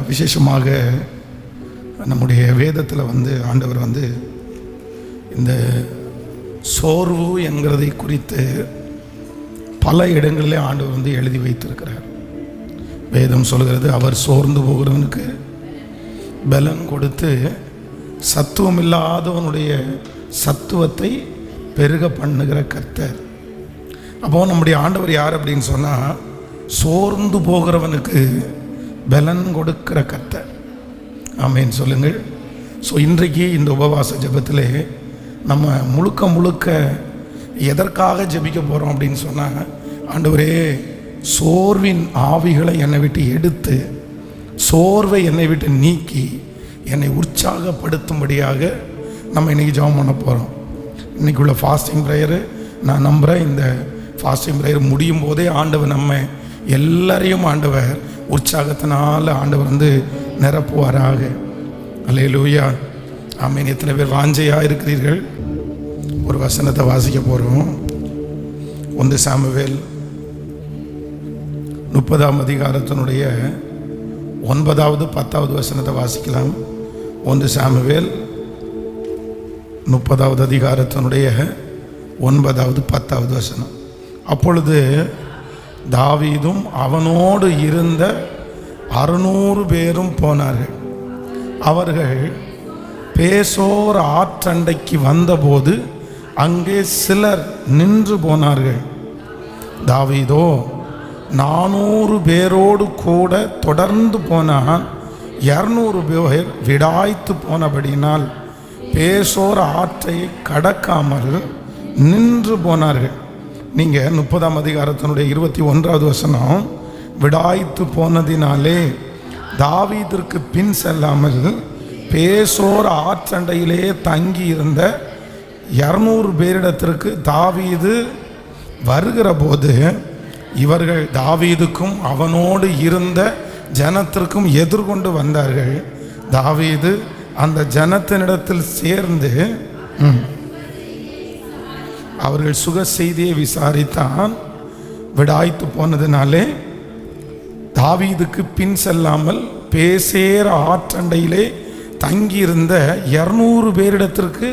விசேஷமாக நம்முடைய வேதத்தில் ஆண்டவர் இந்த சோர்வு என்கிறதை குறித்து பல இடங்களிலே ஆண்டவர் எழுதி வைத்திருக்கிறார். வேதம் சொல்கிறது, அவர் சோர்ந்து போகிறவனுக்கு பலன் கொடுத்து சத்துவம் இல்லாதவனுடைய சத்துவத்தை பெருக பண்ணுகிற கர்த்தர். அப்போது நம்முடைய ஆண்டவர் யார் அப்படின்னு சொன்னால், சோர்ந்து போகிறவனுக்கு பலன் கொடுக்கிற கர்த்தர். ஆமேன் சொல்லுங்கள். ஸோ இன்றைக்கு இந்த உபவாச ஜெபத்திலே நம்ம முழுக்க எதற்காக ஜெபிக்க போகிறோம் அப்படின்னு சொன்னால், ஆண்டவரே சோர்வின் ஆவிகளை என்னை விட்டு எடுத்து, சோர்வை என்னை விட்டு நீக்கி என்னை உற்சாகப்படுத்தும்படியாக நம்ம இன்றைக்கி ஜெபம் பண்ண போகிறோம். இன்றைக்கி உள்ள ஃபாஸ்டிங் ப்ரேயரு நான் நம்புகிறேன், இந்த ஃபாஸ்டிங் ப்ரேயர் முடியும் போதே ஆண்டவர் நம்ம எல்லாரையும் ஆண்டவர் உற்சாகத்தினால் ஆண்டவர் நிரப்புவாராக. அல்லேலூயா, ஆமீன். எத்தனை பேர் வாஞ்சையாக இருக்கிறீர்கள்? ஒரு வசனத்தை வாசிக்க போகிறோம். 1 சாமுவேல் 30ஆம் அதிகாரத்தினுடைய 9வது 10வது வசனத்தை வாசிக்கலாம். 1 சாமுவேல் 30வது அதிகாரத்தினுடைய 9வது 10வது வசனம். அப்பொழுது தாவீதும் அவனோடு இருந்த 600 பேரும் போனார்கள். அவர்கள் பேசோர் ஆற்றண்டைக்கு வந்தபோது அங்கே சிலர் நின்று போனார்கள். தாவீதோ 400 பேரோடு கூட தொடர்ந்து போனான். 200 பேர் விடாய்த்து போனபடினால் பேசோர் ஆற்றை கடக்காமல் நின்று போனார்கள். நீங்கள் 30ஆம் அதிகாரத்தினுடைய 21வது வசனம், விடாய்த்து போனதினாலே தாவீதிற்கு பின் செல்லாமல் பேசோர் ஆற்றண்டையிலே தங்கி இருந்த 200 பேரிடத்திற்கு தாவீது வருகிற போது இவர்கள் தாவீதுக்கும் அவனோடு இருந்த ஜனத்திற்கும் எதிர்கொண்டு வந்தார்கள். தாவீது அந்த ஜனத்தினிடத்தில் சேர்ந்து அவர்கள் சுக செய்தியை விசாரித்தான். விடாய்த்து போனதினாலே தாவீதுக்கு பின் செல்லாமல் பேசேர் ஆற்றண்டையிலே தங்கியிருந்த 200 பேரிடத்திற்கு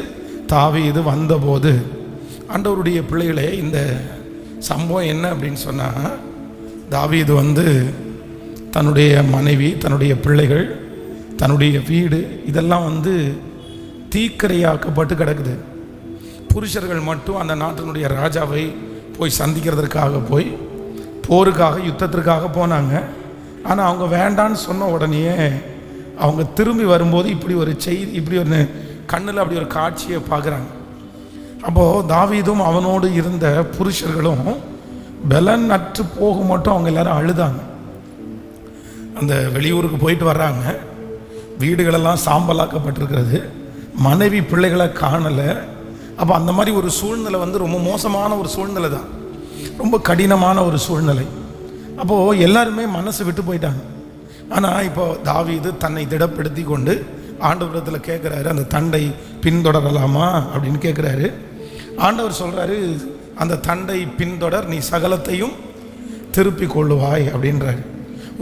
தாவீது வந்தபோது, ஆண்டவருடைய பிள்ளைகளே, இந்த சம்பவம் என்ன அப்படின்னு சொன்னால், தாவீது தன்னுடைய மனைவி, தன்னுடைய பிள்ளைகள், தன்னுடைய வீடு இதெல்லாம் தீக்கிரையாக்கப்பட்டு கிடக்குது. புருஷர்கள் மட்டும் அந்த நாட்டினுடைய ராஜாவை போய் சந்திக்கிறதுக்காக போய் போருக்காக யுத்தத்திற்காக போனாங்க. ஆனால் அவங்க வேண்டான்னு சொன்ன உடனேயே அவங்க திரும்பி வரும்போது இப்படி ஒரு செய்தி, இப்படி ஒரு கண்ணில் அப்படி ஒரு காட்சியை பார்க்குறாங்க. அப்போது தாவீதும் அவனோடு இருந்த புருஷர்களும் பலன் அற்று போக மட்டும் அவங்க எல்லாரும் அழுதாங்க. அந்த வெளியூருக்கு போயிட்டு வர்றாங்க, வீடுகளெல்லாம் சாம்பலாக்கப்பட்டிருக்கிறது, மனைவி பிள்ளைகளை காணலை. அப்போ அந்த மாதிரி ஒரு சூழ்நிலை ரொம்ப மோசமான ஒரு சூழ்நிலை தான், ரொம்ப கடினமான ஒரு சூழ்நிலை. அப்போது எல்லாருமே மனசு விட்டு போயிட்டாங்க. ஆனால் இப்போ தாவீது தன்னை திடப்படுத்தி கொண்டு ஆண்டவரிடத்தில் கேட்குறாரு, அந்த தண்டை பின்தொடரலாமா அப்படின்னு கேட்குறாரு. ஆண்டவர் சொல்கிறாரு, அந்த தண்டை பின்தொடர், நீ சகலத்தையும் திருப்பி கொள்ளுவாய் அப்படின்றாரு.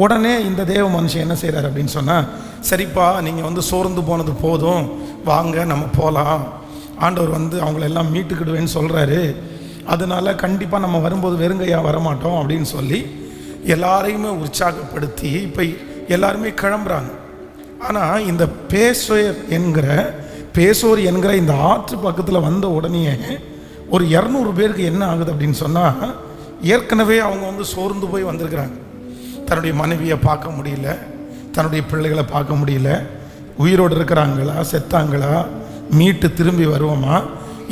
உடனே இந்த தேவ மனுஷன் என்ன செய்கிறார் அப்படின்னு சொன்னால், சரிப்பா நீங்கள் சோர்ந்து போனது போதும், வாங்க நம்ம போகலாம், ஆண்டவர் அவங்களெல்லாம் மீட்டுக்கிடுவேன்னு சொல்கிறாரு, அதனால் கண்டிப்பாக நம்ம வரும்போது வெறுங்கையாக வரமாட்டோம் அப்படின்னு சொல்லி எல்லாரையுமே உற்சாகப்படுத்தி இப்போ எல்லாருமே கிளம்புறாங்க. ஆனால் இந்த பேசோர் என்கிற இந்த ஆற்று பக்கத்தில் வந்த உடனே ஒரு 200 பேருக்கு என்ன ஆகுது அப்படின்னு சொன்னால், ஏற்கனவே அவங்க சோர்ந்து போய் வந்திருக்கிறாங்க. தன்னுடைய மனைவியை பார்க்க முடியல, தன்னுடைய பிள்ளைகளை பார்க்க முடியல, உயிரோடு இருக்கிறாங்களா செத்தாங்களா, மீட்டு திரும்பி வருவோமா,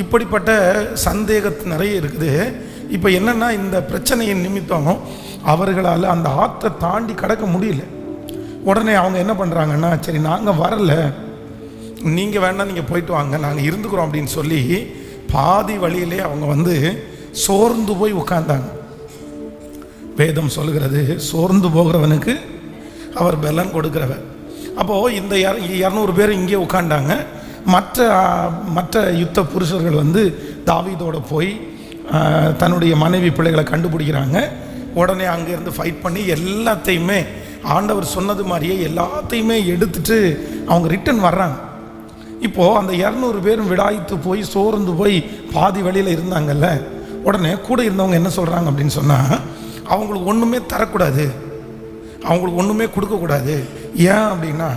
இப்படிப்பட்ட சந்தேகத்து நிறைய இருக்குது. இப்போ என்னென்னா, இந்த பிரச்சனையின் நிமித்தம் அவர்களால் அந்த ஆற்றை தாண்டி கடக்க முடியல. உடனே அவங்க என்ன பண்ணுறாங்கன்னா, சரி நாங்கள் வரல, நீங்கள் வேணால் நீங்கள் போயிட்டு வாங்க, நாங்கள் இருந்துக்கிறோம் அப்படின்னு சொல்லி பாதி வழியிலே அவங்க சோர்ந்து போய் உட்கார்ந்தாங்க. வேதம் சொல்கிறது, சோர்ந்து போகிறவனுக்கு அவர் பலன் கொடுக்கிறவர். அப்போது இந்த 200 பேர் இங்கே உட்காண்டாங்க. மற்ற யுத்த புருஷர்கள் தாவீதோட போய் தன்னுடைய மனைவி பிள்ளைகளை கண்டுபிடிக்கிறாங்க. உடனே அங்கேருந்து ஃபைட் பண்ணி எல்லாத்தையுமே ஆண்டவர் சொன்னது மாதிரியே எல்லாத்தையுமே எடுத்துட்டு அவங்க ரிட்டன் வர்றாங்க. இப்போது அந்த 200 பேரும் விடாய்த்து போய் சோர்ந்து போய் பாதி வழியில் இருந்தாங்கல்ல, உடனே கூட இருந்தவங்க என்ன சொல்கிறாங்க அப்படின்னு சொன்னால், அவங்களுக்கு ஒன்றுமே தரக்கூடாது, அவங்களுக்கு ஒன்றுமே கொடுக்கக்கூடாது. ஏன் அப்படின்னா,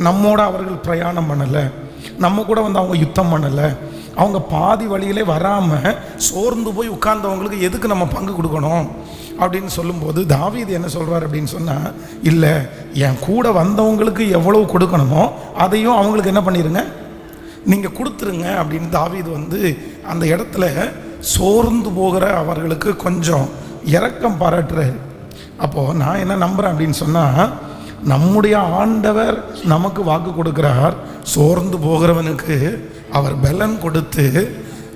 நம்மோட அவர்கள் பிரயாணம் பண்ணலை, நம்ம கூட வந்து அவங்க யுத்தம் பண்ணலை, அவங்க பாதி வழியிலே வராமல் சோர்ந்து போய் உட்கார்ந்தவங்களுக்கு எதுக்கு நம்ம பங்கு கொடுக்கணும் அப்படின்னு சொல்லும்போது தாவீது என்ன சொல்கிறார் அப்படின்னு சொன்னால், இல்லை, என் கூட வந்தவங்களுக்கு எவ்வளவு கொடுக்கணுமோ அதையும் அவங்களுக்கு என்ன பண்ணிடுங்க, நீங்கள் கொடுத்துருங்க அப்படின்னு தாவீது வந்து அந்த இடத்துல சோர்ந்து போகிற அவர்களுக்கு கொஞ்சம் இரக்கம் பாராட்டுறாரு. அப்போது நான் என்ன நம்புகிறேன் அப்படின்னு சொன்னால், நம்முடைய ஆண்டவர் நமக்கு வாக்கு கொடுக்கிறார், சோர்ந்து போகிறவனுக்கு அவர் பலன் கொடுத்து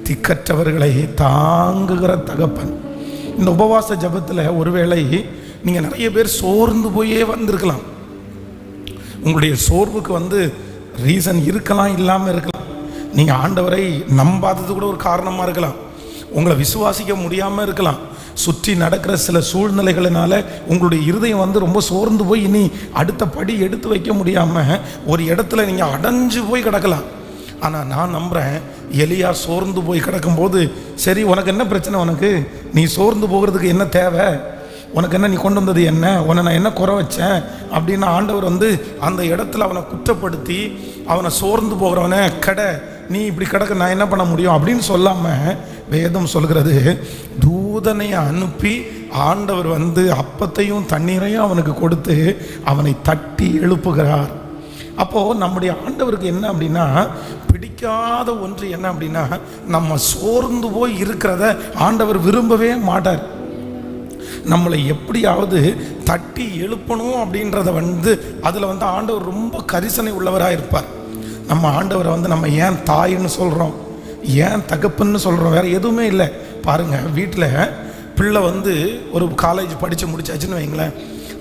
திக்கற்றவர்களை தாங்குகிற தகப்பன். இந்த உபவாச ஜபத்தில் ஒருவேளை நீங்கள் நிறைய பேர் சோர்ந்து போயே வந்திருக்கலாம். உங்களுடைய சோர்வுக்கு வந்து ரீசன் இருக்கலாம், இல்லாமல் இருக்கலாம். நீங்கள் ஆண்டவரை நம்பாதது கூட ஒரு காரணமாக இருக்கலாம். உங்களை விசுவாசிக்க முடியாமல் இருக்கலாம். சுற்றி நடக்கிற சில சூழ்நிலைகளினால உங்களுடைய இருதயம் வந்து ரொம்ப சோர்ந்து போய் இனி அடுத்த படி எடுத்து வைக்க முடியாமல் ஒரு இடத்துல நீங்கள் அடைஞ்சு போய் கிடக்கலாம். ஆனால் நான் நம்புகிறேன், எலியா சோர்ந்து போய் கிடக்கும்போது, சரி உனக்கு என்ன பிரச்சனை, உனக்கு நீ சோர்ந்து போகிறதுக்கு என்ன தேவை, உனக்கு என்ன, நீ கொண்டு வந்தது என்ன, உன்னை நான் என்ன குறை வச்சேன் அப்படின்னு ஆண்டவர் வந்து அந்த இடத்துல அவனை குற்றப்படுத்தி அவனை சோர்ந்து போகிறவனை நீ இப்படி கிடக்க நான் என்ன பண்ண முடியும் அப்படின்னு சொல்லாமல் வேதம் சொல்கிறது, தூதனை அனுப்பி ஆண்டவர் வந்து அப்பத்தையும் தண்ணீரையும் அவனுக்கு கொடுத்து அவனை தட்டி எழுப்புகிறார். அப்போது நம்முடைய ஆண்டவருக்கு என்ன அப்படின்னா, பிடிக்காத ஒன்று என்ன அப்படின்னா, நம்ம சோர்ந்து போய் இருக்கிறத ஆண்டவர் விரும்பவே மாட்டார். நம்மளை எப்படியாவது தட்டி எழுப்பணும் அப்படின்றத வந்து அதில் வந்து ஆண்டவர் ரொம்ப கரிசனை உள்ளவராக இருப்பார். நம்ம ஆண்டவரை வந்து நம்ம ஏன் தாயின்னு சொல்கிறோம், ஏன் தகப்பன்னு சொல்கிறோம், வேறு எதுவுமே இல்லை. பாருங்கள், வீட்டில் பிள்ளை வந்து ஒரு காலேஜ் படித்து முடிச்சாச்சுன்னு வைங்களேன்,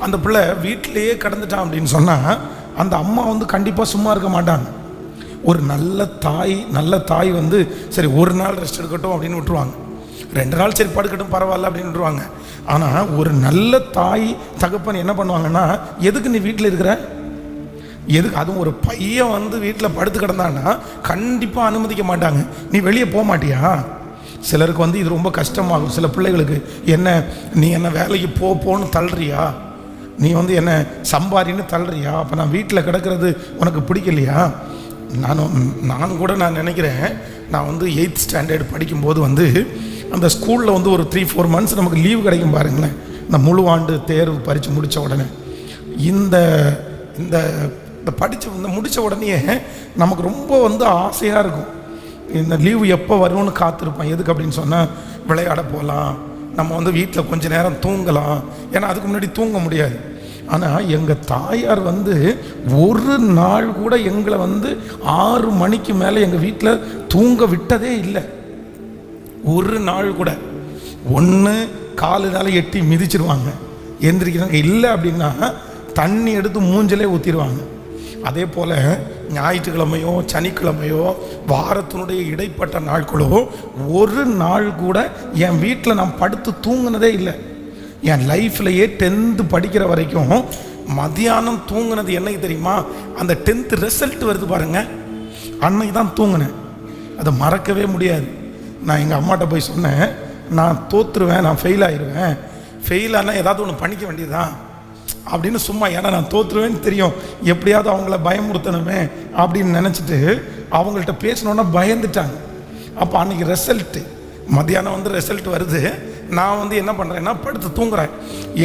அந்த பிள்ளை வீட்டிலையே கிடந்துட்டான் அப்படின்னு சொன்னால் அந்த அம்மா வந்து கண்டிப்பாக சும்மா இருக்க மாட்டாங்க. ஒரு நல்ல தாய் வந்து சரி ஒரு நாள் ரெஸ்ட் எடுக்கட்டும் அப்படின்னு விட்டுருவாங்க, 2 நாள் சரி படுக்கட்டும் பரவாயில்ல அப்படின்னு விட்டுருவாங்க. ஆனால் ஒரு நல்ல தாய் தகப்பன் என்ன பண்ணுவாங்கன்னா, எதுக்கு நீ வீட்டில் இருக்கிற, எதுக்கு, அதுவும் ஒரு பையன் வந்து வீட்டில் படுத்து கிடந்தான்னா கண்டிப்பாக அனுமதிக்க மாட்டாங்க. நீ வெளியே போக மாட்டியா? சிலருக்கு வந்து இது ரொம்ப கஷ்டமாகும். சில பிள்ளைகளுக்கு, என்ன நீ என்ன வேலைக்கு போன்னு தள்ளுறியா, நீ வந்து என்ன சம்பாரின்னு தள்ளுறியா, அப்போ நான் வீட்டில் கிடக்கிறது உனக்கு பிடிக்கலையா? நான் கூட நினைக்கிறேன், நான் வந்து 8th ஸ்டாண்டர்ட் படிக்கும்போது வந்து அந்த ஸ்கூலில் வந்து ஒரு 3-4 மந்த்ஸ் நமக்கு லீவு கிடைக்கும் பாருங்களேன். இந்த முழு ஆண்டு தேர்வு பரித்து முடித்த உடனே இந்த இந்த முடித்த உடனே நமக்கு ரொம்ப வந்து ஆசையாக இருக்கும். இந்த லீவு எப்போ வரும்னு காத்திருப்பேன். எதுக்கு அப்படின்னு சொன்னால், விளையாட போகலாம், நம்ம வந்து வீட்டில் கொஞ்சம் நேரம் தூங்கலாம். ஏன்னா அதுக்கு முன்னாடி தூங்க முடியாது. ஆனால் எங்கள் தாயார் வந்து ஒரு நாள் கூட எங்களை வந்து 6 மணிக்கு மேலே எங்கள் வீட்டில் தூங்க விட்டதே இல்லை. ஒரு நாள் கூட. ஒன்று காலுனால எட்டி மிதிச்சிருவாங்க, எந்திரிக்கிறாங்க. இல்லை அப்படின்னா தண்ணி எடுத்து மூஞ்சிலே ஊற்றிடுவாங்க. அதே போல் ஞாயிற்றுக்கிழமையோ சனிக்கிழமையோ வாரத்தினுடைய இடைப்பட்ட நாட்களோ ஒரு நாள் கூட என் வீட்டில் நான் படுத்து தூங்கினதே இல்லை. என் லைஃப்லையே 10th படிக்கிற வரைக்கும் மதியானம் தூங்கினது என்னைக்கு தெரியுமா? அந்த 10th ரிசல்ட் வருது பாருங்க, அன்னைக்கு தான் தூங்கினேன். அதை மறக்கவே முடியாது. நான் எங்கள் அம்மாட்ட போய் சொன்னேன், நான் தோற்றுருவேன், நான் ஃபெயில் ஆயிடுவேன், ஃபெயில் ஆனால் ஏதாவது ஒன்று பண்ணிக்க வேண்டியதுதான் அப்படின்னு சும்மா, ஏன்னா நான் தோற்றுருவேன்னு தெரியும், எப்படியாவது அவங்கள பயமுறுத்தணுமே அப்படின்னு நினச்சிட்டு அவங்கள்ட்ட பேசணுன்னா பயந்துட்டாங்க. அப்போ அன்றைக்கி ரிசல்ட்டு மத்தியானம் வந்து ரிசல்ட் வருது. நான் வந்து என்ன பண்ணுறேன்னா படுத்து தூங்குறேன்.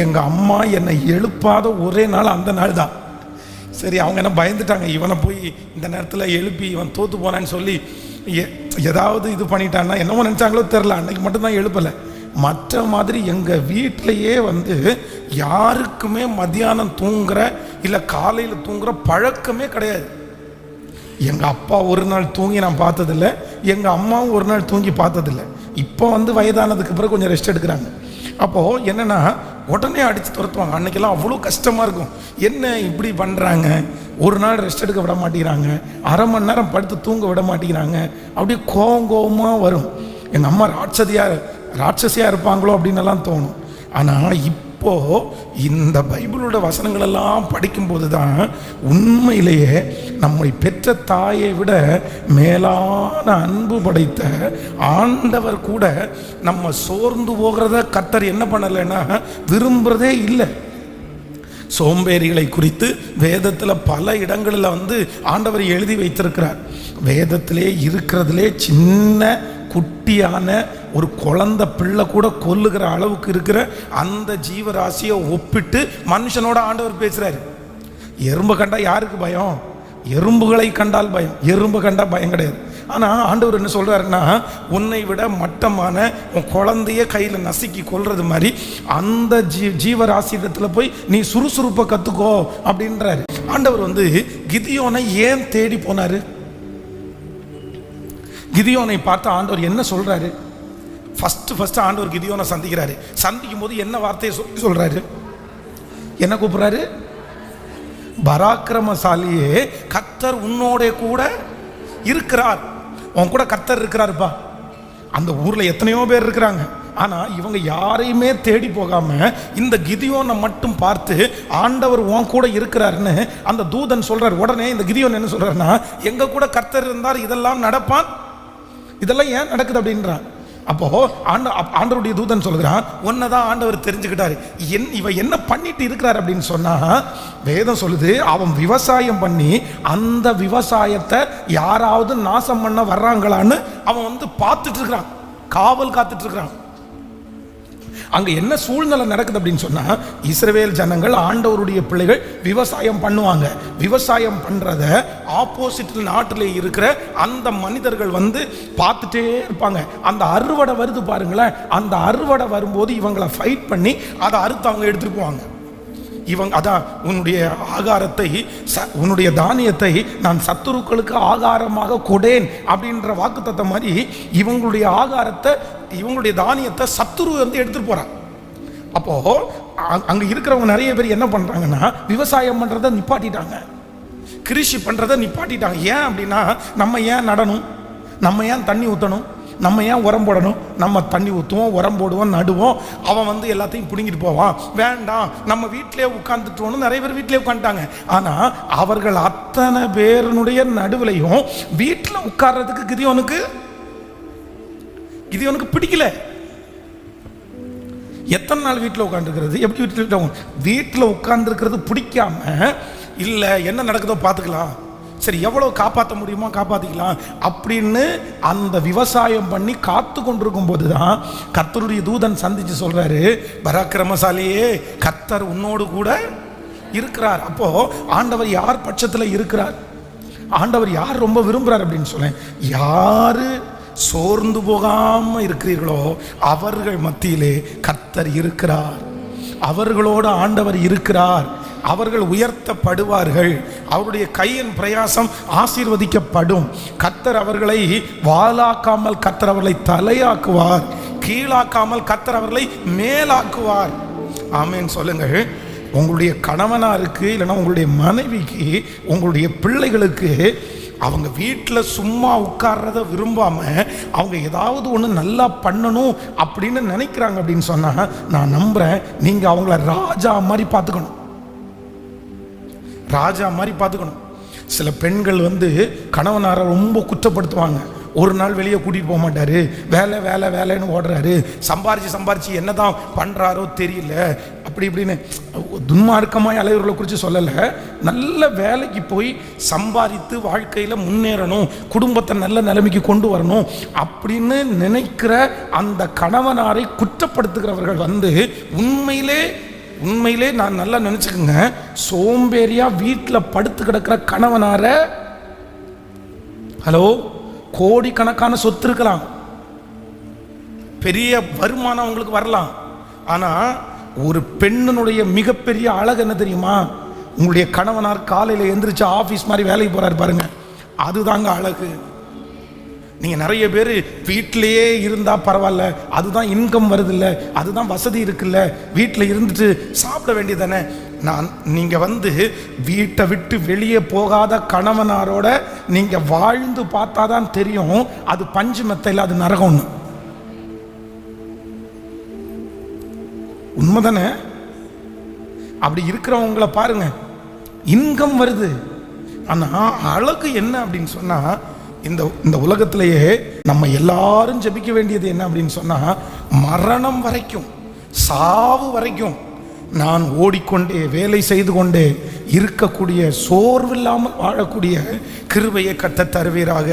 எங்கள் அம்மா என்னை எழுப்பாத ஒரே நாள் அந்த நாள் தான். சரி, அவங்க என்ன பயந்துட்டாங்க, இவனை போய் இந்த நேரத்தில் எழுப்பி இவன் தோற்று போனான்னு சொல்லி ஏதாவது இது பண்ணிட்டான்னா என்னவோ நினச்சாங்களோ தெரில. அன்றைக்கி மட்டும்தான் எழுப்பலை. மற்ற மாதிரி எங்கள் வீட்டிலையே வந்து யாருக்குமே மத்தியானம் தூங்குற இல்லை காலையில் தூங்குற பழக்கமே கிடையாது. எங்கள் அப்பா ஒரு நாள் தூங்கி நான் பார்த்ததில்லை, எங்கள் அம்மாவும் ஒரு நாள் தூங்கி பார்த்ததில்லை. இப்போ வந்து வயதானதுக்கு பிறகு கொஞ்சம் ரெஸ்ட் எடுக்கிறாங்க. அப்போது என்னென்னா உடனே அடித்து துரத்துவாங்க. அன்றைக்கெல்லாம் அவ்வளோ கஷ்டமாக இருக்கும். என்ன இப்படி பண்ணுறாங்க, ஒரு நாள் ரெஸ்ட் எடுக்க விட மாட்டேங்கிறாங்க, அரை மணி நேரம் படுத்து தூங்க விட மாட்டேங்கிறாங்க. அப்படியே கோவமாக வரும். எங்கள் அம்மா ராட்சசியாக இருப்பாங்களோ அப்படின்னு எல்லாம் தோணும். ஆனால் இப்போ இந்த பைபிளோட வசனங்கள் எல்லாம் படிக்கும்போது தான் உண்மையிலேயே நம்மை பெற்ற தாயை விட மேலான அன்பு படைத்த ஆண்டவர் கூட நம்ம சோர்ந்து போகிறத கர்த்தர் என்ன பண்ணலைன்னா விரும்புறதே இல்லை. சோம்பேறிகளை குறித்து வேதத்தில் பல இடங்களில் ஆண்டவர் எழுதி வைத்திருக்கிறார். வேதத்திலே இருக்கிறதுலே சின்ன குட்டியான ஒரு குழந்தை பிள்ளை கூட கொல்லுகிற அளவுக்கு இருக்கிற அந்த ஜீவராசியை ஒப்பிட்டு மனுஷனோட ஆண்டவர் பேசுறாரு. எறும்பு கண்டா யாருக்கு பயம்? எறும்புகளை கண்டால் பயம், எறும்பு கண்டா பயம் கிடையாது. ஆனால் ஆண்டவர் என்ன சொல்றாருன்னா, உன்னை விட மட்டமான உன் குழந்தைய கையில் நசுக்கி கொள்றது மாதிரி அந்த ஜீவராசிடத்தில் போய் நீ சுறுசுறுப்பை கற்றுக்கோ அப்படின்றாரு. ஆண்டவர் கிதியோனை ஏன் தேடி போனாரு? கிதியோனை பார்த்து ஆண்டவர் என்ன சொல்றாரு? ஃபர்ஸ்ட் ஆண்டவர் கிதியோனை சந்திக்கிறாரு. சந்திக்கும் போது என்ன வார்த்தையை சொல்றாரு? என்ன கூப்பிடுறாரு? பராக்கிரமசாலியே, கர்த்தர் உன்னோட கூட இருக்கிறார். உன் கூட கர்த்தர் இருக்கிறாருப்பா. அந்த ஊர்ல எத்தனையோ பேர் இருக்கிறாங்க, ஆனா இவங்க யாரையுமே தேடி போகாம இந்த கிதியோனை மட்டும் பார்த்து ஆண்டவர் உன் கூட இருக்கிறாருன்னு அந்த தூதன் சொல்றார். உடனே இந்த கிதியோன் என்ன சொல்றாருன்னா, எங்க கூட கர்த்தர் இருந்தார், இதெல்லாம் நடப்பான், இதெல்லாம் ஏன் நடக்குது அப்படின்றான். அப்போ ஆண்டவருடைய தூதன் சொல்கிறான், உன்னதான் ஆண்டவர் தெரிஞ்சுக்கிட்டாரு, இவ என்ன பண்ணிட்டு இருக்கிறார் அப்படின்னு சொன்னா, வேதம் சொல்லுது அவன் விவசாயம் பண்ணி அந்த விவசாயத்தை யாராவது நாசம் பண்ண வர்றாங்களான்னு அவன் பார்த்துட்டு இருக்கிறான், காவல் காத்துட்டு இருக்கிறான். அங்க என்ன சூழ்நிலை நடக்குது அப்படின்னு சொன்னா, இஸ்ரவேல் ஜனங்கள் ஆண்டவருடைய பிள்ளைகள் விவசாயம் பண்ணுவாங்க. விவசாயம் பண்றத ஆப்போசிட் நாட்டில் இருக்கிற அந்த மனிதர்கள் பார்த்துட்டே இருப்பாங்க. அந்த அறுவடை வருது பாருங்களேன், அந்த அறுவடை வரும்போது இவங்களை ஃபைட் பண்ணி அதை அறுத்து அவங்க எடுத்துட்டு போவாங்க. இவங்க அதான் உன்னுடைய ஆகாரத்தை, உன்னுடைய தானியத்தை நான் சத்துருக்களுக்கு ஆகாரமாக கொடேன் அப்படின்ற வாக்குத்தத்தம் மாதிரி இவங்களுடைய ஆகாரத்தை, இவங்களுடைய தானியத்தை சத்துரு எடுத்துட்டு போறான். அப்போ அங்க இருக்கிறவங்க நிறைய பேர் என்ன பண்றாங்கன்னா, விவசாயம் பண்றதை நிப்பாட்டிட்டாங்க, கிருஷி பண்றதை நிப்பாட்டிட்டாங்க. ஏன் அப்படின்னா, நம்ம ஏன் நடணும், நம்ம ஏன் தண்ணி ஊற்றணும், நம்ம ஏன் உரம் போடணும், நம்ம தண்ணி ஊற்றுவோம், உரம் போடுவோம், நடுவோம், அவன் எல்லாத்தையும் பிடுங்கிட்டு போவான், வேண்டாம் நம்ம வீட்டிலே உட்காந்துட்டோன்னு நிறைய பேர் வீட்டிலே உட்காந்துட்டாங்க. ஆனால் அவர்கள் அத்தனை பேருடைய நடுவிலையும் வீட்டில் உட்கார்றதுக்கு கிதியோனுக்கு பிடிக்கல. எத்தனை நாள் வீட்டில் உட்காந்துருக்கிறது, எப்படி வீட்டில் உட்கார்ந்துருக்கிறது பிடிக்காம, இல்லை என்ன நடக்குதோ பார்த்துக்கலாம், சரி எவ்வளோ காப்பாற்ற முடியுமோ காப்பாற்றிக்கலாம் அப்படின்னு அந்த விவசாயம் பண்ணி காத்து கொண்டிருக்கும் போது தான் கர்த்தருடைய தூதன் சந்திச்சு சொல்றாரு, பராக்கிரமசாலியே, கர்த்தர் உன்னோடு கூட இருக்கிறார். அப்போ ஆண்டவர் யார் பட்சத்தில் இருக்கிறார், ஆண்டவர் யார் ரொம்ப விரும்புகிறார் அப்படின்னு சொல்லேன், யாரு சோர்ந்து போகாம இருக்கிறீர்களோ அவர்கள் மத்தியிலே கர்த்தர் இருக்கிறார், அவர்களோடு ஆண்டவர் இருக்கிறார், அவர்கள் உயர்த்தப்படுவார்கள், அவருடைய கையின் பிரயாசம் ஆசீர்வதிக்கப்படும். கர்த்தர் அவர்களை வாளாக்காமல் கர்த்தர் அவர்களை தலையாக்குவார், கீழாக்காமல் கர்த்தர் அவர்களை மேலாக்குவார். ஆமேன் சொல்லுங்கள். உங்களுடைய கணவனாருக்கு, இல்லைன்னா உங்களுடைய மனைவிக்கு, உங்களுடைய பிள்ளைகளுக்கு அவங்க வீட்டில் சும்மா உட்கார்றத விரும்பாம அவங்க ஏதாவது ஒன்று நல்லா பண்ணணும் அப்படின்னு நினைக்கிறாங்க அப்படின்னு சொன்னா, நான் நம்புறேன் நீங்கள் அவங்கள ராஜா மாதிரி பார்த்துக்கணும், ராஜா மாதிரி பார்த்துக்கணும். சில பெண்கள் கணவனாரை ரொம்ப குற்றப்படுத்துவாங்க. ஒரு நாள் வெளியே கூட்டிகிட்டு போக மாட்டார், வேலை வேலை வேலைன்னு ஓடுறாரு, சம்பாரிச்சு என்னதான் பண்ணுறாரோ தெரியல, அப்படி இப்படின்னு துன்மார்க்கமாக அலைவர்களை குறித்து சொல்லலை. நல்ல வேலைக்கு போய் சம்பாதித்து வாழ்க்கையில் முன்னேறணும், குடும்பத்தை நல்ல நிலைமைக்கு கொண்டு வரணும் அப்படின்னு நினைக்கிற அந்த கணவனாரை குற்றப்படுத்துகிறவர்கள் உண்மையிலே நான் நல்லா நினச்சிக்கோங்க, சோம்பேறியா வீட்டில் படுத்து கிடக்கிற கணவனார, ஹலோ, கோடிக்கணக்கான சொத்து இருக்கலாம், பெரிய வருமானம் அவங்களுக்கு வரலாம், ஆனால் ஒரு பெண்ணினுடைய மிகப்பெரிய அழகு என்ன தெரியுமா, உங்களுடைய கணவனார் காலையில் எந்திரிச்சு ஆஃபீஸ் மாதிரி வேலைக்கு போகிறாரு பாருங்க, அதுதாங்க அழகு. நீங்கள் நிறைய பேர் வீட்டிலையே இருந்தால் பரவாயில்ல, அதுதான் இன்கம் வருது இல்லை, அதுதான் வசதி இருக்குல்ல, வீட்டில் இருந்துட்டு சாப்பிட வேண்டியதானே. நீங்கள் வீட்டை விட்டு வெளியே போகாத கணவனாரோட நீங்கள் வாழ்ந்து பார்த்தா தான் தெரியும் அது பஞ்சு மெத்தையில் அது நரகம்னு. உண்மைதானே? அப்படி இருக்கிறவங்கள பாருங்க, இன்கம் வருது. ஆனால் அழகு என்ன அப்படின்னு சொன்னால், இந்த உலகத்திலேயே நம்ம எல்லாரும் ஜெபிக்க வேண்டியது என்ன அப்படின்னு சொன்னால், மரணம் வரைக்கும், சாவு வரைக்கும் நான் ஓடிக்கொண்டே வேலை செய்து கொண்டே இருக்கக்கூடிய, சோர்வில்லாமல் வாழக்கூடிய கிருபையை கர்த்தர் தருவீராக.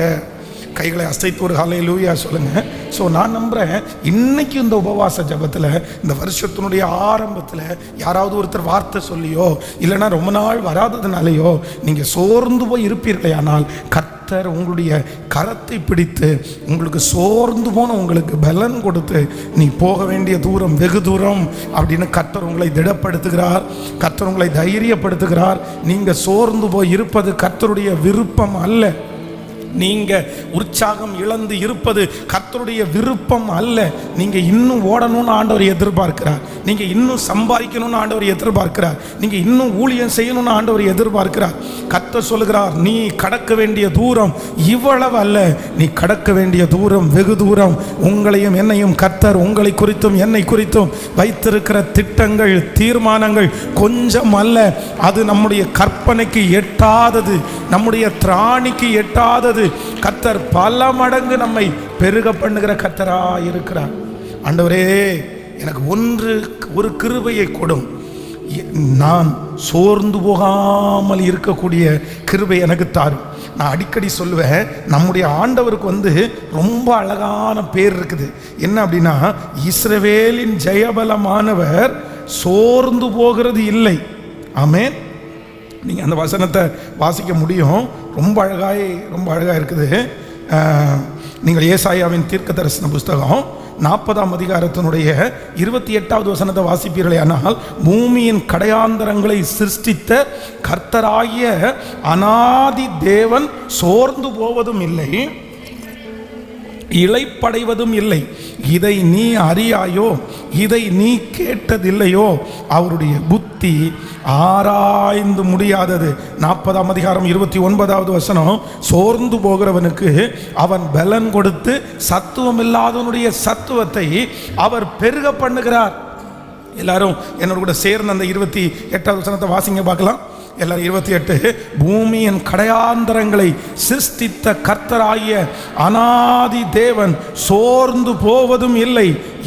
கைகளை அசைத்து ஒரு ஹல்லேலூயா சொல்லுங்க. ஸோ நான் நம்புகிறேன், இன்னைக்கு இந்த உபவாச ஜபத்தில், இந்த வருஷத்தினுடைய ஆரம்பத்தில் யாராவது ஒருத்தர் வார்த்தை சொல்லியோ இல்லைன்னா ரொம்ப நாள் வராததுனாலையோ நீங்கள் சோர்ந்து போய் இருப்பீர்களே, ஆனால் கர்த்தர் உங்களுடைய கரத்தை பிடித்து உங்களுக்கு சோர்ந்து போன உங்களுக்கு பலன் கொடுத்து நீ போக வேண்டிய தூரம் வெகு தூரம் அப்படின்னு கர்த்தர் உங்களை திடப்படுத்துகிறார், கர்த்தர் உங்களை தைரியப்படுத்துகிறார். நீங்கள் சோர்ந்து போய் இருப்பது கர்த்தருடைய விருப்பம் அல்ல. நீங்க உற்சாகம் இழந்து இருப்பது கர்த்தருடைய விருப்பம் அல்ல. நீங்க இன்னும் ஓடணும்னு ஆண்டவர் எதிர்பார்க்கிறார். நீங்க இன்னும் சம்பாதிக்கணும்னு ஆண்டவர் எதிர்பார்க்கிறார். நீங்க இன்னும் ஊழியம் செய்யணும்னு ஆண்டவர் எதிர்பார்க்கிறார். கர்த்தர் சொல்லுகிறார், நீ கடக்க வேண்டிய தூரம் இவ்வளவு அல்ல, நீ கடக்க வேண்டிய தூரம் வெகு தூரம். உங்களையும் என்னையும் கர்த்தர் உங்களை குறித்தும் என்னை குறித்தும் வைத்திருக்கிற திட்டங்கள், தீர்மானங்கள் கொஞ்சம் அல்ல. அது நம்முடைய கற்பனைக்கு எட்டாதது, நம்முடைய திராணிக்கு எட்டாதது. கர்த்தர் பல மடங்கு நம்மை பெருக பண்ணுகிற கர்த்தரா இருக்கிறார். ஆண்டவரே, எனக்கு ஒரு கிருபையை கொடும், நான் சோர்ந்து போகாமல் இருக்கக்கூடிய கிருபை எனக்கு தாரும். நான் அடிக்கடி சொல்லுவேன், நம்முடைய ஆண்டவருக்கு ரொம்ப அழகான பேர் இருக்குது. என்ன அப்படின்னா, இஸ்ரவேலின் ஜெயபலமானவர் சோர்ந்து போகிறது இல்லை. ஆமென். நீங்கள் அந்த வசனத்தை வாசிக்க முடியும். ரொம்ப அழகாக இருக்குது. நீங்கள் ஏசாயாவின் தீர்க்க தரிசன புஸ்தகம் 40ஆம் அதிகாரத்தினுடைய 28வது வசனத்தை வாசிப்பீர்களே, ஆனால் பூமியின் கடையாந்தரங்களை சிருஷ்டித்த கர்த்தராகிய அநாதி தேவன் சோர்ந்து போவதும் இல்லை, இளைப்படைவதும் இல்லை. இதை நீ அறியாயோ, இதை நீ கேட்டதில்லையோ, அவருடைய புத்தி ஆராய்ந்து முடியாதது. 40ஆம் அதிகாரம் 29வது வசனம், சோர்ந்து போகிறவனுக்கு அவன் பலன் கொடுத்து சத்துவம் இல்லாதவனுடைய சத்துவத்தை அவர் பெருக பண்ணுகிறார். எல்லாரும் என்னோட கூட சேர்ந்து அந்த 28வது வசனத்தை வாசிங்க பார்க்கலாம். எல்லாரும் 28. பூமியின் கடையாந்தரங்களை சிருஷ்டித்த கர்த்தராகிய அநாதி தேவன் சோர்ந்து போவதும் இல்லை,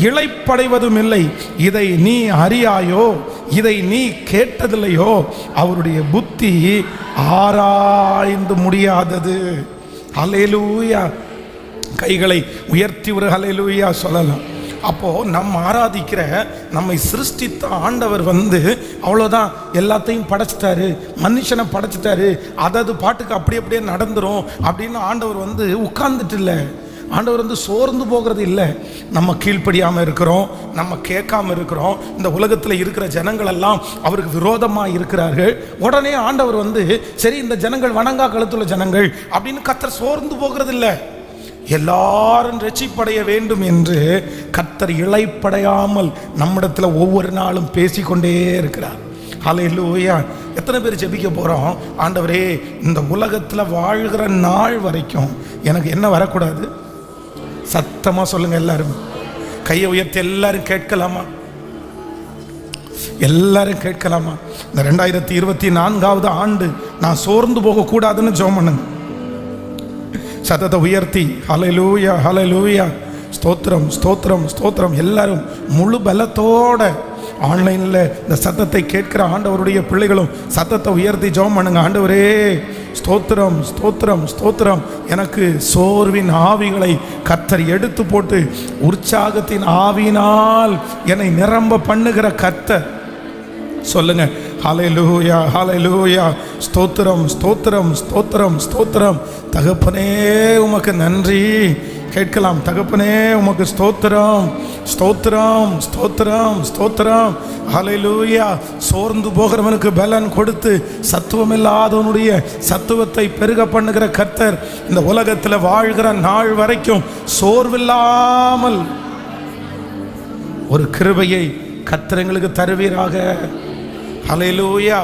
இளைப்படைவதும் இல்லை. இதை நீ அறியாயோ, இதை நீ கேட்டதில்லையோ, அவருடைய புத்தி ஆராய்ந்து முடியாதது. ஹல்லேலூயா. கைகளை உயர்த்தி ஒரு ஹல்லேலூயா சொல்லலாம். அப்போது நம்ம ஆராதிக்கிற, நம்மை சிருஷ்டித்த ஆண்டவர் அவ்வளோதான், எல்லாத்தையும் படைச்சிட்டாரு, மனுஷனை படைச்சிட்டாரு, அதாவது பாட்டுக்கு அப்படியே நடந்துரும் அப்படின்னு ஆண்டவர் உட்கார்ந்துட்டு இல்லை. ஆண்டவர் சோர்ந்து போகிறது இல்லை. நம்ம கீழ்ப்படியாமல் இருக்கிறோம், நம்ம கேட்காம இருக்கிறோம், இந்த உலகத்தில் இருக்கிற ஜனங்கள் எல்லாம் அவருக்கு விரோதமாக இருக்கிறார்கள். உடனே ஆண்டவர் சரி, இந்த ஜனங்கள் வணங்கா கழுத்துள்ள ஜனங்கள் அப்படின்னு கர்த்தர் சோர்ந்து போகிறது இல்லை. எல்லாரும் ரட்சிப்படைய வேண்டும் என்று கர்த்தர் இளைப்படையாமல் நம்மிடத்தில் ஒவ்வொரு நாளும் பேசிக்கொண்டே இருக்கிறார். ஹல்லேலூயா. எத்தனை பேர் ஜெபிக்க போகிறோம், ஆண்டவரே இந்த உலகத்தில் வாழ்கிற நாள் வரைக்கும் எனக்கு என்ன வரக்கூடாது? சத்தமாக சொல்லுங்கள். எல்லாரும் கையை உயர்த்தி எல்லாரும் கேட்கலாமா? எல்லாரும் கேட்கலாமா? இந்த 2024வது ஆண்டு நான் சோர்ந்து போகக்கூடாதுன்னு ஜெபம் பண்ணுங்க. சத்தத்தை உயர்த்தி ஹல்லேலூயா, ஹல்லேலூயா, ஸ்தோத்திரம், ஸ்தோத்திரம், ஸ்தோத்திரம். எல்லாரும் முழு பலத்தோட ஆன்லைனில் இந்த சத்தத்தை கேட்கிற ஆண்டவருடைய பிள்ளைகளும் சத்தத்தை உயர்த்தி ஜெபம் பண்ணுங்க. ஆண்டவரே, ஸ்தோத்திரம், ஸ்தோத்திரம், ஸ்தோத்திரம். எனக்கு சோர்வின் ஆவிகளை கர்த்தர் எடுத்து போட்டு உற்சாகத்தின் ஆவியினால் என்னை நிரம்ப பண்ணுகிற கர்த்தர். சொல்லுங்க, ஹல்லேலூயா, ஹல்லேலூயா, ஸ்தோத்திரம், ஸ்தோத்திரம், ஸ்தோத்திரம், ஸ்தோத்திரம். தகப்பனே உமக்கு நன்றி. கேட்கலாம். தகப்பனே உமக்கு ஸ்தோத்திரம், ஸ்தோத்திரம், ஸ்தோத்திரம், ஸ்தோத்திரம். ஹல்லேலூயா. சோர்ந்து போகிறவனுக்கு பலன் கொடுத்து சத்துவம் இல்லாதவனுடைய சத்துவத்தை பெருக பண்ணுகிற கர்த்தர் இந்த உலகத்தில் வாழ்கிற நாள் வரைக்கும் சோர்வில்லாமல் ஒரு கிருபையை கர்த்தர் எங்களுக்கு தருவீராக. ஹல்லேலூயா,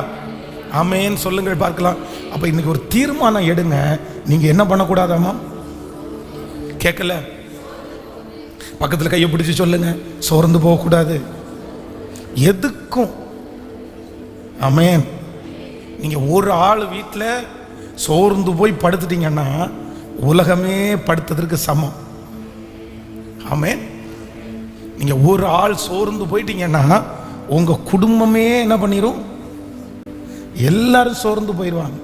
ஆமென் சொல்லுங்கள் பார்க்கலாம். அப்போ இன்னைக்கு ஒரு தீர்மானம் எடுங்க. நீங்கள் என்ன பண்ணக்கூடாதாமா? கேட்கல? பக்கத்தில் கையை பிடிச்சி சொல்லுங்க, சோர்ந்து போகக்கூடாது. எதுக்கும் ஆமென். நீங்கள் ஒரு ஆள் வீட்டில் சோர்ந்து போய் படுத்துட்டீங்கன்னா உலகமே படுத்ததற்கு சமம். ஆமென். நீங்கள் ஒரு ஆள் சோர்ந்து போயிட்டீங்கன்னா உங்கள் குடும்பமே என்ன பண்ணிடும்? எல்லாரும் சோர்ந்து போயிடுவாங்க.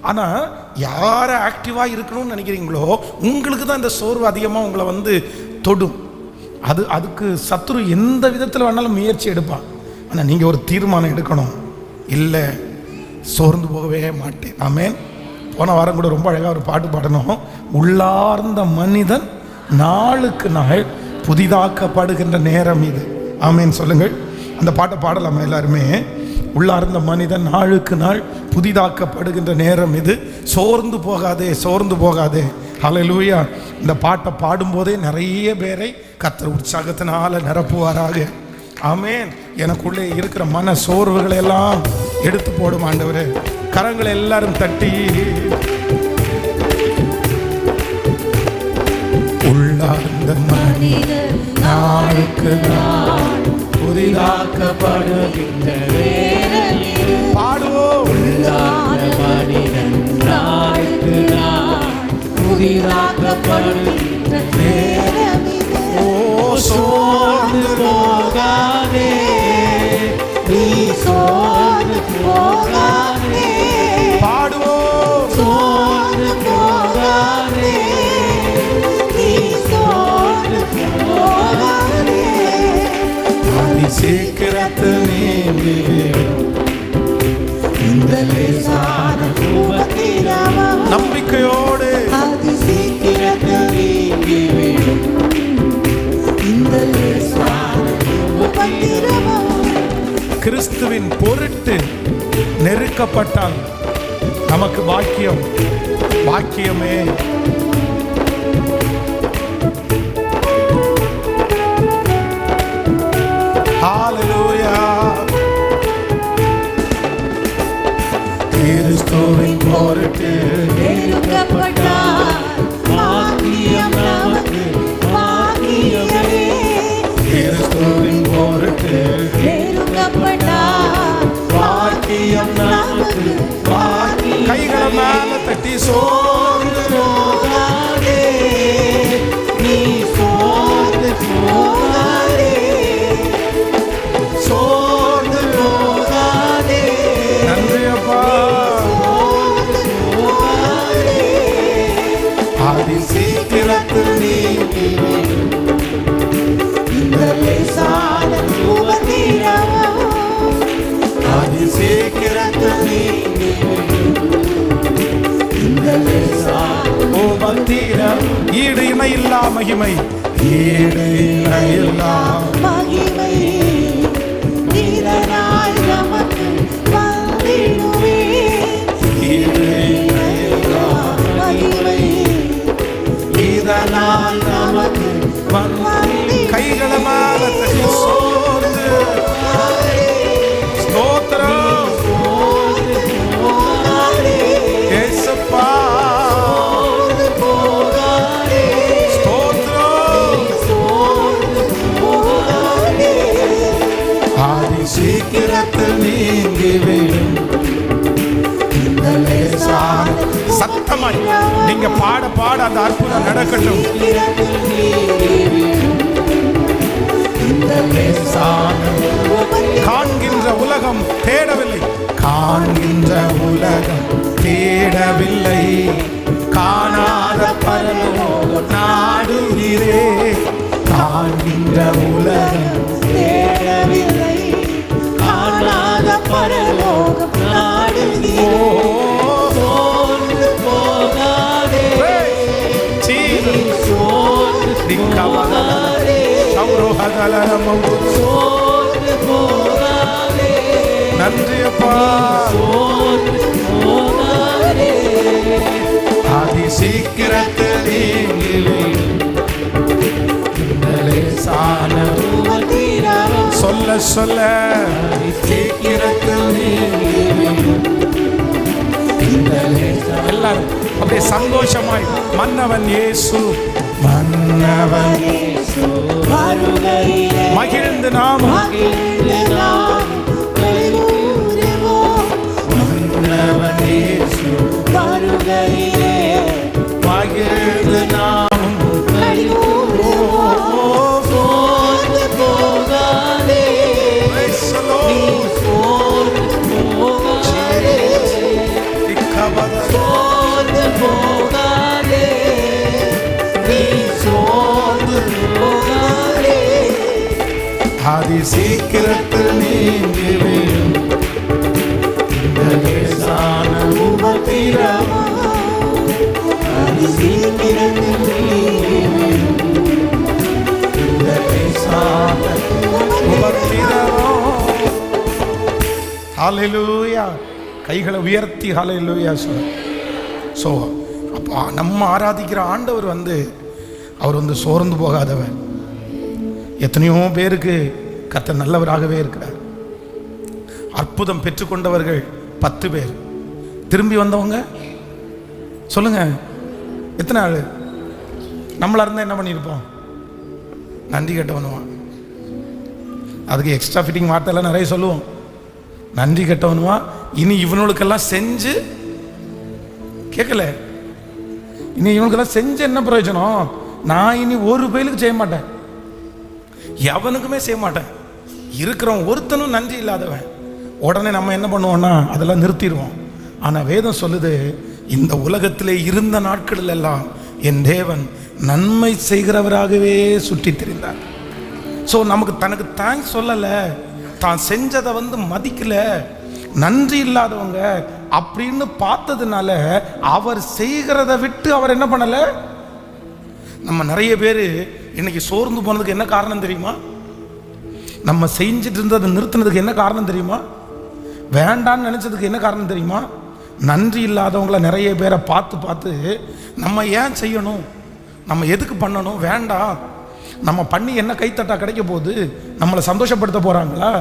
ஆனால் யாரை ஆக்டிவாக இருக்கணும்னு நினைக்கிறீங்களோ உங்களுக்கு தான் இந்த சோர்வு அதிகமாக உங்களை தொடும். அதுக்கு சத்துரு எந்த விதத்தில் வேணாலும் முயற்சி எடுப்பான். ஆனால் நீங்கள் ஒரு தீர்மானம் எடுக்கணும், இல்லை சோர்ந்து போகவே மாட்டேன். ஆமென். போன வாரம் கூட ரொம்ப அழகாக ஒரு பாட்டு பாடணும். உள்ளார்ந்த மனிதன் நாளுக்கு நாள் புதிதாக்கப்படுகின்ற நேரம் இது. ஆமென் சொல்லுங்கள். அந்த பாட்டை பாடலாமா எல்லாருமே? உள்ளார்ந்த மனிதன் நாளுக்கு நாள் புதிதாக்கப்படுகின்ற நேரம் இது. சோர்ந்து போகாதே, சோர்ந்து போகாதே. ஹல்லேலூயா. இந்த பாட்டை பாடும்போதே நிறைய பேரை கர்த்தர் உற்சாகத்தினால நிரப்புவாராக. ஆமென். எனக்குள்ளே இருக்கிற மன சோர்வுகளை எல்லாம் எடுத்து போடும் ஆண்டவரே. கரங்களை எல்லாரும் தட்டி உள்ளார்ந்த மனிதன் நாளுக்கு நாள் புதிதாக்கப்படுகின்ற பாடுவோம். உள்ளார்ந்த மனிதன் நாளுக்கு நாள் புதிதாக்கப்படுகின்ற ஓ சோர்ந்து போகாதே, நீ சோர்ந்து போகாதே. பாடுவோம். சோர்ந்து போகாதே, நீ சோர்ந்து போகாதே. அதி சீக்கிரத்தில் நீங்கிவிடும் இந்த லேசான உபத்திரவம். நம்பிக்கையோடு அதி சீக்கிரத்தில் நீங்கிவிடும் இந்த லேசான உபத்திரவம். கிறிஸ்துவின் பொருட்டு நெருக்கப்பட்டால் நமக்கு பாக்கியம், பாக்கியமே. ஹல்லேலூயா. கிறிஸ்துவின் பொருட்டு நெருக்கப்பட்டால் பாக்கியம் நமக்கு, பாக்கியமே. கிறிஸ்துவின் பொருட்டு நெருக்கப்பட்டால் பாக்கியம் நமக்கு, பாக்கியம். கைகளை மேல தட்டி சோர்ந்து போகாதே, நீ சோர்ந்து போகாதே, சோர்ந்து போகாதே. நன்றி அப்பா. அதி சீக்கிரத்தில் நீங்கிவிடும் இந்த லேசான உபத்திரவம். அதி சீக்கிரத்தில் நீங்கிவிடும் இந்த லேசான உபத்திரவம். ஈடு இணையில்லா மகிமை, ஈடு இணையில்லா மகிமை வீரனாய் நமக்கு வந்திடுவே. ஈடு இணையில்லா மகிமை வீரனாய் நமக்கு வந்து. கைகளை மேல தட்டி சோர்ந்து ஸ்தோத்திரம். ஏசப்பா சீக்கிரத்தில் நீங்கிவிடும் இந்த லேசான. சத்தமாய் நீங்க பாட பாட அந்த அற்புதம் நடக்கட்டும். இந்த லேசான காண்கின்ற உலகம் தேடவில்லை, காண்கின்ற உலகம் தேடவில்லை, காணாத பரலோகம் நாடுகிறே. காண்கின்ற உலகம் தேடவில்லை, காணாத பரலோகம் நாடுகிறே. சோர்ந்து போகாதே, சோர்ந்து போகாதே, சோர்ந்து போகாதே. நன்றி அப்பா. சோர்ந்து போகாதே, அதி சீக்கிரத்தில் நீங்கிவிடும் இந்த லேசான உபத்திரவம். சொல்ல சொல்ல அதி சீக்கிரத்தில் நீங்கிவிடும் இந்த லேசான. எல்லாரும் அப்படியே சந்தோஷமாய் மன்னவன் இயேசு, மன்னவன் இயேசு வருகையிலே மகிழ்ந்து நாம் வருகையிலே பகிர்ந்து நாமும் சோர்ந்து போகாதே, நீ சோர்ந்து போகாதே, சோர்ந்து போகாதே, நீ சோர்ந்து போகாதே. அதி சீக்கிரத்தில் நீங்கிவிடும் இந்த லேசான உபத்திரவம். அதி சீக்கிரத்தில் நீங்கிவிடும் இந்த லேசான உபத்திரவம். ஹல்லேலூயா. கைகளை உயர்த்தி ஹல்லேலூயா சொல்ல. ஸோ அப்போ நம்ம ஆராதிக்கிற ஆண்டவர் அவர் சோர்ந்து போகாதவர். எத்தனையோ பேருக்கு கர்த்தர் நல்லவராகவே இருக்கிறார். அற்புதம் பெற்றுக்கொண்டவர்கள் 10 பேர். திரும்பி வந்தவங்க சொல்லுங்க எத்தனை ஆள்? நம்மளா இருந்தால் என்ன பண்ணியிருப்போம்? நன்றி கெட்டவனுவான். அதுக்கு எக்ஸ்ட்ரா ஃபிட்டிங் வார்த்தையெல்லாம் நிறைய சொல்லுவோம். நன்றி கெட்டவனுவா. இனி இவனுக்கெல்லாம் செஞ்சு கேட்கல, இனி இவனுக்கெல்லாம் செஞ்சு என்ன பிரயோஜனம்? நான் இனி ஒரு பயிலுக்கு செய்ய மாட்டேன், எவனுக்குமே செய்ய மாட்டேன். இருக்கிறவன் ஒருத்தனும் நன்றி இல்லாதவன். உடனே நம்ம என்ன பண்ணுவோம்னா அதெல்லாம் நிறுத்திடுவோம். ஆனால் வேதம் சொல்லுது, இந்த உலகத்திலே இருந்த நாட்களில் எல்லாம் என் தேவன் நன்மை செய்கிறவராகவே சுற்றி திரிந்தார். ஸோ நமக்கு தனக்கு தேங்க்ஸ் சொல்லலை, தான் செஞ்சதை மதிக்கல, நன்றி இல்லாதவங்க அப்படின்னு பார்த்ததுனால அவர் செய்கிறத விட்டு அவர் என்ன பண்ணலை. நம்ம நிறைய பேர் இன்னைக்கு சோர்ந்து போனதுக்கு என்ன காரணம் தெரியுமா? நம்ம செஞ்சுட்டு இருந்ததை நிறுத்தினதுக்கு என்ன காரணம் தெரியுமா? வேண்டான்னு நினைச்சதுக்கு என்ன காரணம் தெரியுமா? நன்றி இல்லாதவங்கள நிறைய பேரை பார்த்து நம்ம ஏன் செய்யணும், நம்ம எதுக்கு பண்ணணும், வேண்டாம், நம்ம பண்ணி என்ன கைத்தட்டா கிடைக்க போகுது, நம்மளை சந்தோஷப்படுத்த போறாங்களா,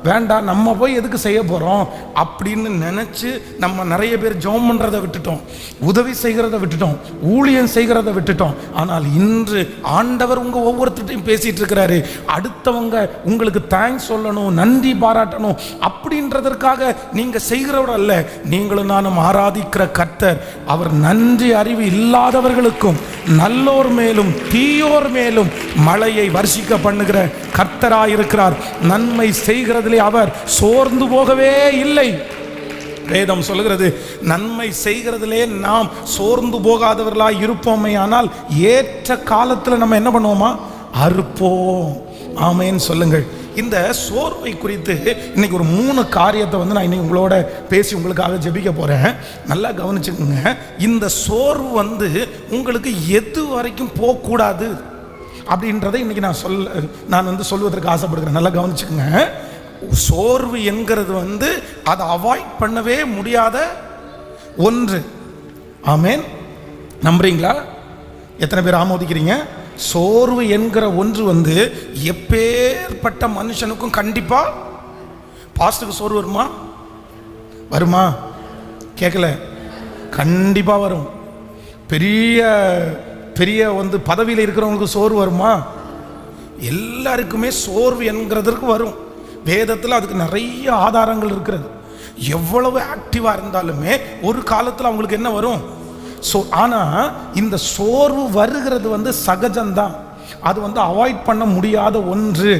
வேண்டாம், நம்ம போய் எதுக்கு செய்ய போகிறோம் அப்படின்னு நினச்சி நம்ம நிறைய பேர் ஜெபம் பண்ணுறதை விட்டுட்டோம், உதவி செய்கிறத விட்டுட்டோம், ஊழியம் செய்கிறத விட்டுட்டோம். ஆனால் இன்று ஆண்டவர் உங்கள் ஒவ்வொருத்தையும் பேசிகிட்டு இருக்கிறாரு. அடுத்தவங்க உங்களுக்கு தேங்க்ஸ் சொல்லணும், நன்றி பாராட்டணும் அப்படின்றதற்காக நீங்கள் செய்கிறவர் அல்ல. நீங்களும் நானும் ஆராதிக்கிற கர்த்தர் அவர் நன்றி அறிவு இல்லாதவர்களுக்கும் நல்லோர் மேலும் தீயோர் மேலும் மழையை வர்ஷிக்க பண்ணுகிற கர்த்தராயிருக்கிறார். நன்மை செய்கிறது அவர் சோர்ந்து போகவே இல்லை. வேதம் சொல்லுகிறது, நன்மை செய்கிறதிலே நாம் சோர்ந்து போகாதவர்களாய் இருப்போமே, ஆனால் ஏற்ற காலத்தில் நம்ம என்ன பண்ணுவோமா, அறுப்போம். ஆமேன்னு சொல்லுங்கள். இந்த சோர்வை குறித்து இன்னைக்கு ஒரு 3 காரியத்தை நான் இன்னைக்கு உங்களோட பேசி உங்களுக்காக ஜெபிக்க போறேன். நல்லா கவனிச்சுக்கோங்க. இந்த சோர்வு உங்களுக்கு எது வரைக்கும் போகக்கூடாது அப்படின்றதை இன்னைக்கு நான் சொல்வதற்கு ஆசைப்படுகிறேன். நல்லா கவனிச்சுக்கோங்க. சோர்வு என்கிறது அதை அவாய்ட் பண்ணவே முடியாத ஒன்று. ஆமேன். நம்புறீங்களா? எத்தனை பேர் ஆமோதிக்கிறீங்க? சோர்வு என்கிற ஒன்று எப்பேற்பட்ட மனுஷனுக்கும் கண்டிப்பா. பாஸ்டருக்கு சோர்வு வருமா? கேட்கல. கண்டிப்பா வரும். பெரிய பெரிய பதவியில் இருக்கிறவங்களுக்கு சோர்வு வருமா? எல்லாருக்குமே சோர்வு என்கிறதற்கு வரும். வேதத்தில் அதுக்கு நிறைய ஆதாரங்கள் இருக்கிறது. எவ்வளவு ஆக்டிவாக இருந்தாலுமே ஒரு காலத்தில் அவங்களுக்கு என்ன வரும்? ஆனால் இந்த சோர்வு வருகிறது சகஜம்தான். அது அவாய்ட் பண்ண முடியாத ஒன்று.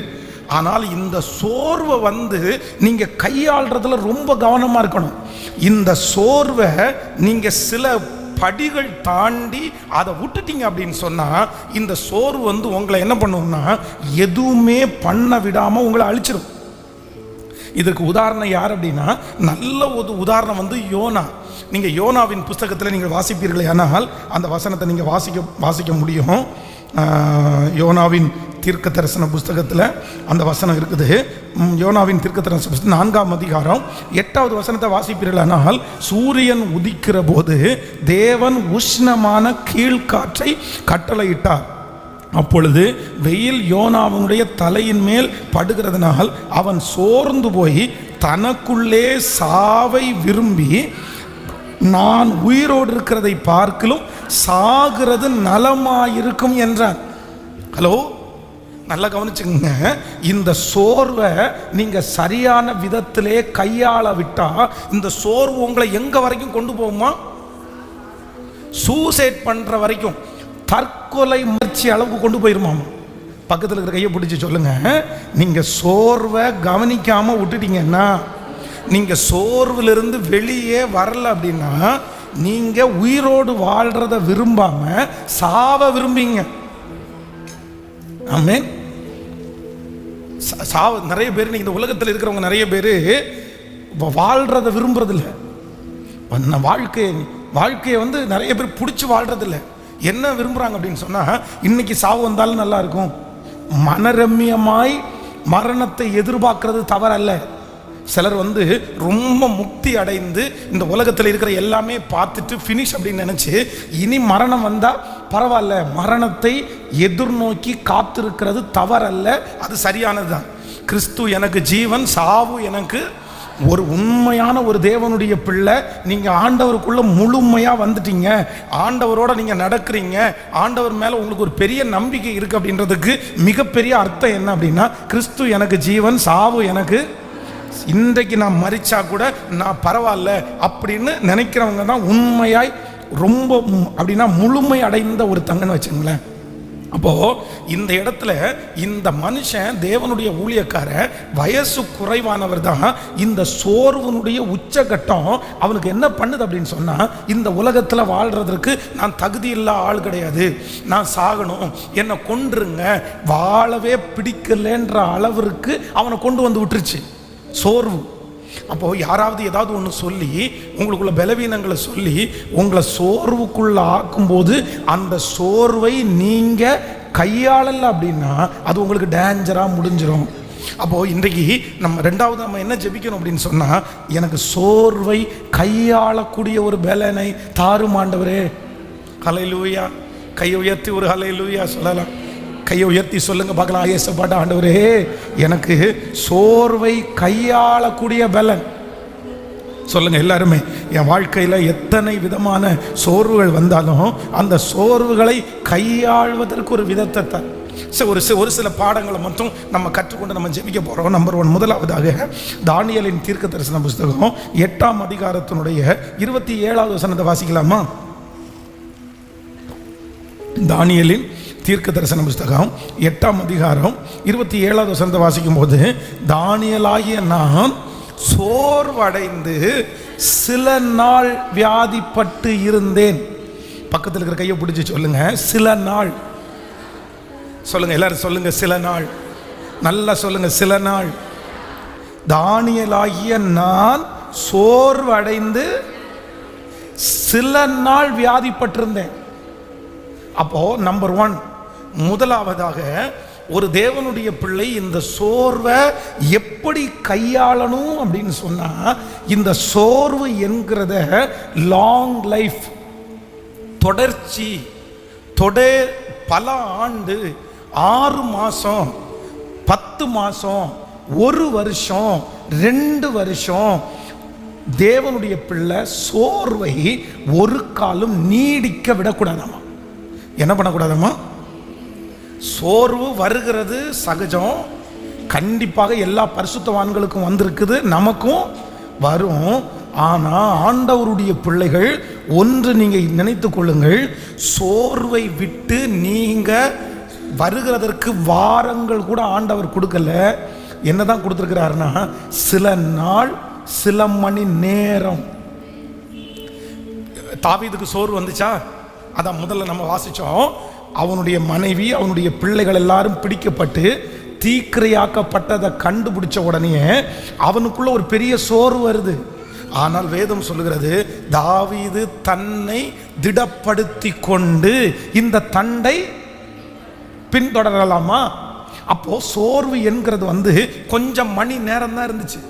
ஆனால் இந்த சோர்வை நீங்கள் கையாளுறதுல ரொம்ப கவனமாக இருக்கணும். இந்த சோர்வை நீங்கள் சில படிகள் தாண்டி அதை விட்டுட்டீங்க அப்படின்னு சொன்னால் இந்த சோர்வு உங்களை என்ன பண்ணுவோம்னா எதுவுமே பண்ண விடாமல் உங்களை அழிச்சிடும். இதுக்கு உதாரணம் யார் அப்படின்னா, நல்ல ஒரு உதாரணம் யோனா. நீங்கள் யோனாவின் புஸ்தகத்தில் நீங்கள் வாசிப்பீர்களே ஆனால் அந்த வசனத்தை நீங்கள் வாசிக்க முடியும். யோனாவின் தீர்க்க தரிசன புஸ்தகத்தில் அந்த வசனம் இருக்குது. யோனாவின் தீர்க்க தரிசன புஸ்தகம் 4ஆம் அதிகாரம் 8வது வசனத்தை வாசிப்பீர்களானால், சூரியன் உதிக்கிற போது தேவன் உஷ்ணமான கீழ்காற்றை கட்டளையிட்டார். அப்பொழுது வெயில் யோனாவுடைய தலையின் மேல் படுகிறதுனால் அவன் சோர்ந்து போய் தனக்குள்ளே சாவை விரும்பி, நான் உயிரோடு இருக்கிறதை பார்க்கலும் சாகிறது நலமாயிருக்கும் என்றான். ஹலோ, நல்லா கவனிச்சுங்க. இந்த சோர்வை நீங்க சரியான விதத்திலே கையாள விட்டா இந்த சோர்வு உங்களை எங்க வரைக்கும் கொண்டு போகுமா? சூசைட் பண்ற வரைக்கும், தற்கொலை முயற்சி அளவுக்கு கொண்டு போயிருமாமா. பக்கத்தில் இருக்கிற கையை பிடிச்சி சொல்லுங்க, நீங்க சோர்வை கவனிக்காம விட்டுட்டீங்கன்னா, நீங்க சோர்விலிருந்து வெளியே வரல அப்படின்னா, நீங்க உயிரோடு வாழ்றத விரும்பாம சாவ விரும்பீங்க. ஆமென். சாவ நிறைய பேர் இந்த உலகத்தில் இருக்கிறவங்க நிறைய பேர் வாழ்றத விரும்புறதில்ல. வாழ்க்கையை வந்து நிறைய பேர் பிடிச்சி வாழ்றதில்ல. என்ன விரும்புறாங்க அப்படின்னு சொன்னா, இன்னைக்கு சாவு வந்தாலும் நல்லா இருக்கும். மனரம்யமாய் மரணத்தை எதிர்பார்க்கறது தவறல்ல. சிலர் வந்து ரொம்ப முக்தி அடைந்து இந்த உலகத்தில் இருக்கிற எல்லாமே பார்த்துட்டு ஃபினிஷ் அப்படின்னு நினச்சி இனி மரணம் வந்தால் பரவாயில்ல, மரணத்தை எதிர்நோக்கி காத்திருக்கிறது தவறல்ல, அது சரியானது தான். கிறிஸ்து எனக்கு ஜீவன், சாவு எனக்கு. ஒரு உண்மையான ஒரு தேவனுடைய பிள்ளை, நீங்கள் ஆண்டவருக்குள்ள முழுமையாக வந்துட்டீங்க, ஆண்டவரோட நீங்கள் நடக்கிறீங்க, ஆண்டவர் மேலே உங்களுக்கு ஒரு பெரிய நம்பிக்கை இருக்குது அப்படின்றதுக்கு மிகப்பெரிய அர்த்தம் என்ன அப்படின்னா, கிறிஸ்து எனக்கு ஜீவன், சாவு எனக்கு. இன்றைக்கு நான் மரிச்சா கூட நான் பரவாயில்ல அப்படின்னு நினைக்கிறவங்க தான் உண்மையாய் ரொம்ப அப்படின்னா முழுமை அடைந்த ஒரு தங்கன்னு வச்சுங்களேன். அப்போ இந்த இடத்துல இந்த மனுஷன், தேவனுடைய ஊழியக்கார, வயசு குறைவானவர் தான். இந்த சோர்வனுடைய உச்சகட்டம் அவனுக்கு என்ன பண்ணுது அப்படின்னு சொன்னா, இந்த உலகத்தில் வாழ்றதற்கு நான் தகுதி இல்லா ஆள் கிடையாது, நான் சாகணும், என்னை கொன்றுங்க, வாழவே பிடிக்கலன்ற அளவிற்கு அவனை கொண்டு வந்து விட்டுருச்சு சோர்வு. அப்போ யாராவது ஏதாவது ஒன்று சொல்லி உங்களுக்குள்ள பலவீனங்களை சொல்லி உங்களை சோர்வுக்குள்ள ஆக்கும்போது அந்த சோர்வை நீங்க கையாளல அப்படின்னா அது உங்களுக்கு டேஞ்சரா முடிஞ்சிடும். அப்போ இன்றைக்கு ரெண்டாவது நம்ம என்ன ஜெபிக்கணும் அப்படின்னு சொன்னா, எனக்கு சோர்வை கையாளக்கூடிய ஒரு பலனை தாரும் ஆண்டவரே. ஹல்லேலூயா. கையை உயர்த்தி ஒரு ஹல்லேலூயா சொல்லலாம். கையை உயர்த்தி சொல்லுங்க பார்க்கலாம். ஏசப்பாட்ட ஆண்டவரே, எனக்கு சோர்வை கையாளக்கூடிய பலன் சொல்லுங்க எல்லாருமே. என் வாழ்க்கையில் எத்தனை விதமான சோர்வுகள் வந்தாலும் அந்த சோர்வுகளை கையாள்வதற்கு ஒரு விதத்தை தான். ஒரு சில பாடங்களை மட்டும் நம்ம கற்றுக்கொண்டு நம்ம ஜெபிக்க போகிறோம். நம்பர் 1, முதலாவதாக தானியேலின் தீர்க்க தரிசன புஸ்தகம் 8ஆம் அதிகாரத்தினுடைய 27வது வசனத்தை வாசிக்கலாமா? தானியேலின் தீர்க்க தரிசன புஸ்தகம் 8ஆம் அதிகாரம் 27வது வசனத்தை வாசிக்கும் போது, தானியேலாகிய நான் சோர்வடைந்து சில நாள் வியாதிப்பட்டு இருந்தேன். பக்கத்தில் இருக்கிற கையை பிடிச்சி சொல்லுங்க, சில நாள். சொல்லுங்க எல்லாரும் சொல்லுங்க, சில நாள். நல்லா சொல்லுங்க, சில நாள். தானியேலாகிய நான் சோர்வடைந்து சில நாள் வியாதிப்பட்டிருந்தேன். அப்போ நம்பர் 1, முதலாவதாக ஒரு தேவனுடைய பிள்ளை இந்த சோர்வை எப்படி கையாளணும் அப்படின்னு சொன்னா, இந்த சோர்வு என்கிறத லாங் லைஃப், தொடர்ச்சி, பல ஆண்டு, 6 மாசம், 10 மாசம், 1 வருஷம், 2 வருஷம், தேவனுடைய பிள்ளை சோர்வை ஒரு காலம் நீடிக்க விடக்கூடாதாமா. என்ன பண்ணக்கூடாதாமா? சோர்வு வருகிறது சகஜம், கண்டிப்பாக எல்லா பரிசுத்தவான்களுக்கும் வந்திருக்குது, நமக்கும் வரும். ஆனால் ஆண்டவருடைய பிள்ளைகள் ஒன்று நீங்கள் நினைத்து கொள்ளுங்கள், சோர்வை விட்டு நீங்கள் வருகிறதற்கு வாரங்கள் கூட ஆண்டவர் கொடுக்கல. என்னதான் கொடுத்துருக்கிறாருன்னா, சில நாள், சில மணி நேரம். தாவீதுக்கு சோர்வு வந்துச்சா? அதான் முதல்ல நம்ம வாசிச்சோம். அவனுடைய மனைவி, அவனுடைய பிள்ளைகள் எல்லாரும் பிடிக்கப்பட்டு தீக்கிரையாக்கப்பட்டதை கண்டுபிடிச்ச உடனே அவனுக்குள்ள ஒரு பெரிய சோர்வு வருது. ஆனால் வேதம் சொல்லுகிறது, தாவீது தன்னை திடப்படுத்தி கொண்டு இந்த தண்டை பின்தொடரலாமா? அப்போ சோர்வு என்கிறது கொஞ்சம் மணி நேரம் தான் இருந்துச்சு.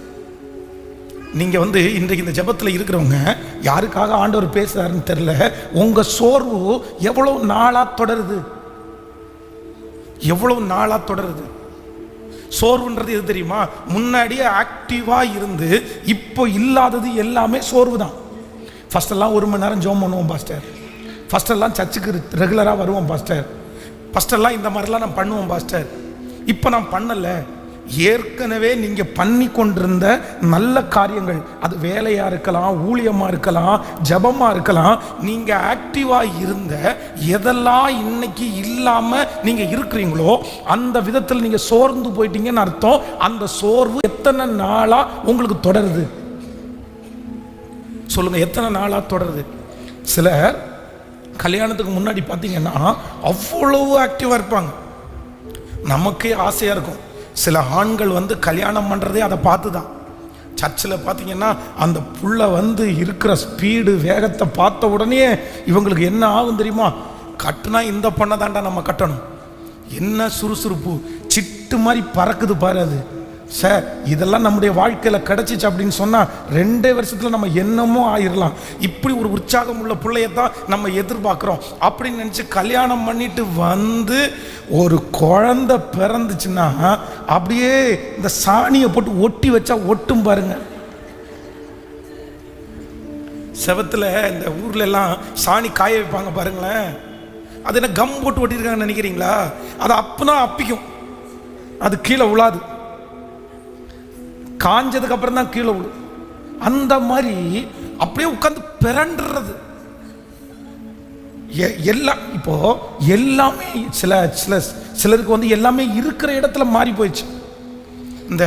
நீங்க இன்றைக்கு இந்த ஜெபத்தில் இருக்கிறவங்க யாருக்காக ஆண்டவர் பேசுறாருன்னு தெரியல, உங்க சோர்வு எவ்வளவு நாளா தொடருது? எவ்வளவு நாளா தொடருது? சோர்வுன்றது எது தெரியுமா? முன்னாடியே ஆக்டிவா இருந்து இப்போ இல்லாதது எல்லாமே சோர்வு தான். ஃபர்ஸ்ட் எல்லாம் 1 மணி நேரம் ஜெபம் பண்ணுவோம் பாஸ்டர், ஃபர்ஸ்ட் எல்லாம் சர்ச்சுக்கு ரெகுலரா வருவோம் பாஸ்டர், ஃபர்ஸ்ட் எல்லாம் இந்த மாதிரிலாம் நான் பண்ணுவோம் பாஸ்டர். இப்போ நான் பண்ணலை, ஏற்கனவே நீங்க பண்ணி கொண்டிருந்த நல்ல காரியங்கள், அது வேலையா இருக்கலாம், ஊழியமா இருக்கலாம், ஜபமா இருக்கலாம், நீங்க ஆக்டிவா இருந்த எதெல்லாம் இன்னைக்கு இல்லாம நீங்க இருக்கிறீங்களோ அந்த விதத்தில் நீங்க சோர்ந்து போயிட்டீங்கன்னு அர்த்தம். அந்த சோர்வு எத்தனை நாளா உங்களுக்கு தொடருது சொல்லுங்க, எத்தனை நாளா தொடருது? சிலர் கல்யாணத்துக்கு முன்னாடி பார்த்தீங்கன்னா அவ்வளவு ஆக்டிவா இருப்பாங்க, நமக்கே ஆசையா இருக்கும். சில ஆண்கள் வந்து கல்யாணம் பண்ணுறதே அதை பார்த்து தான். சர்ச்சில் பார்த்தீங்கன்னா அந்த புள்ள வந்து இருக்கிற ஸ்பீடு வேகத்தை பார்த்த உடனே இவங்களுக்கு என்ன ஆகும் தெரியுமா? கட்டுனா இந்த பண்ண தாண்டா நம்ம கட்டணும், என்ன சுறுசுறுப்பு, சிட்டு மாதிரி பறக்குது பாரு அது. சார் இதெல்லாம் நம்முடைய வாழ்க்கையில் கிடச்சிச்சு அப்படின்னு சொன்னால் 2 வருஷத்தில் நம்ம என்னமோ ஆயிடலாம். இப்படி ஒரு உற்சாகம் உள்ள பிள்ளையத்தான் நம்ம எதிர்பார்க்குறோம் அப்படின்னு நினச்சி கல்யாணம் பண்ணிட்டு வந்து ஒரு குழந்தை பிறந்துச்சுன்னா அப்படியே இந்த சாணியை போட்டு ஒட்டி வச்சா ஒட்டும் பாருங்க. செவத்தில் இந்த ஊர்ல எல்லாம் சாணி காய வைப்பாங்க பாருங்களேன், அது என்ன கம் போட்டு ஒட்டியிருக்காங்கன்னு நினைக்கிறீங்களா? அது அப்பனா அப்பிக்கும், அது கீழே விழாது, காஞ்சதுக்கு அப்புறம் தான் கீழே விழும். அந்த மாதிரி அப்படியே உட்கார்ந்து பிறண்டுறது எல்லாம். இப்போ எல்லாமே சிலருக்கு வந்து எல்லாமே இருக்கிற இடத்துல மாறி போயிடுச்சு. இந்த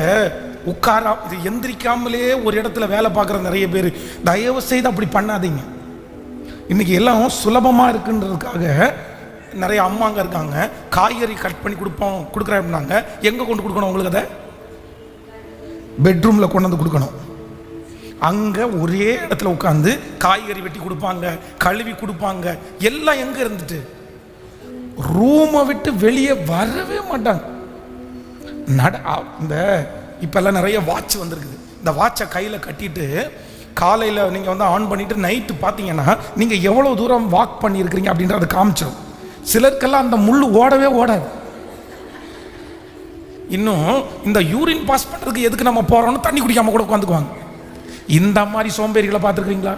உட்காரா இது எந்திரிக்காமலே ஒரு இடத்துல வேலை பார்க்குற நிறைய பேர், தயவு செய்து அப்படி பண்ணாதீங்க. இன்னைக்கு எல்லாம் சுலபமாக இருக்குன்றதுக்காக நிறைய அம்மாங்க இருக்காங்க, காய்கறி கட் பண்ணி கொடுக்குறேன் அப்படின்னாங்க. எங்கே கொண்டு கொடுக்கணும் உங்களுக்கு? அதை பெட்ரூமில் கொண்டு வந்து கொடுக்கணும். அங்கே ஒரே இடத்துல உட்காந்து காய்கறி வெட்டி கொடுப்பாங்க, கழுவி கொடுப்பாங்க. எல்லாம் எங்கே இருந்துட்டு ரூமை விட்டு வெளியே வரவே மாட்டாங்க. இந்த இப்போல்லாம் நிறைய வாட்ச் வந்துருக்குது, இந்த வாட்சை கையில் கட்டிட்டு காலையில் நீங்கள் வந்து ஆன் பண்ணிவிட்டு நைட்டு பார்த்தீங்கன்னா நீங்கள் எவ்வளோ தூரம் வாக் பண்ணியிருக்கிறீங்க அப்படின்றத காமிச்சிடும். சிலருக்கெல்லாம் அந்த முள் ஓடவே ஓடாது. இன்னும் இந்த யூரின் பாஸ் பண்ணுறதுக்கு எதுக்கு நம்ம போகிறோம்னு தண்ணி குடிக்காமல் கூட உட்காந்துக்குவாங்க. இந்த மாதிரி சோம்பேறிகளை பார்த்துருக்குறீங்களா?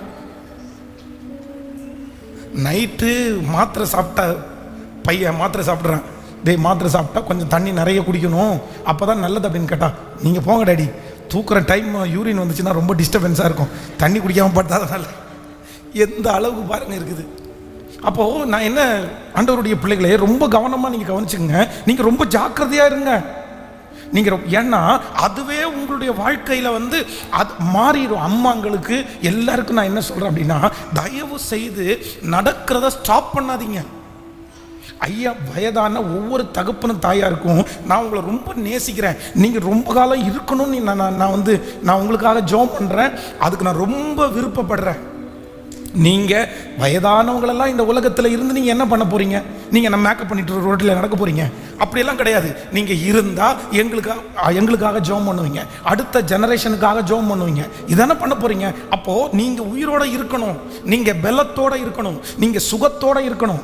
நைட்டு மாத்திரை சாப்பிட்டா பையன் மாத்திரை சாப்பிட்றான், டேய் மாத்திரை சாப்பிட்டா கொஞ்சம் தண்ணி நிறைய குடிக்கணும் அப்போ தான் நல்லது அப்படின்னு கேட்டால், நீங்கள் போங்க டேடி, தூக்குற டைம் யூரின் வந்துச்சுன்னா ரொம்ப டிஸ்டர்பன்ஸாக இருக்கும், தண்ணி குடிக்காமல் பார்த்தா தான் நல்லது. எந்த அளவுக்கு பாருங்க இருக்குது. அப்போது நான் என்ன, ஆண்டவருடைய பிள்ளைகளே ரொம்ப கவனமாக நீங்கள் கவனிச்சுங்க, நீங்கள் ரொம்ப ஜாக்கிரதையாக இருங்க. நீங்கள் ஏன்னா அதுவே உங்களுடைய வாழ்க்கையில் வந்து அது மாறிடும். அம்மாங்களுக்கு எல்லாருக்கும் நான் என்ன சொல்கிறேன் அப்படின்னா, தயவு செய்து நடக்கிறத ஸ்டாப் பண்ணாதீங்க. ஐயா, வயதான ஒவ்வொரு தகப்பனும் தாயாருக்கும் நான் உங்களை ரொம்ப நேசிக்கிறேன், நீங்கள் ரொம்ப காலம் இருக்கணும்னு நான் உங்களுக்காக ஜெபம் பண்ணுறேன். அதுக்கு நான் ரொம்ப விருப்பப்படுறேன். நீங்கள் வயதானவங்களெல்லாம் இந்த உலகத்தில் இருந்து நீங்கள் என்ன பண்ண போகிறீங்க? நீங்கள் நம்ம மேக்கப் பண்ணிட்டு ரோட்டில் நடக்க போகிறீங்க? அப்படியெல்லாம் கிடையாது. நீங்கள் இருந்தால் எங்களுக்காக ஜெபம் பண்ணுவீங்க, அடுத்த ஜெனரேஷனுக்காக ஜெபம் பண்ணுவீங்க, இதானே பண்ண போகிறீங்க. அப்போது நீங்கள் உயிரோடு இருக்கணும், நீங்கள் பலத்தோடு இருக்கணும், நீங்கள் சுகத்தோடு இருக்கணும்.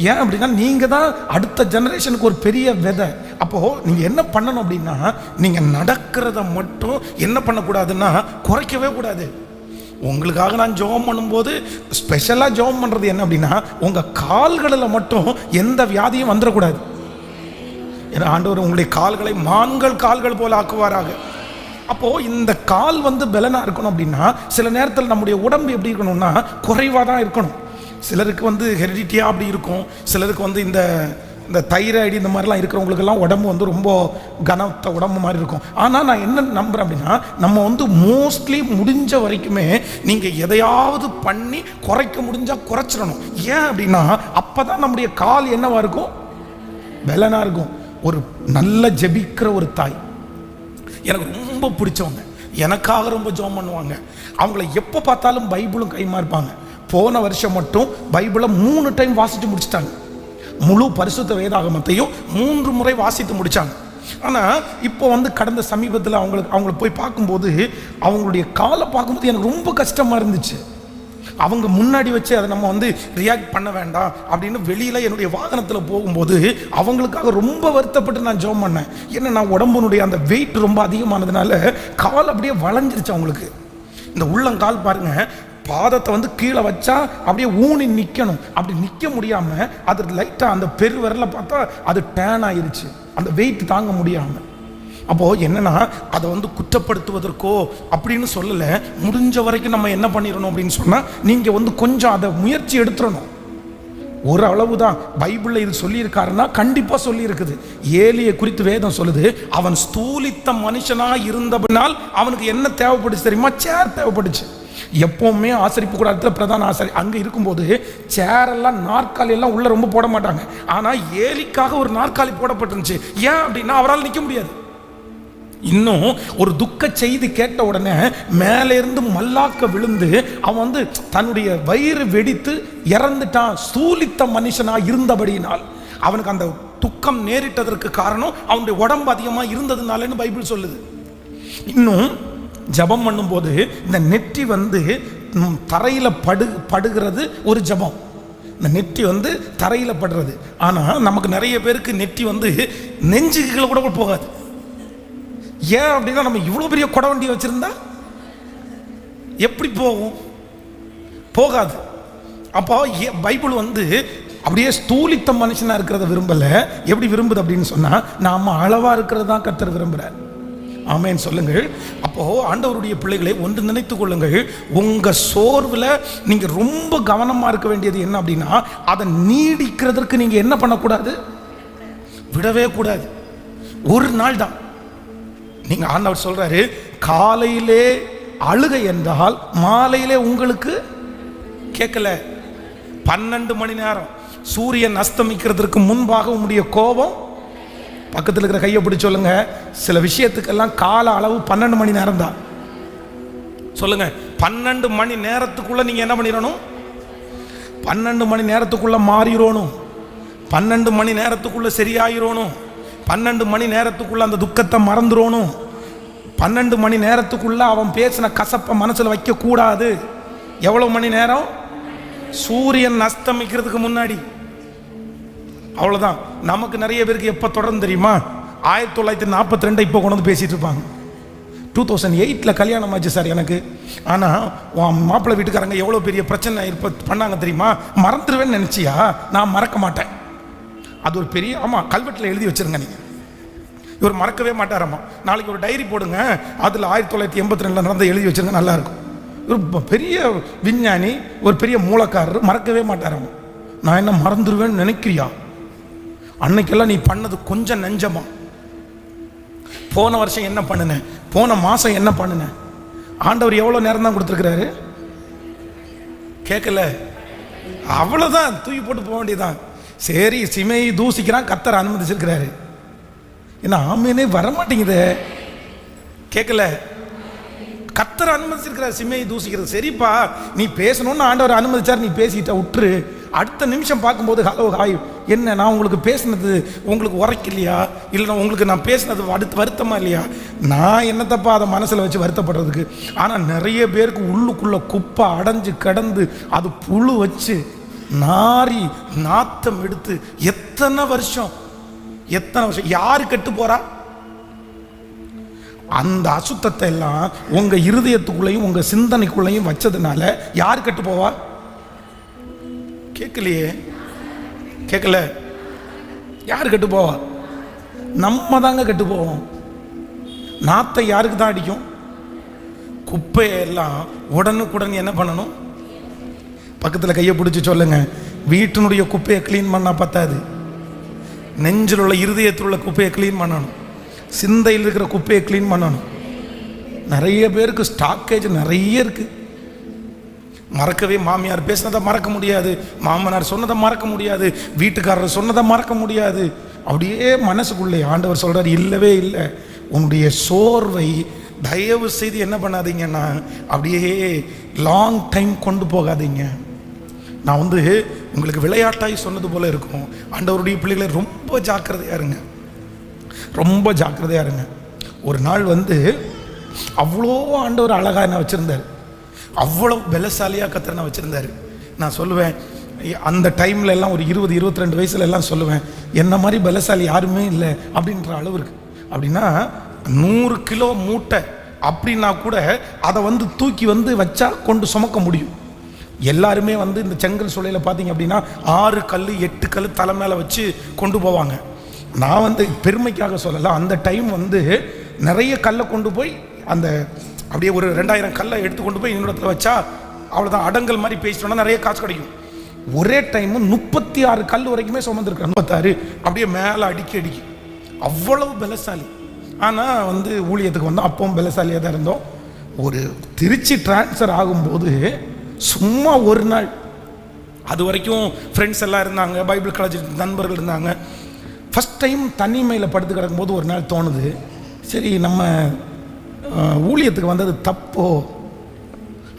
ஏன் அப்படின்னா நீங்கள் தான் அடுத்த ஜெனரேஷனுக்கு ஒரு பெரிய விதை. அப்போது நீங்கள் என்ன பண்ணணும் அப்படின்னா, நீங்கள் நடக்கிறத மட்டும் என்ன பண்ணக்கூடாதுன்னா குறைக்கவே கூடாது. உங்களுக்காக நான் ஜெபம் பண்ணும்போது ஸ்பெஷலாக ஜெபம் பண்ணுறது என்ன அப்படின்னா, உங்கள் கால்களில் மட்டும் எந்த வியாதியும் வந்துடக்கூடாது. ஏன்னா ஆண்டவர் உங்களுடைய கால்களை மான்கள் கால்கள் போல ஆக்குவாராக. அப்போது இந்த கால் வந்து பலனாக இருக்கணும் அப்படின்னா, சில நேரத்தில் நம்முடைய உடம்பு எப்படி இருக்கணும்னா குறைவாக தான் இருக்கணும். சிலருக்கு வந்து ஹெரிடிட்டியாக அப்படி இருக்கும், சிலருக்கு வந்து இந்த தைராய்டு இந்த மாதிரிலாம் இருக்கிறவங்களுக்கெல்லாம் உடம்பு வந்து ரொம்ப கனத்த உடம்பு மாதிரி இருக்கும். ஆனால் நான் என்ன நம்புகிறேன் அப்படின்னா, நம்ம வந்து மோஸ்ட்லி முடிஞ்ச வரைக்குமே நீங்கள் எதையாவது பண்ணி குறைக்க முடிஞ்சால் குறைச்சிடணும். ஏன் அப்படின்னா அப்போ தான் நம்முடைய கால் என்னவாக இருக்கும்? பலனாக இருக்கும். ஒரு நல்ல ஜெபிக்கிற ஒரு தாய் எனக்கு ரொம்ப பிடிச்சவங்க, எனக்காக ரொம்ப ஜெபம் பண்ணுவாங்க. அவங்கள எப்போ பார்த்தாலும் பைபிளும் கைமா இருப்பாங்க. போன வருஷம் மட்டும் பைபிளை 3 டைம் வாசித்து முடிச்சிட்டாங்க. முழு பரிசுத்த வேதாகமத்தையும் 3 முறை வாசித்து முடித்தாங்க. ஆனால் இப்போ வந்து கடந்த சமீபத்தில் அவங்களை போய் பார்க்கும்போது அவங்களுடைய காலை பார்க்கும்போது எனக்கு ரொம்ப கஷ்டமாக இருந்துச்சு. அவங்க முன்னாடி வச்சு அதை நம்ம வந்து ரியாக்ட் பண்ண வேண்டாம் அப்படின்னு வெளியில் என்னுடைய வாகனத்தில் போகும்போது அவங்களுக்காக ரொம்ப வருத்தப்பட்டு நான் ஜெபம் பண்ணேன். ஏன்னா நான் உடம்புனுடைய அந்த வெயிட் ரொம்ப அதிகமானதுனால கால் அப்படியே வளைஞ்சிருச்சு அவங்களுக்கு. இந்த உள்ளங்கால் பாருங்க, பாதத்தை வந்து கீழே வச்சா அப்படியே ஊனி நிற்கணும். அப்படி நிற்க முடியாமல் அது லைட்டாக அந்த பெருவிரல பார்த்தா அது டேன் ஆயிருச்சு, அந்த வெயிட் தாங்க முடியாமல். அப்போது என்னன்னா, அதை வந்து குற்றப்படுத்துவதற்கோ அப்படின்னு சொல்லலை. முடிஞ்ச வரைக்கும் நம்ம என்ன பண்ணிடணும் அப்படின்னு சொன்னால், நீங்கள் வந்து கொஞ்சம் அதை முயற்சி எடுத்துடணும். ஒரு அளவு தான் பைபிளில் இது சொல்லியிருக்காருன்னா கண்டிப்பாக சொல்லியிருக்குது. ஏலியை குறித்து வேதம் சொல்லுது, அவன் ஸ்தூலித்த மனுஷனாக இருந்தபடினால் அவனுக்கு என்ன தேவைப்படுச்சு தெரியுமா? சேர் தேவைப்படுச்சு. எப்போவுமே ஆசரிப்பு கூடாரத்தில் பிரதான ஆசாரி அங்கே இருக்கும்போது சேரெல்லாம் நாற்காலி எல்லாம் உள்ள ரொம்ப போட மாட்டாங்க. ஆனால் ஏலிக்காக ஒரு நாற்காலி போடப்பட்டுருந்துச்சு. ஏன் அப்படின்னா அவரால் நிற்க முடியாது. இன்னும் ஒரு துக்க செய்தி கேட்ட உடனே மேலே இருந்து மல்லாக்க விழுந்து அவன் வந்து தன்னுடைய வயிறு வெடித்து இறந்துட்டான். ஸ்தூலித்த மனுஷனா இருந்தபடியினால் அவனுக்கு அந்த துக்கம் நேரிட்டதற்கு காரணம் அவனுடைய உடம்பு அதிகமாக இருந்ததுனாலன்னு பைபிள் சொல்லுது. இன்னும் ஜபம் பண்ணும்போது இந்த நெற்றி வந்து தரையில் படுகிறது ஒரு ஜபம். இந்த நெற்றி வந்து தரையில் படுறது. ஆனால் நமக்கு நிறைய பேருக்கு நெற்றி வந்து நெஞ்சுகளை கூட போகாது. ஏன் அப்படின்னா, நம்ம இவ்வளோ பெரிய கொடை வண்டி வச்சிருந்தா எப்படி போகும்? போகாது. அப்போ பைபிள் வந்து அப்படியே ஸ்தூலித்த மனுஷனாக இருக்கிறத விரும்பலை. எப்படி விரும்புது அப்படின்னு சொன்னால், நாம் அளவாக இருக்கிறது தான் கர்த்தர் விரும்புகிறார். ஆமேன் சொல்லுங்கள். அப்போது ஆண்டவருடைய பிள்ளைகளை ஒன்று நினைத்து கொள்ளுங்கள், உங்கள் சோர்வில் நீங்கள் ரொம்ப கவனமாக இருக்க வேண்டியது என்ன அப்படின்னா, அதை நீடிக்கிறதுக்கு நீங்கள் என்ன பண்ணக்கூடாது? விடவே கூடாது. ஒரு நாள் தான். நீங்கள் ஆண்டவர் சொல்கிறாரு, காலையிலே அழுகை என்றால் மாலையிலே உங்களுக்கு கேட்கல. 12 மணி நேரம் சூரியன் அஸ்தமிக்கிறதுக்கு முன்பாக உங்களுடைய கோபம், பக்கத்தில் இருக்கிற கையை பிடிச்சி சொல்லுங்க, சில விஷயத்துக்கெல்லாம் கால அளவு 12 மணி நேரம் தான். சொல்லுங்க, 12 மணி நேரத்துக்குள்ள நீங்க என்ன பண்ணிடணும்? 12 மணி நேரத்துக்குள்ள மாறிடணும். 12 மணி நேரத்துக்குள்ள சரியாயிரணும். 12 மணி நேரத்துக்குள்ள அந்த துக்கத்தை மறந்துடணும். 12 மணி நேரத்துக்குள்ள அவன் பேசின கசப்பை மனசில் வைக்க கூடாது. எவ்வளவு மணி நேரம்? சூரியன் அஸ்தமிக்கிறதுக்கு முன்னாடி. அவ்வளோதான். நமக்கு நிறைய பேருக்கு எப்போ தொடர்ந்து தெரியுமா? 1942 இப்போ கொண்டு வந்து பேசிட்டு இருப்பாங்க. 2008 கல்யாணம் ஆச்சு சார் எனக்கு. ஆனால் மாப்பிள்ளை வீட்டுக்காரங்க எவ்வளோ பெரிய பிரச்சனை பண்ணாங்க தெரியுமா? மறந்துடுவேன்னு நினச்சியா? நான் மறக்க மாட்டேன். அது ஒரு பெரிய, ஆமாம், கல்வெட்டில் எழுதி வச்சிருங்க நீங்கள். இவர் மறக்கவே மாட்டாராம்மா. நாளைக்கு ஒரு டைரி போடுங்க, அதில் 1982 நடந்த எழுதி வச்சிருங்க, நல்லாயிருக்கும். இவர் பெரிய விஞ்ஞானி, ஒரு பெரிய மூலக்காரர், மறக்கவே மாட்டாராம்மா. நான் என்ன மறந்துடுவேன்னு நினைக்கிறியா? அன்னைக்கெல்லாம் நீ பண்ணது கொஞ்சம் நெஞ்சமா? போன வருஷம் என்ன பண்ணுனேன், போன மாதம் என்ன பண்ணுனேன்? ஆண்டவர் எவ்வளோ நேரம் தான் கொடுத்துருக்கிறாரு? கேட்கல, அவ்வளோதான், தூக்கி போட்டு போக வேண்டியதான். சரி, சிமையை தூசிக்கிறான், கர்த்தர் அனுமதிச்சிருக்கிறாரு. என்ன ஆமீனே வரமாட்டேங்குது? கேட்கல, கர்த்தர் அனுமதிச்சிருக்கிறார் சிமையை தூசிக்கிறது. சரிப்பா, நீ பேசணும்னு ஆண்டவர் அனுமதிச்சார், நீ பேசிட்ட விட்டுரு. அடுத்த நிமிஷம் பார்க்கும்போது, ஹலோ ஹாய், என்ன நான் உங்களுக்கு பேசினது உங்களுக்கு உரைக்கலையா? இல்லைன்னா உங்களுக்கு நான் பேசினது வருத்தமா இல்லையா? நான் என்னத்தப்பா அதை மனசில் வச்சு வருத்தப்படுறதுக்கு? ஆனால் நிறைய பேருக்கு உள்ளுக்குள்ள குப்பை அடைஞ்சு கிடந்து அது புழு வச்சு நாரி நாத்தம் எடுத்து எத்தனை வருஷம் யாரு கெட்டு போறா? அந்த அசுத்தத்தை எல்லாம் உங்க இருதயத்துக்குள்ளையும் உங்க சிந்தனைக்குள்ளையும் வச்சதுனால யார் கெட்டு போவா? கேட்கலையே, கேட்கல. யார் கெட்டு போவா? நம்ம தாங்க கெட்டு போவோம். நாத்தை யாருக்கு தான் அடிக்கும்? குப்பையெல்லாம் உடனுக்குடன் என்ன பண்ணணும்? பக்கத்தில் கையை பிடிச்சி சொல்லுங்க, வீட்டினுடைய குப்பையை க்ளீன் பண்ணால் பத்தாது, நெஞ்சில் உள்ள இருதயத்தில் உள்ள குப்பையை க்ளீன் பண்ணணும், சிந்தையில் இருக்கிற குப்பையை க்ளீன் பண்ணணும். நிறைய பேருக்கு ஸ்டாக்கேஜ் நிறைய இருக்கு. மறக்கவே, மாமியார் பேசினதை மறக்க முடியாது, மாமனார் சொன்னதை மறக்க முடியாது, வீட்டுக்காரர் சொன்னதை மறக்க முடியாது. அப்படியே மனசுக்குள்ளே ஆண்டவர் சொல்றாரு, இல்லவே இல்லை. உன்னுடைய சோர்வை தயவு செய்து என்ன பண்ணாதீங்கன்னா அப்படியே லாங் டைம் கொண்டு போகாதீங்க. நான் வந்து உங்களுக்கு விளையாட்டாய் சொன்னது போல இருக்கும். ஆண்டவருடைய பிள்ளைகளை ரொம்ப ஜாக்கிரதையா இருங்க, ரொம்ப ஜாக்கிரதையா இருங்க. ஒரு நாள் வந்து அவ்வளோ ஆண்டவர் அழகாக என்ன வச்சுருந்தார், அவ்வளோ பலசாலியாக கத்திரனை வச்சுருந்தார். நான் சொல்லுவேன், அந்த டைமில் எல்லாம் ஒரு 20-22 வயசுல எல்லாம் சொல்லுவேன், என்ன மாதிரி பலசாலி யாருமே இல்லை அப்படின்ற அளவு இருக்கு. அப்படின்னா 100 கிலோ மூட்டை அப்படின்னா கூட அதை வந்து தூக்கி வந்து வச்சா கொண்டு சுமக்க முடியும். எல்லாருமே வந்து இந்த செங்கல் சூளையில் பார்த்தீங்க அப்படின்னா 6 கல் 8 கல் தலை மேலே வச்சு கொண்டு போவாங்க. நான் வந்து பெருமைக்காக சொல்லலை, அந்த டைம் வந்து நிறைய கல்லை கொண்டு போய் அந்த அப்படியே ஒரு 2000 கல்லை எடுத்து கொண்டு போய் என்னிடத்துல வச்சா அவ்வளோதான், அடங்கல் மாதிரி பேசிட்டோன்னா நிறைய காசு கிடைக்கும். ஒரே டைமு 36 கல் வரைக்குமே சுமந்துருக்கேன். 36 அப்படியே மேலே அடிக்கி அவ்வளவு பலசாலி. ஆனால் வந்து ஊழியத்துக்கு வந்தோம், அப்பவும் பலசாலியாக தான் இருந்தோம். ஒரு திருச்சி டிரான்ஸ்ஃபர் ஆகும்போது சும்மா ஒரு நாள், அது வரைக்கும் ஃப்ரெண்ட்ஸ் எல்லாம் இருந்தாங்க, பைபிள் காலேஜ் நண்பர்கள் இருந்தாங்க. ஃபஸ்ட் டைம் தனிமையில் படுத்து கிடக்கும்போது ஒரு நாள் தோணுது, சரி நம்ம ஊழியத்துக்கு வந்தது தப்போ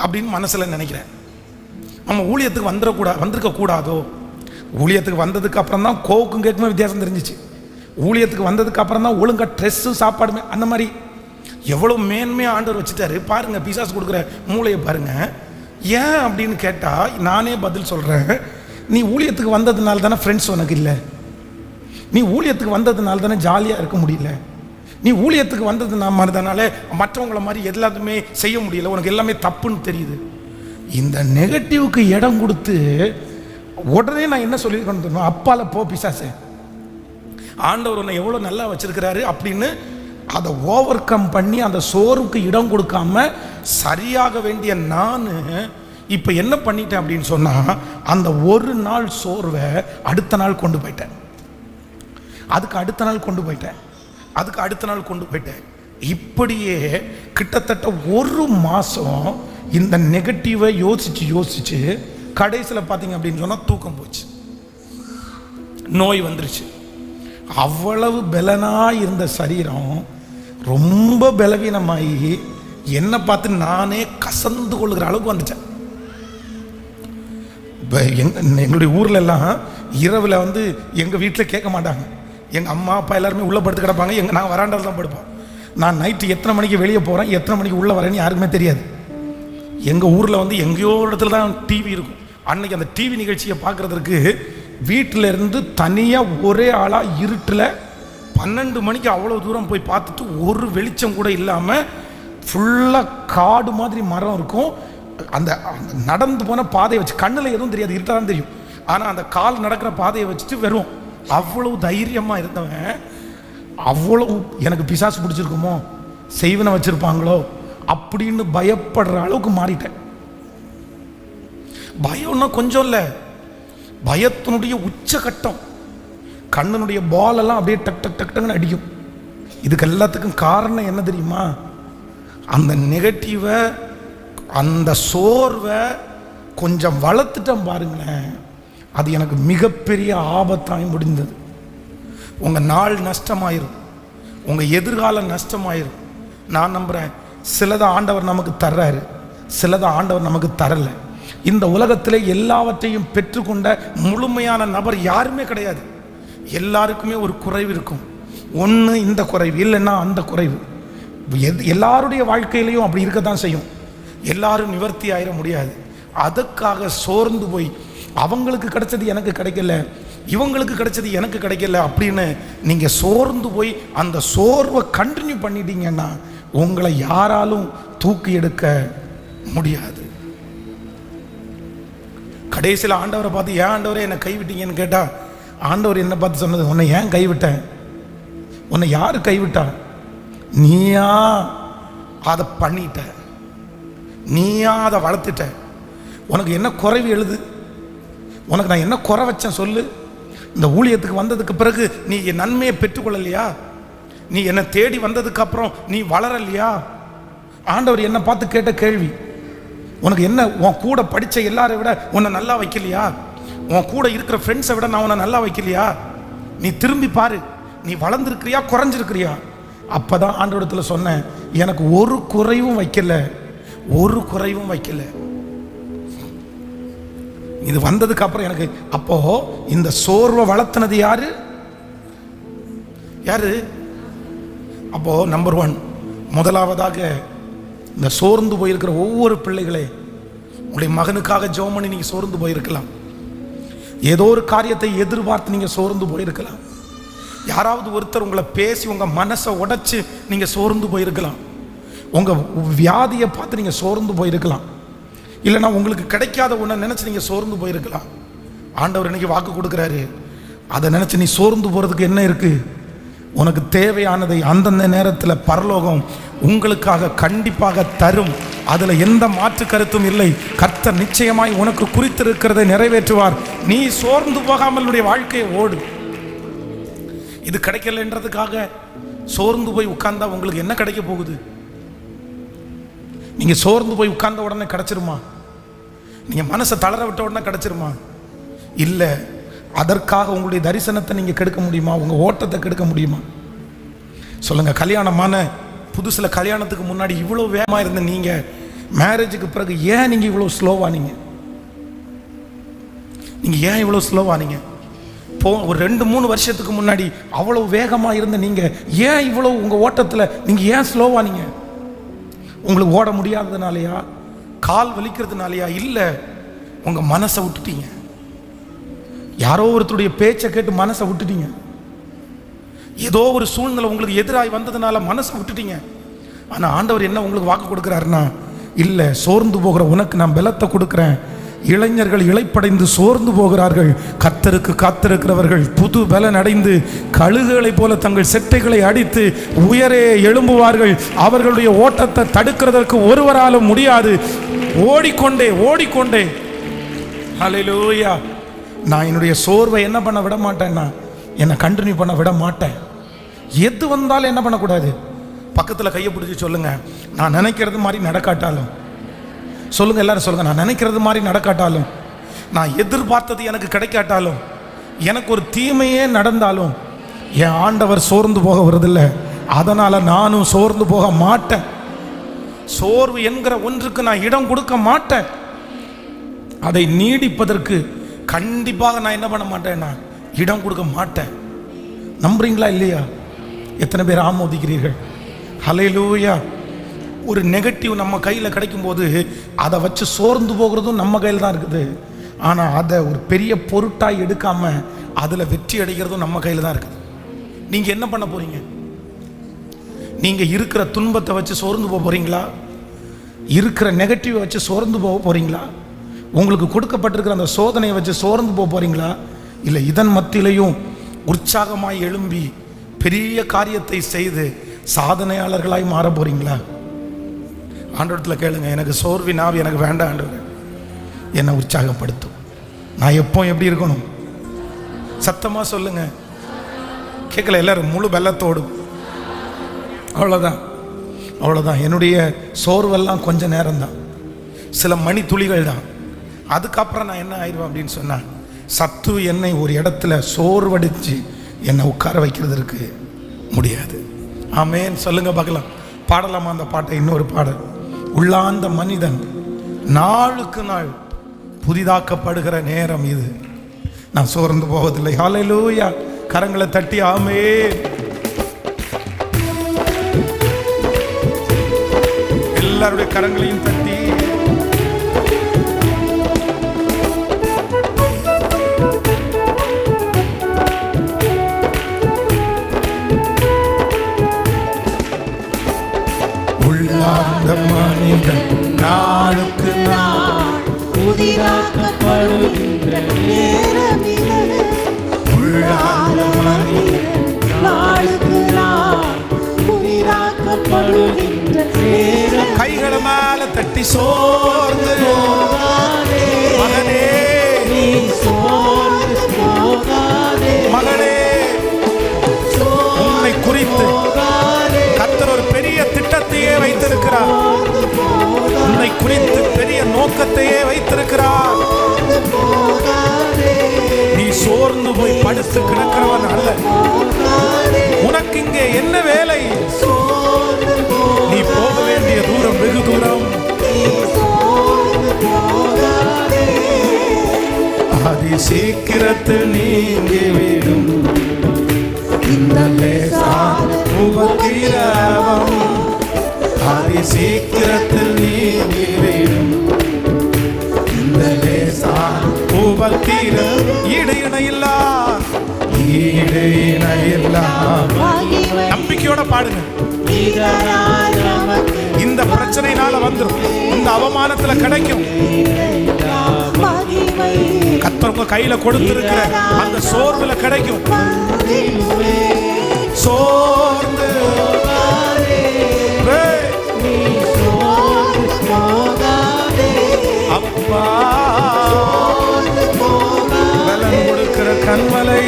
அப்படின்னு மனசில் நினைக்கிறேன். நம்ம ஊழியத்துக்கு வந்திருக்க கூடாதோ. ஊழியத்துக்கு வந்ததுக்கு அப்புறம் தான் கோவுக்கும் கேட்குமே வித்தியாசம் தெரிஞ்சிச்சு. ஊழியத்துக்கு வந்ததுக்கு அப்புறம் தான் ஒழுங்காக ட்ரெஸ்ஸு சாப்பாடுமே அந்த மாதிரி எவ்வளோ மேன்மையாக ஆண்டவர் வச்சுட்டாரு பாருங்க. பிசாசு கொடுக்குற மூளையை பாருங்க. ஏன் அப்படின்னு கேட்டால் நானே பதில் சொல்கிறேன். நீ ஊழியத்துக்கு வந்ததுனால தானே ஃப்ரெண்ட்ஸ் உனக்கு இல்லை, நீ ஊழியத்துக்கு வந்ததுனால தானே ஜாலியாக இருக்க முடியல, நீ ஊழியத்துக்கு வந்ததுனால மற்றவங்கள மாதிரி எல்லாத்துமே செய்ய முடியல, உனக்கு எல்லாமே தப்புன்னு தெரியுது. இந்த நெகட்டிவ்க்கு இடம் கொடுத்து உடனே நான் என்ன சொல்லியிருக்கேன், அப்பால போ பிசாசே, ஆண்டவர் உன்னை எவ்வளோ நல்லா வச்சிருக்கிறாரு அப்படின்னு அதை ஓவர் கம் பண்ணி அந்த சோர்வுக்கு இடம் கொடுக்காம சரியாக வேண்டிய நான் இப்போ என்ன பண்ணிட்டேன் அப்படின்னு சொன்னால், அந்த ஒரு நாள் சோர்வை அடுத்த நாள் கொண்டு போயிட்டேன், அதுக்கு அடுத்த நாள் கொண்டு போயிட்டேன், அதுக்கு அடுத்த நாள் கொண்டு போயிட்டேன். இப்படியே கிட்டத்தட்ட ஒரு மாதம் இந்த நெகட்டிவை யோசிச்சு கடைசியில் பார்த்தீங்க அப்படின்னு சொன்னால் தூக்கம் போச்சு, நோய் வந்துருச்சு. அவ்வளவு பலனாக இருந்த சரீரம் ரொம்ப பலவீனமாகி என்னை பார்த்து நானே கசந்து கொள்ளுகிற அளவுக்கு வந்துட்டேன். இப்போ எங்களுடைய ஊரில் எல்லாம் இரவில் வந்து எங்கள் வீட்டில் கேட்க மாட்டாங்க, எங்கள் அம்மா அப்பா எல்லாருமே உள்ளே படுத்து கிடப்பாங்க, நான் வராண்டாவில் தான் படுப்போம். நான் நைட்டு எத்தனை மணிக்கு வெளியே போகிறேன், எத்தனை மணிக்கு உள்ளே வரேன்னு யாருக்குமே தெரியாது. எங்கள் ஊரில் வந்து எங்கேயோ இடத்துல தான் டிவி இருக்கும். அன்னைக்கு அந்த டிவி நிகழ்ச்சியை பார்க்குறதுக்கு வீட்டில் இருந்து தனியாக ஒரே ஆளாக இருட்டில் 12 மணிக்கு அவ்வளோ தூரம் போய் பார்த்துட்டு ஒரு வெளிச்சம் கூட இல்லாமல் ஃபுல்லாக காடு மாதிரி மரம் இருக்கும். அந்த நடந்து போன பாதையை வச்சு கண்ணில் எதுவும் தெரியாது, இருட்டாக தான் தெரியும். ஆனால் அந்த கால் நடக்கிற பாதையை வச்சுட்டு வெறும் அவ்வளவு தைரியமாக இருந்தவன், அவ்வளவு எனக்கு பிசாசு பிடிச்சிருக்குமோ, செய்வனை வச்சுருப்பாங்களோ அப்படின்னு பயப்படுற அளவுக்கு மாறிட்டேன். பயம்னா கொஞ்சம் இல்லை, பயத்தினுடைய உச்சகட்டம். கண்ணனுடைய பால் எல்லாம் அப்படியே டக் டக் டக் டக்னு அடிக்கும். இதுக்கு எல்லாத்துக்கும் காரணம் என்ன தெரியுமா? அந்த நெகட்டிவை, அந்த சோர்வை கொஞ்சம் வளர்த்துட்டேன் பாருங்களேன், அது எனக்கு மிகப்பெரிய ஆபத்தாய் முடிந்தது. உங்கள் நாள் நஷ்டமாயிரும், உங்கள் எதிர்காலம் நஷ்டமாயிரும். நான் நம்புகிறேன், சிலதை ஆண்டவர் நமக்கு தர்றாரு, சிலதை ஆண்டவர் நமக்கு தரலை. இந்த உலகத்திலே எல்லாவற்றையும் பெற்றுக்கொண்ட முழுமையான நபர் யாருமே கிடையாது. எல்லாருக்குமே ஒரு குறைவு இருக்கும். ஒன்று இந்த குறைவு, இல்லைன்னா அந்த குறைவு. எல்லாருடைய வாழ்க்கையிலையும் அப்படி இருக்க தான் செய்யும். எல்லாரும் நிவர்த்தி ஆயிட முடியாது. அதுக்காக சோர்ந்து போய் அவங்களுக்கு கிடைச்சது எனக்கு கிடைக்கல, இவங்களுக்கு கிடைச்சது எனக்கு கிடைக்கல அப்படின்னு நீங்கள் சோர்ந்து போய் அந்த சோர்வை கண்டினியூ பண்ணிட்டீங்கன்னா உங்களை யாராலும் தூக்கி எடுக்க முடியாது. கடைசியில் ஆண்டவரை பார்த்து, ஏன் ஆண்டவரே என்னை கைவிட்டீங்கன்னு கேட்டால், ஆண்டவர் என்னை பார்த்து சொன்னது, உன்னை ஏன் கைவிட்டேன், உன்னை யார் கைவிட்டா, நீயா அதை பண்ணிட்ட, நீயா அதை வளர்த்துட்ட, உனக்கு என்ன குறைவு எழுது, உனக்கு நான் என்ன குறை வச்சேன் சொல்லு. இந்த ஊழியத்துக்கு வந்ததுக்கு பிறகு நீ என் நன்மையை பெற்றுக்கொள்ளலையா, நீ என்னை தேடி வந்ததுக்கு அப்புறம் நீ வளரலையா. ஆண்டவர் என்னை பார்த்து கேட்ட கேள்வி, உனக்கு என்ன, உன் கூட படித்த எல்லாரை விட உன்னை நல்லா வைக்கலையா, உன் கூட இருக்கிற ஃப்ரெண்ட்ஸை விட நான் உன்னை நல்லா வைக்கலையா, நீ திரும்பி பாரு, நீ வளர்ந்துருக்கிறியா குறைஞ்சிருக்கிறியா. அப்போ தான் ஆண்டவரிடத்தில் சொன்னேன், எனக்கு ஒரு குறைவும் வைக்கல, ஒரு குறைவும் வைக்கல. இது வந்ததுக்கு அப்புறம் எனக்கு அப்போ இந்த சோர்வை வளர்த்தினது யாரு யாரு? அப்போ நம்பர் 1, முதலாவதாக இந்த சோர்ந்து போயிருக்கிற ஒவ்வொரு பிள்ளைகளே, உங்களுடைய மகனுக்காக ஜெபம் பண்ணி நீங்கள் சோர்ந்து போயிருக்கலாம், ஏதோ ஒரு காரியத்தை எதிர்பார்த்து நீங்கள் சோர்ந்து போயிருக்கலாம், யாராவது ஒருத்தர் உங்களை பேசி உங்கள் மனசை உடைச்சு நீங்கள் சோர்ந்து போயிருக்கலாம், உங்கள் வியாதியை பார்த்து நீங்கள் சோர்ந்து போயிருக்கலாம், இல்லைன்னா உங்களுக்கு கிடைக்காத ஒன்றை நினச்சி நீங்கள் சோர்ந்து போயிருக்கலாம். ஆண்டவர் இன்னைக்கு வாக்கு கொடுக்குறாரு, அதை நினச்சி நீ சோர்ந்து போகிறதுக்கு என்ன இருக்குது? உனக்கு தேவையானதை அந்தந்த நேரத்தில் பரலோகம் உங்களுக்காக கண்டிப்பாக தரும். அதில் எந்த மாற்று கருத்தும் இல்லை. கர்த்தர் நிச்சயமாய் உனக்கு குறித்திருக்கிறதை நிறைவேற்றுவார். நீ சோர்ந்து போகாமல் உன்னுடைய வாழ்க்கையை ஓடு. இது கிடைக்கலன்றதுக்காக சோர்ந்து போய் உட்கார்ந்தா உங்களுக்கு என்ன கிடைக்க போகுது? நீங்கள் சோர்ந்து போய் உட்கார்ந்த உடனே கிடைச்சிருமா? நீங்கள் மனசை தளர விட்ட உடனே கிடைச்சிருமா? இல்லை. அதற்காக உங்களுடைய தரிசனத்தை நீங்கள் கெடுக்க முடியுமா? உங்கள் ஓட்டத்தை கெடுக்க முடியுமா? சொல்லுங்கள். கல்யாணமான புதுசில் கல்யாணத்துக்கு முன்னாடி இவ்வளோ வேகமாக இருந்த நீங்கள் மேரேஜுக்கு பிறகு ஏன் நீங்கள் இவ்வளோ ஸ்லோவானீங்க? நீங்கள் ஏன் இவ்வளோ ஸ்லோவானீங்க? ஒரு 2-3 வருஷத்துக்கு முன்னாடி அவ்வளோ வேகமாக இருந்த நீங்கள் ஏன் இவ்வளோ உங்கள் ஓட்டத்தில் நீங்கள் ஏன் ஸ்லோவானீங்க? உங்களுக்கு ஓட முடியாததுனாலையா? கால் வலிக்கிறதுனாலையா? இல்லை, உங்கள் மனசை விட்டுட்டீங்க. யாரோ ஒருத்தருடைய பேச்சை கேட்டு மனசை விட்டுட்டீங்க. ஏதோ ஒரு சூழ்நிலை உங்களுக்கு எதிராக வந்ததுனால மனசை விட்டுட்டீங்க. ஆனால் ஆண்டவர் என்ன உங்களுக்கு வாக்கு கொடுக்குறாருன்னா, இல்லை, சோர்ந்து போகிற உனக்கு நான் பலத்தை கொடுக்குறேன். இளைஞர்கள் இளைப்படைந்து சோர்ந்து போகிறார்கள், கர்த்தருக்கு காத்திருக்கிறவர்கள் புது பலன் அடைந்து கழுகுகளைப் போல தங்கள் செட்டைகளை அடித்து உயரே எழும்புவார்கள். அவர்களுடைய ஓட்டத்தை தடுக்கிறதற்கு ஒருவராலும் முடியாது. ஓடிக்கொண்டே ஓடிக்கொண்டே. ஹல்லேலூயா. நான் என்னுடைய சோர்வை என்ன பண்ண விட மாட்டேன்னா, என்னை கண்டினியூ பண்ண விட மாட்டேன். எது வந்தாலும் என்ன பண்ணக்கூடாது? பக்கத்தில் கையை பிடிச்சி சொல்லுங்க, நான் நினைக்கிறது மாதிரி நடக்காட்டாலும். சொல்லுங்க, எல்லாரும் சொல்லுங்க, நான் நினைக்கிறது மாதிரி நடக்காட்டாலும், நான் எதிர்பார்த்தது எனக்கு கிடைக்காட்டாலும், எனக்கு ஒரு தீமையே நடந்தாலும் என் ஆண்டவர் சோர்ந்து போக வருதில்லை. அதனால நானும் சோர்ந்து போக மாட்டேன். சோர்வு என்கிற ஒன்றுக்கு நான் இடம் கொடுக்க மாட்டேன். அதை நீடிப்பதற்கு கண்டிப்பாக நான் என்ன பண்ண மாட்டேன்னா, இடம் கொடுக்க மாட்டேன். நம்புறீங்களா இல்லையா? எத்தனை பேர் ஆமோதிக்கிறீர்கள்? ஹல்லேலூயா. ஒரு நெகட்டிவ் நம்ம கையில் கிடைக்கும்போது அதை வச்சு சோர்ந்து போகிறதும் நம்ம கையில் தான் இருக்குது. ஆனால் அதை ஒரு பெரிய பொருட்டாக எடுக்காமல் அதில் வெற்றி அடைகிறதும் நம்ம கையில் தான் இருக்குது. நீங்கள் என்ன பண்ண போகிறீங்க? நீங்கள் இருக்கிற துன்பத்தை வச்சு சோர்ந்து போக போகிறீங்களா? இருக்கிற நெகட்டிவை வச்சு சோர்ந்து போக போகிறீங்களா? உங்களுக்கு கொடுக்கப்பட்டிருக்கிற அந்த சோதனையை வச்சு சோர்ந்து போக போகிறீங்களா? இல்லை, இதன் மத்தியிலையும் உற்சாகமாய் எழும்பி பெரிய காரியத்தை செய்து சாதனையாளர்களாய் மாற போகிறீங்களா? ஆண்டவரத்தில் கேளுங்க, எனக்கு சோர்வின் ஆவி எனக்கு வேண்டாம் ஆண்டவரே, என்னை உற்சாகப்படுத்தும். நான் எப்போ எப்படி இருக்கணும்? சத்தமாக சொல்லுங்க. கேட்கல எல்லாரும் முழு வெள்ளத்தோடும். அவ்வளோதான், அவ்வளோதான். என்னுடைய சோர்வெல்லாம் கொஞ்ச நேரம்தான், சில மணி துளிகள் தான். அதுக்கப்புறம் நான் என்ன ஆயிடுவேன் அப்படின்னு சொன்னால், சத்து என்னை ஒரு இடத்துல சோர்வடித்து என்னை உட்கார வைக்கிறதுக்கு முடியாது. ஆமேன் சொல்லுங்க பார்க்கலாம். பாடலாமா அந்த பாட்டை? இன்னொரு பாடல். உள்ளாந்த மனிதன் நாளுக்கு நாள் புதிதாக்கப்படுகிற நேரம் இது. நான் சோர்ந்து போவதில்லை. ஹல்லேலூயா. கரங்களை தட்டி ஆமென். எல்லாருடைய கரங்களையும் தட்டி மனிதன் நாளுக்கு நாள் புதிதாக்கப்படுகின்ற நேரம் இது. உள்ளாந்த மனிதன் நாளுக்கு நாள் புதிதாக்கப்படுகின்ற நேரம். கைகளை மேல தட்டி சோர்ந்து போகாதே மகனே, நீ சோர்ந்து போகாதே மகனே. உன்னை குறித்து கர்த்தர் ஒரு பெரிய திட்டத்தையே வைத்திருக்கிறார். உன்னை குறித்து பெரிய நோக்கத்தையே வைத்திருக்கிறார். நீ சோர்ந்து போய் படுத்து கிடக்கிறவன் அல்ல. உனக்கு இங்கே என்ன வேலை? நீ போக வேண்டிய தூரம் வெகு தூரம். அதி சீக்கிரத்தில் நீங்கிவிடும் இந்த லேசான உபத்திரவம். அதி சீக்கிரத்தில் நீங்கிவிடும் இந்த லேசான உபத்திரவம். ஈடு இணையில்லா, ஈடு இணையில்லா. நம்பிக்கையோட பாடுங்க. இதனால் நமக்கு இந்த பிரச்சனையினால வந்துரும், இந்த அவமானத்துல கிடைக்கும். கர்த்தர் உங்க கையில கொடுத்திருக்கிற அந்த சோர்வுல கிடைக்கும். சோர்ந்து அப்பா பலன் கொடுக்கிற கண்மலை.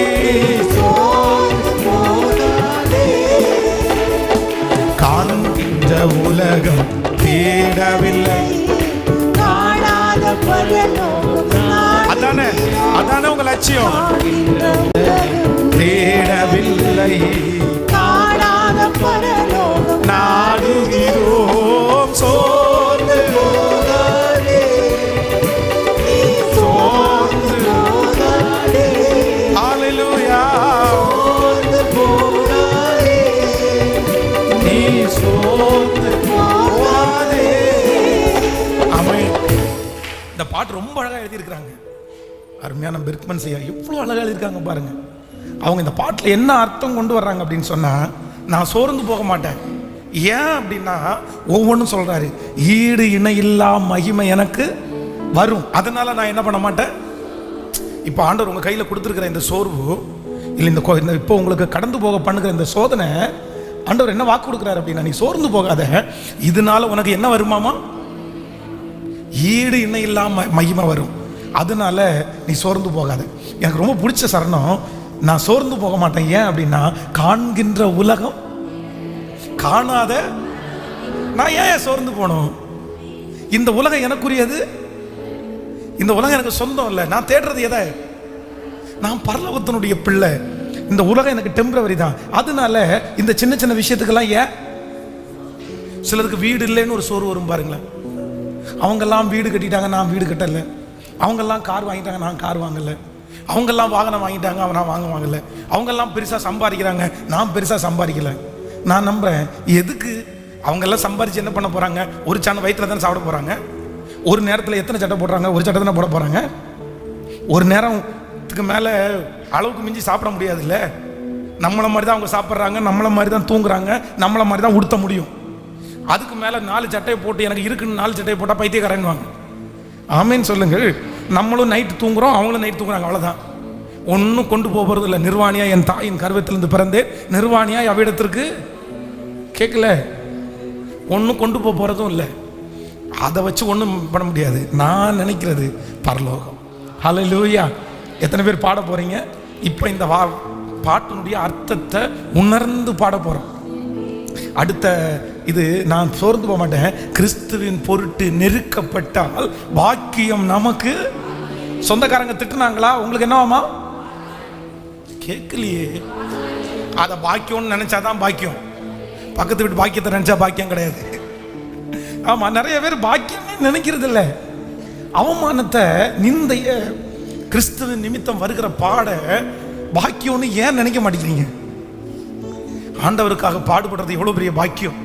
காண்கின்ற உலகம் தேடவில்லை. அதானே அதானே உங்க லட்சியம். தேடவில்லை, நாடுகிறோம். சோர்ந்து ஹல்லேலூயா. நீ சோர்ந்து போகாதே. ஆமென். இந்த பாட்டு ரொம்ப அழகா எழுதியிருக்கிறாங்க. அருமையான பெர்க்மன் ஐயா எவ்வளவு அழகா எழுதியிருக்காங்க பாருங்க. அவங்க இந்த பாட்டுல என்ன அர்த்தம் கொண்டு வர்றாங்க அப்படின்னு சொன்னா, நான் சோர்ந்து போக மாட்டேன். ஏன் அப்படின்னா ஒவ்வொன்றும் சொல்றாரு, ஈடு இணை இல்லா மகிமை எனக்கு வரும், அதனால நான் என்ன பண்ண மாட்டேன். இப்போ ஆண்டவர் உங்க கையில கொடுத்துருக்கிற இந்த சோர்வு இல்லை, இந்த இப்போ உங்களுக்கு கடந்து போக பண்ணுகிற இந்த சோதனை, ஆண்டவர் என்ன வாக்கு கொடுக்குறாரு அப்படின்னா, நீ சோர்ந்து போகாத, இதனால உனக்கு என்ன வருமாமா, ஈடு இணை இல்லாம மகிமை வரும், அதனால நீ சோர்ந்து போகாத. எனக்கு ரொம்ப பிடிச்ச சரணம், நான் சோர்ந்து போக மாட்டேன். ஏன் அப்படின்னா, காண்கின்ற உலகம் காணாத நான் ஏன் சோர்ந்து போகணும்? இந்த உலகம் எனக்குரியது, இந்த உலகம் எனக்கு சொந்தம் இல்லை. நான் தேடுறது எதை? நான் பரலோகத்தினுடைய பிள்ளை. இந்த உலகம் எனக்கு டெம்பரவரி தான். அதனால இந்த சின்ன சின்ன விஷயத்துக்கெல்லாம் ஏன்? சிலருக்கு வீடு இல்லைன்னு ஒரு சோர்வு வரும் பாருங்களேன். அவங்கெல்லாம் வீடு கட்டிட்டாங்க, நான் வீடு கட்டலை. அவங்கெல்லாம் கார் வாங்கிட்டாங்க, நான் கார் வாங்கலை. அவங்கெல்லாம் வாகனம் வாங்கிட்டாங்க, நான் வாங்கலை. அவங்கெல்லாம் பெருசாக சம்பாதிக்கிறாங்க, நான் பெருசாக சம்பாதிக்கலை. நான் நம்புகிறேன், எதுக்கு அவங்கெல்லாம் சம்பாதிச்சு என்ன பண்ண போகிறாங்க? ஒரு சாணம் வயிற்றில் தானே சாப்பிட போகிறாங்க. ஒரு நேரத்தில் எத்தனை சட்டை போடுறாங்க? ஒரு சட்டை தானே போட போகிறாங்க. ஒரு நேரத்துக்கு மேலே அளவுக்கு மிஞ்சி சாப்பிட முடியாது இல்லை. நம்மளை மாதிரி தான் அவங்க சாப்பிட்றாங்க, நம்மளை மாதிரி தான் தூங்குறாங்க, நம்மளை மாதிரி தான் உடுத்த முடியும். அதுக்கு மேலே 4 சட்டையை போட்டு எனக்கு இருக்குன்னு 4 சட்டையை போட்டால் பைத்தியக்காரன்னு வாங்க. ஆமேன்னு சொல்லுங்கள். நம்மளும் நைட்டு தூங்குறோம், அவங்களும் நைட்டு தூங்குறாங்க, அவ்வளோதான். ஒன்றும் கொண்டு போகிறது இல்லை. நிர்வாணியா என் தாயின் கருவத்திலிருந்து பிறந்தேன், நிர்வாணியா அவ்விடத்திற்கு கேட்கல. ஒன்றும் கொண்டு போகிறதும் இல்லை. அதை வச்சு ஒன்றும் பண்ண முடியாது. நான் நினைக்கிறது பரலோகம். ஹல்லேலூயா. எத்தனை பேர் பாட போகிறீங்க? இப்போ இந்த பாட்டினுடைய அர்த்தத்தை உணர்ந்து பாட போகிறோம். அடுத்த இது, நான் சோர்ந்து போக மாட்டேன். கிறிஸ்துவின் பொருட்டு நெருக்கப்பட்டால் பாக்கியம் நமக்கு. சொந்தக்காரங்க திட்டுனாங்களா? உங்களுக்கு என்னவாமா? கேட்கலையே. அதை பாக்கியம்னு நினைச்சாதான் பாக்கியம். பக்கத்து வீட்டு பாக்கியத்தை நினைச்சா பாக்கியம் கிடையாது. ஆமா, நிறைய பேர் பாக்கியம் நினைக்கிறது இல்லை. அவமானத்தை, நிந்தைய கிறிஸ்துவின் நிமித்தம் வருகிற பாட பாக்கியம்னு ஏன் நினைக்க மாட்டேங்கிறீங்க? ஆண்டவருக்காக பாடுபடுறது எவ்வளவு பெரிய பாக்கியம்.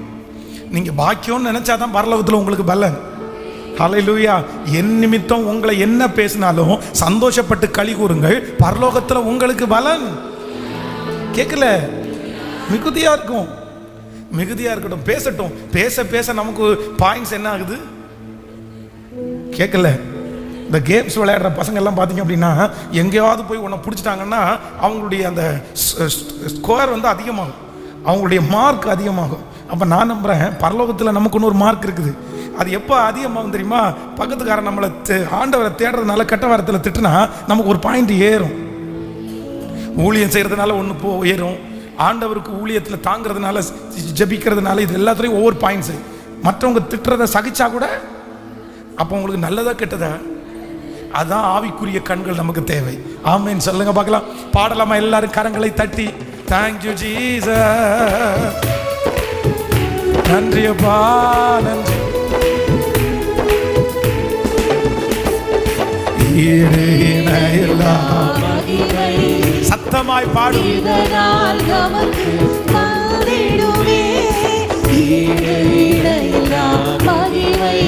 நீங்க பாக்கியம்னு நினைச்சாதான் பரலோகத்தில் உங்களுக்கு பலன். ஹல்லேலூயா. என் நிமித்தம் உங்களை என்ன பேசினாலும் சந்தோஷப்பட்டு களி கூறுங்கள், பரலோகத்தில் உங்களுக்கு பலன். கேட்கல? மிகுதியா இருக்கும், மிகுதியா இருக்கட்டும், பேசட்டும். பேச பேச நமக்கு பாயிண்ட்ஸ் என்ன ஆகுது? கேட்கல? இந்த கேம்ஸ் விளையாடுற பசங்க எல்லாம் பார்த்தீங்க அப்படின்னா, எங்கேயாவது போய் உன்னை பிடிச்சிட்டாங்கன்னா அவங்களுடைய அந்த ஸ்கோர் வந்து அதிகமாகும், அவங்களுடைய மார்க் அதிகமாகும். அப்போ நான் நம்புகிறேன், பரலோகத்தில் நமக்குன்னு ஒரு மார்க் இருக்குது. அது எப்போ அதிகமாகும் தெரியுமா? பக்கத்துக்காரன் நம்மளை ஆண்டவரை தேடுறதுனால கெட்ட வாரத்தில் திட்டுனா நமக்கு ஒரு பாயிண்ட் ஏறும். ஊழியம் செய்கிறதுனால ஒன்று ஏறும். ஆண்டவருக்கு ஊழியத்தில் தாங்கிறதுனால, ஜபிக்கிறதுனால, இது எல்லாத்துலேயும் ஒவ்வொரு பாயிண்ட்ஸு. மற்றவங்க திட்டுறதை சகிச்சா கூட அப்போ உங்களுக்கு நல்லதா கெட்டதா? அதான் ஆவிக்குரிய கண்கள் நமக்கு தேவை. ஆமென் சொல்லுங்க பார்க்கலாம். பாடலாமா எல்லாரும் கரங்களை தட்டி? Thank you Jesus. நன்றி அப்பா, நன்றி. ஈடு இணையெல்லாம் சத்தமாய் பாடும். இதனால் நமக்கு வந்திடுமே ஈடு இணையெல்லாம் மகிமை.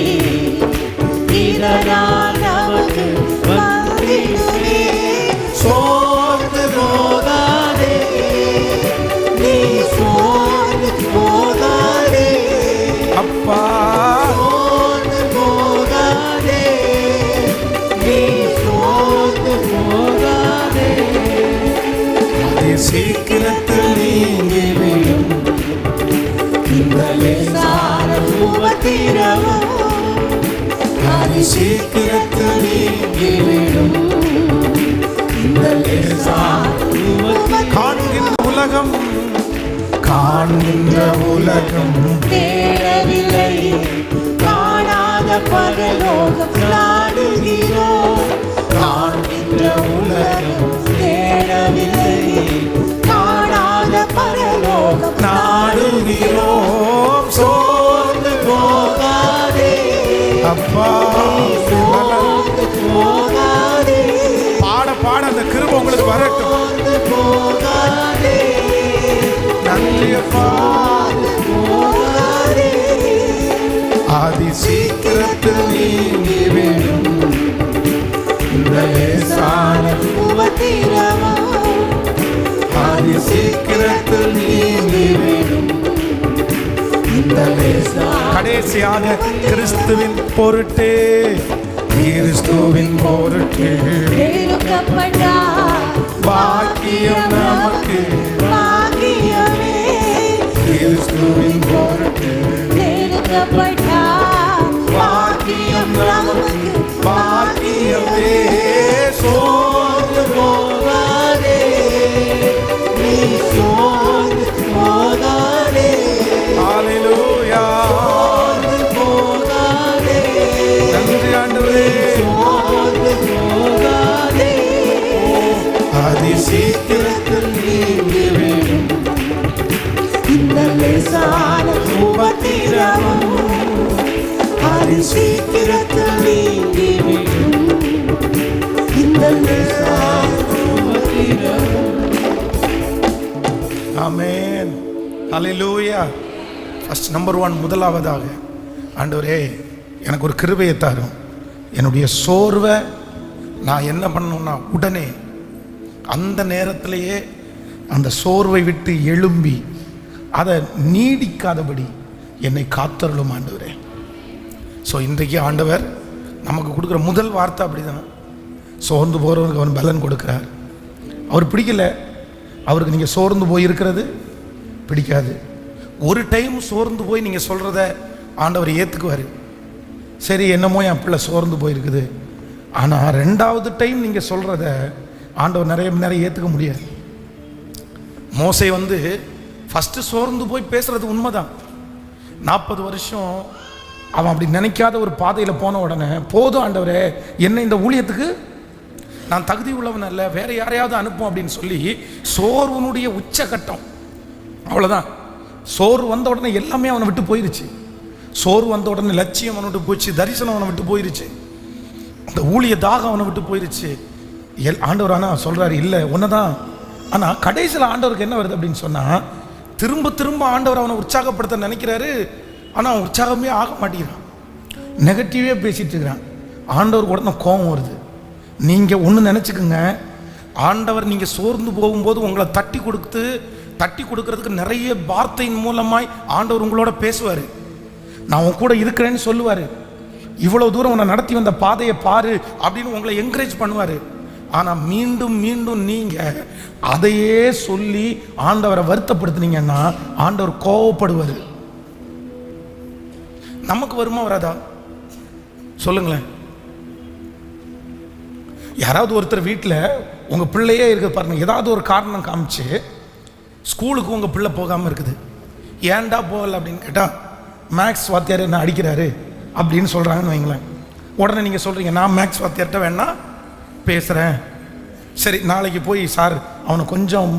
இதனால் நமக்கு வந்திடுமே. சோர்ந்து போகாதே, நீ சோர்ந்து போகாதே. அப்பா சீக்கிரத்தில் நீங்கிவிடும் இந்த லேசான உபத்திரவம் அது சீக்கிரத்தில் நீங்கிவிடும். இந்த லேசான காண்கின்ற உலகம் காண்கின்ற உலகம் தேடவில்லை, காணாத பரலோகம் நாடுகிறோம். காண்கின்ற உலகம் தேடவில்லை, காணாத பரலோகம் நாடுகிறோம். சோர்ந்து போகாதே அப்பா சோர்ந்து போகாதே பாட பாட அந்த கிருபை உங்களுக்கு வரட்டும். சோர்ந்து போகாதே நன்றி அப்பா. போகாதே ஆதி சீக்கிரத்தில் நீங்கிவிடும் இந்த லேசான உபத்திரவம் ஆதி சீக்கிரத்தில் நீங்கிவிடும் இந்த லேசான. கடைசியாக கிறிஸ்துவின் பொருட்டே, கிறிஸ்துவின் பொருட்டே எடுக்கப்பட்டார் பாக்கியம் நமக்கு. பாக்கியமே கிறிஸ்துவின் பொருட்டே எடுக்கப்பட்டார் பாக்கியம் நமக்கு. பாக்கியமே. சோர்ந்து போகாதே நீ சோர்ந்து போகாதே ஹல்லேலூயா. போகாதே நன்றி ஆண்டவரே. சோர்ந்து போகாதே ஆதி சீக்கிரத்தில் நீங்கிவிடும் இந்த லேசான உபத்திரவம் அது சீக்கிரத்தில் நீங்கிவிடும். இந்த லேசான உபத்திரவம். ஆமென். ஹல்லேலூயா. ஃபர்ஸ்ட் நம்பர் 1, முதலாவதாக ஆண்டவரே எனக்கு ஒரு கிருபையை தாரும். என்னுடைய சோர்வை நான் என்ன பண்ணணும்னா உடனே அந்த நேரத்திலேயே அந்த சோர்வை விட்டு எழும்பி அதை நீடிக்காதபடி என்னை காத்தருளும் ஆண்டவரே. ஸோ இன்றைக்கு ஆண்டவர் நமக்கு கொடுக்குற முதல் வார்த்தை அப்படிதான். சோர்ந்து போகிறவனுக்கு அவன் பலன் கொடுக்குறார். அவர் பிடிக்கல, அவருக்கு நீங்கள் சோர்ந்து போய் இருக்கிறது பிடிக்காது. ஒரு டைம் சோர்ந்து போய் நீங்கள் சொல்கிறத ஆண்டவர் ஏற்றுக்குவார். சரி என்னமோ என் பிள்ளை சோர்ந்து போயிருக்குது. ஆனால் 2வது டைம் நீங்கள் சொல்கிறத ஆண்டவர் நிறைய ஏற்றுக்க முடியாது. மோசே ஃபஸ்ட்டு சோர்ந்து போய் பேசுகிறது உண்மைதான். 40 வருஷம் அவன் அப்படி நினைக்காத ஒரு பாதையில் போன உடனே போதும் ஆண்டவரே என்ன இந்த ஊழியத்துக்கு நான் தகுதி உள்ளவன் அல்ல, வேற யாரையாவது அனுப்பும் அப்படின்னு சொல்லி சோர்வனுடைய உச்சகட்டம். அவ்வளோதான். சோர்வு வந்த உடனே எல்லாமே அவனை விட்டு போயிருச்சு. சோர்வு வந்த உடனே லட்சியம் அவனை விட்டு போயிடுச்சு, தரிசனம் அவனை விட்டு போயிருச்சு, அந்த ஊழிய தாகம் அவனை விட்டு போயிருச்சு. ஆண்டவர் ஆனால் சொல்கிறாரு இல்லை ஒன்றுதான். ஆனால் கடைசியில் ஆண்டவருக்கு என்ன வருது அப்படின்னு சொன்னால் திரும்ப திரும்ப ஆண்டவர் அவனை உற்சாகப்படுத்த நினைக்கிறாரு. ஆனால் அவன் உற்சாகமே ஆக மாட்டேங்கிறான், நெகட்டிவே பேசிகிட்டு இருக்கிறான். ஆண்டவருக்கு உடனே கோபம் வருது. நீங்கள் ஒன்று நினச்சிக்கோங்க, ஆண்டவர் நீங்கள் சோர்ந்து போகும்போது உங்களை தட்டி கொடுக்கறதுக்கு நிறைய வார்த்தையின் மூலமாய் ஆண்டவர் உங்களோட பேசுவார். நான் உன் கூட இருக்கிறேன்னு சொல்லுவார். இவ்வளோ தூரம் உன்னை நடத்தி வந்த பாதையை பாரு அப்படின்னு உங்களை என்கரேஜ் பண்ணுவார். ஆனால் மீண்டும் மீண்டும் நீங்கள் அதையே சொல்லி ஆண்டவரை வருத்தப்படுத்தினீங்கன்னா ஆண்டவர் கோவப்படுவார். நமக்கு வருமா வராதா சொல்லுங்களேன். யாராவது ஒருத்தர் வீட்டில் உங்கள் பிள்ளையே இருக்குது பாருங்க, ஏதாவது ஒரு காரணம் காமிச்சு ஸ்கூலுக்கு உங்கள் பிள்ளை போகாமல் இருக்குது. ஏன்டா போகலை அப்படின்னு கேட்டால் மேக்ஸ் வாத்தியார் என்ன அடிக்கிறாரு அப்படின்னு சொல்கிறாங்கன்னு வைங்களேன். உடனே நீங்கள் சொல்கிறீங்க நான் மேக்ஸ் வாத்தியார்கிட்ட வேணா பேசுகிறேன், சரி நாளைக்கு போய் சார் அவனை கொஞ்சம்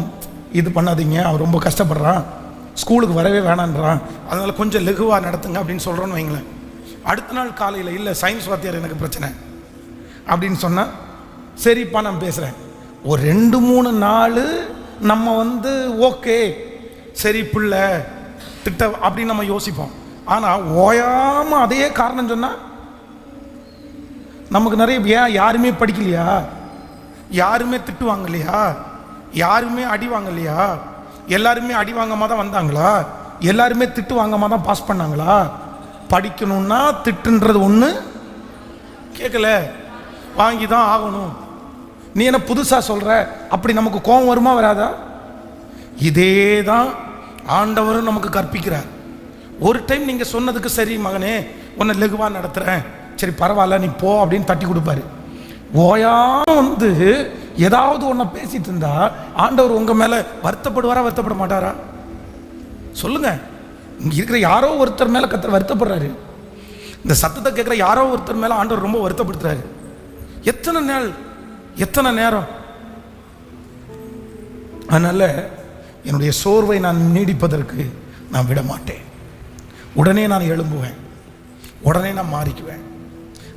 இது பண்ணாதீங்க, அவன் ரொம்ப கஷ்டப்படுறான், ஸ்கூலுக்கு வரவே வேணான்றான், அதனால் கொஞ்சம் லெகுவாக நடத்துங்க அப்படின்னு சொல்கிறோன்னு வைங்களேன். அடுத்த நாள் காலையில் இல்லை சயின்ஸ் வாத்தியார் எனக்கு பிரச்சனை அப்படின்னு சொன்னால் சரிப்பா நான் பேசுகிறேன். ஒரு 2-3 நாள் நம்ம ஓகே சரி பிள்ளை திட்ட அப்படின்னு நம்ம யோசிப்போம். ஆனால் ஓயாமல் அதே காரணம் சொன்னால் நமக்கு நிறைய யாருமே படிக்கலையா, யாருமே திட்டுவாங்க இல்லையா, யாருமே அடி வாங்க இல்லையா, எல்லாருமே அடி வாங்காம தான் வந்தாங்களா, எல்லாருமே திட்டு வாங்காம தான் பாஸ் பண்ணாங்களா? படிக்கணும்னா திட்டுன்றது ஒன்று கேட்கல, வாங்கி தான் ஆகணும். நீ என்ன புதுசாக சொல்கிற? அப்படி நமக்கு கோபம் வருமா வராதா? இதே தான் ஆண்டவரும் நமக்கு கற்பிக்கிறார். ஒரு டைம் நீங்கள் சொன்னதுக்கு சரி மகனே உன்னை லெகுவாக நடத்துகிறேன், சரி பரவாயில்ல நீ போ அப்படின்னு தட்டி கொடுப்பாரு. ஓயாம வந்து ஏதாவது ஒன்றை பேசிட்டு இருந்தா ஆண்டவர் உங்கள் மேலே வருத்தப்படுவாரா வருத்தப்பட மாட்டாரா? சொல்லுங்க. இங்கே இருக்கிற யாரோ ஒருத்தர் மேலே கர்த்தர் வருத்தப்படுறாரு. இந்த சத்தத்தை கேட்குற யாரோ ஒருத்தர் மேலே ஆண்டவர் ரொம்ப வருத்தப்படுத்துறாரு. எத்தனை நாள், எத்தனை நேரம்? அதனால் என்னுடைய சோர்வை நான் நீடிப்பதற்கு நான் விட மாட்டேன். உடனே நான் எழும்புவேன், உடனே நான் மாறிக்குவேன்.